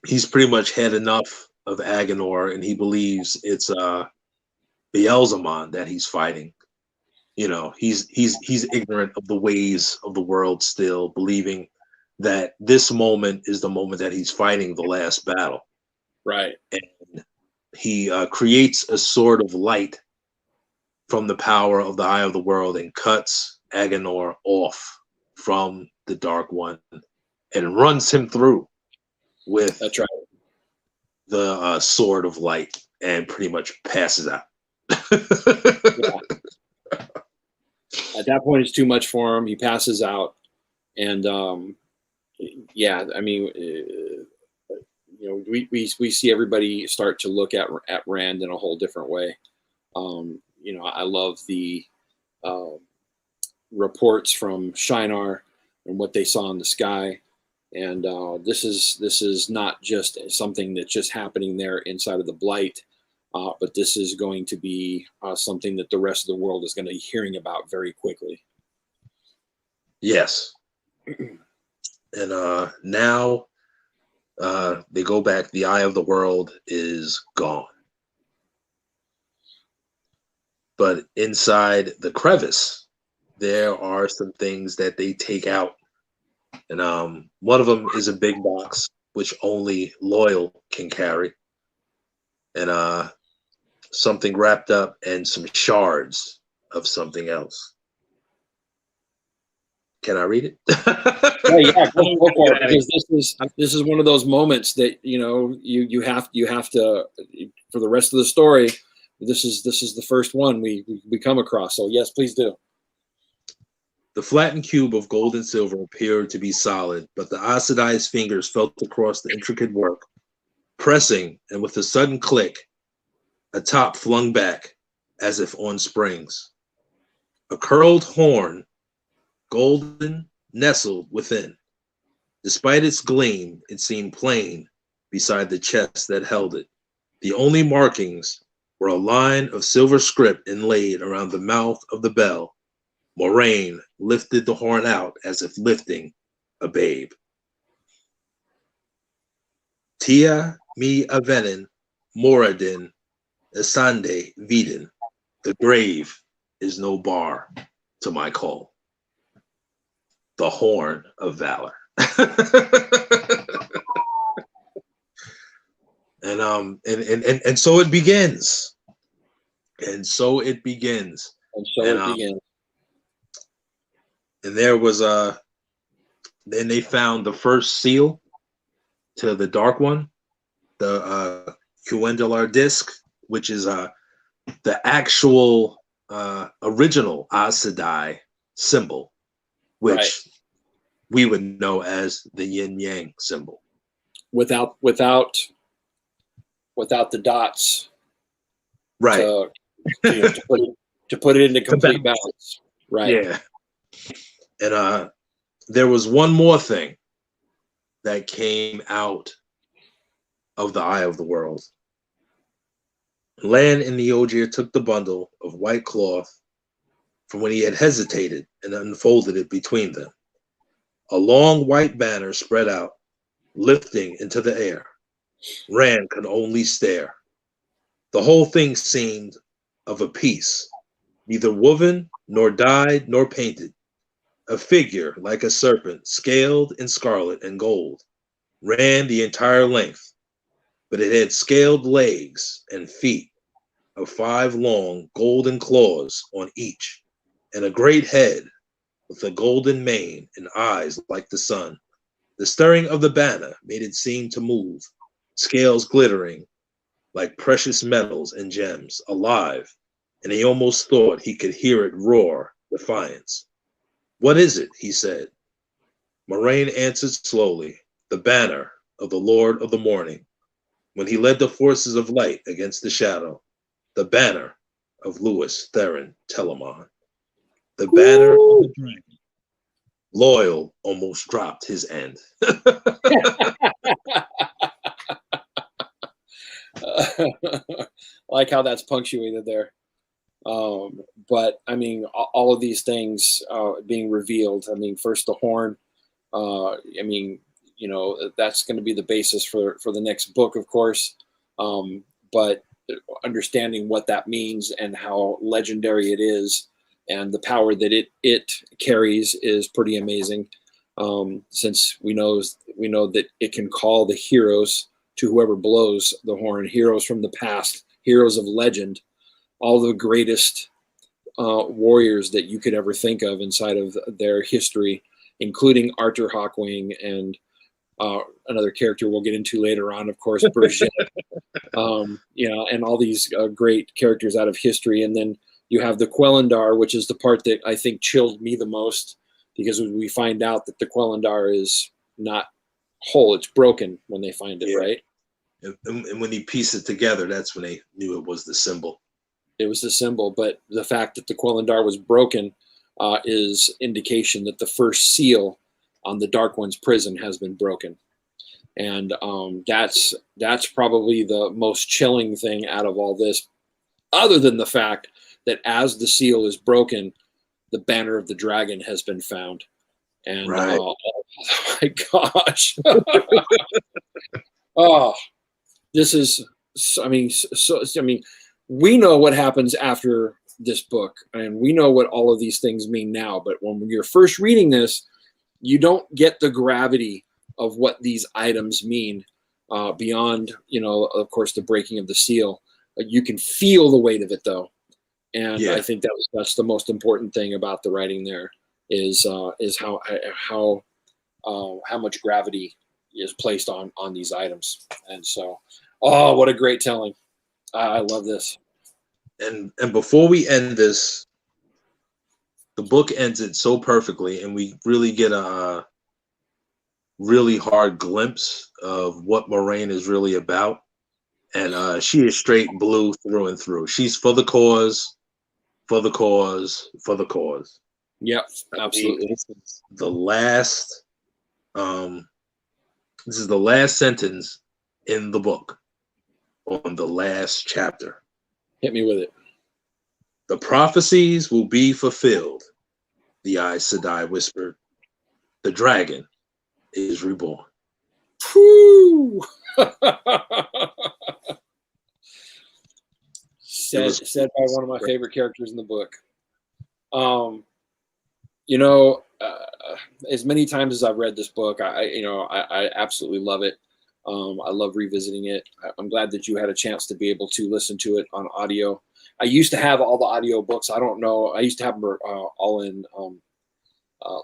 A: he's pretty much had enough of Aginor, and he believes it's Beelzemon that he's fighting. You know, he's ignorant of the ways of the world still, believing that this moment is the moment that he's fighting the last battle.
B: Right.
A: And he creates a sword of light from the power of the eye of the world and cuts Aginor off from the Dark One and runs him through with
B: That's right.
A: the sword of light and pretty much passes out.
B: Yeah. At that point, it's too much for him. He passes out, and yeah, I mean, you know, we see everybody start to look at Rand in a whole different way. You know, I love the reports from Shinar and what they saw in the sky, and this is not just something that's just happening there inside of the Blight. But this is going to be something that the rest of the world is going to be hearing about very quickly.
A: Yes. And now they go back. The eye of the world is gone. But inside the crevice, there are some things that they take out. And one of them is a big box, which only Loyal can carry. And something wrapped up and some shards of something else. Can I read it?
B: Yeah, go for it, because this is one of those moments that, you know, you have to, for the rest of the story. This is the first one we come across. So yes, please do.
A: The flattened cube of gold and silver appeared to be solid, but the oxidized fingers felt across the intricate work, pressing, and with a sudden click, a top flung back as if on springs. A curled horn, golden, nestled within. Despite its gleam, it seemed plain beside the chest that held it. The only markings were a line of silver script inlaid around the mouth of the bell. Moraine lifted the horn out as if lifting a babe. Tia mi avenen moradin esande viden. The grave is no bar to my call. The horn of valor. And so it begins. And so it begins. And there was then they found the first seal to the Dark One, the Cuendelar disc, which is the actual original Aes Sedai symbol.
B: Right.
A: which we would know as the yin yang symbol.
B: Without the dots
A: Right.
B: to to put it into complete balance. Right.
A: Yeah. And there was one more thing that came out of the eye of the world. Lan and Neogier took the bundle of white cloth from when he had hesitated and unfolded it between them. A long white banner spread out, lifting into the air. Rand could only stare. The whole thing seemed of a piece, neither woven, nor dyed, nor painted. A figure like a serpent, scaled in scarlet and gold, ran the entire length, but it had scaled legs and feet of 5 long golden claws on each, and a great head with a golden mane and eyes like the sun. The stirring of the banner made it seem to move, scales glittering like precious metals and gems, alive, and he almost thought he could hear it roar defiance. What is it? He said. Moraine answered slowly, the banner of the Lord of the Morning, when he led the forces of light against the shadow, the banner of Louis Theron Telamon, the banner of the dragon. Loyal almost dropped his end.
B: Like how that's punctuated there. But I mean, all of these things being revealed. I mean, first the horn. I mean, that's going to be the basis for the next book, of course. But understanding what that means and how legendary it is, and the power that it carries is pretty amazing. Since we know that it can call the heroes to whoever blows the horn, heroes from the past, heroes of legend, all the greatest warriors that you could ever think of inside of their history, including Arthur Hawkwing and another character we'll get into later on, of course, Bergette, and all these great characters out of history. And then you have the Quellandar, which is the part that I think chilled me the most, because we find out that the Quellandar is not whole, it's broken when they find it, right?
A: And when he pieced it together, that's when they knew it was the symbol.
B: It was the symbol, but the fact that the Quellandar was broken is indication that the first seal on the Dark One's prison has been broken. And that's probably the most chilling thing out of all this, other than the fact that as the seal is broken, the banner of the dragon has been found. And
A: right.
B: Oh my gosh. Oh, this is, I mean, we know what happens after this book, and we know what all of these things mean now. But when you're first reading this, you don't get the gravity of what these items mean beyond, of course, the breaking of the seal. You can feel the weight of it, though, and I think that's the most important thing about the writing. There is how much gravity is placed on these items, and so, oh, what a great telling! I love this.
A: And before we end this, the book ends it so perfectly, and we really get a really hard glimpse of what Moraine is really about. And she is straight blue through and through. She's for the cause, for the cause, for the cause.
B: Yep, absolutely.
A: This is the last. This is the last sentence in the book, on the last chapter.
B: Hit me with it.
A: The prophecies will be fulfilled, the Aes Sedai whispered. The dragon is reborn.
B: Whew. said by one of my favorite characters in the book. As many times as I've read this book, I absolutely love it. I love revisiting it. I'm glad that you had a chance to be able to listen to it on audio. I used to have all the audio books. I don't know. I used to have them all in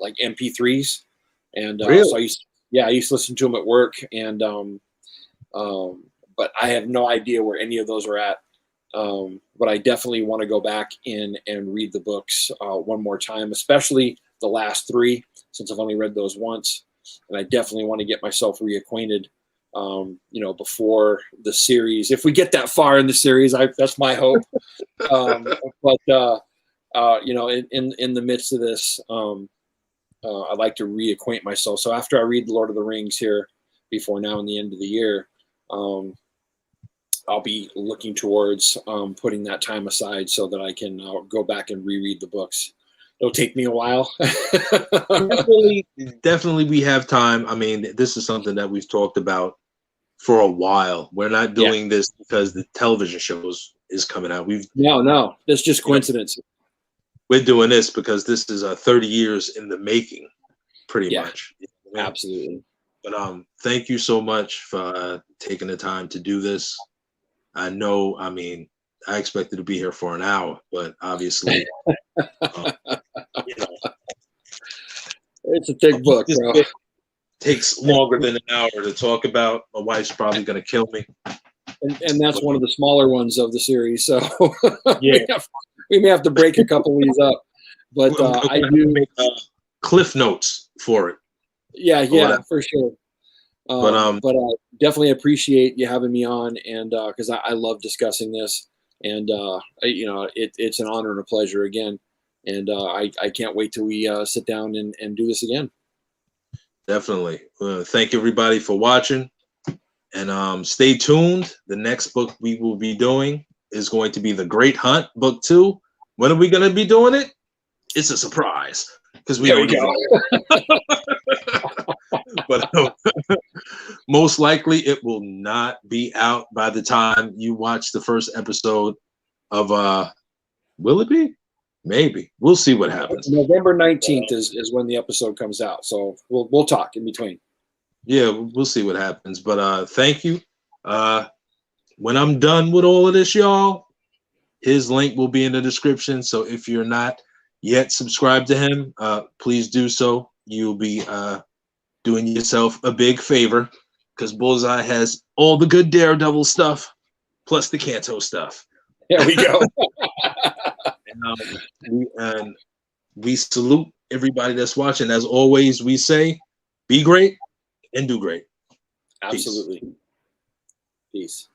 B: like MP3s, and
A: really?
B: So I used to listen to them at work, and but I have no idea where any of those are at. But I definitely want to go back in and read the books one more time, especially the last three, since I've only read those once, and I definitely want to get myself reacquainted. Before the series, if we get that far in the series, that's my hope. But in the midst of this, I'd like to reacquaint myself. So after I read The Lord of the Rings here, before now and the end of the year, I'll be looking towards putting that time aside so that I can go back and reread the books. It'll take me a while.
A: Definitely, we have time. I mean, this is something that we've talked about for a while. We're not doing this because the television shows is coming out.
B: No, that's just coincidence.
A: We're doing this because this is 30 years in the making, pretty much.
B: Absolutely.
A: But thank you so much for taking the time to do this. I know, I mean, I expected to be here for an hour, but obviously,
B: it's a thick book, bro.
A: Takes longer than an hour to talk about. My wife's probably going to kill me.
B: And that's one of the smaller ones of the series. So we may have to break a couple of these up. But I do
A: make cliff notes for it.
B: Yeah, for sure. But I definitely appreciate you having me on, and because I love discussing this, and it's an honor and a pleasure again, and I can't wait till we sit down and do this again.
A: Definitely. Thank you everybody for watching, and stay tuned. The next book we will be doing is going to be The Great Hunt, Book 2. When are we going to be doing it? It's a surprise because we already know. But most likely it will not be out by the time you watch the first episode of will it be? Maybe. We'll see what happens.
B: November 19th is when the episode comes out. So we'll talk in between.
A: Yeah, we'll see what happens. But thank you. When I'm done with all of this, y'all, his link will be in the description. So if you're not yet subscribed to him, please do so. You'll be doing yourself a big favor, because Bullseye has all the good Daredevil stuff plus the Kanto stuff.
B: There we go.
A: and we salute everybody that's watching. As always, we say, be great and do great.
B: Absolutely. Peace.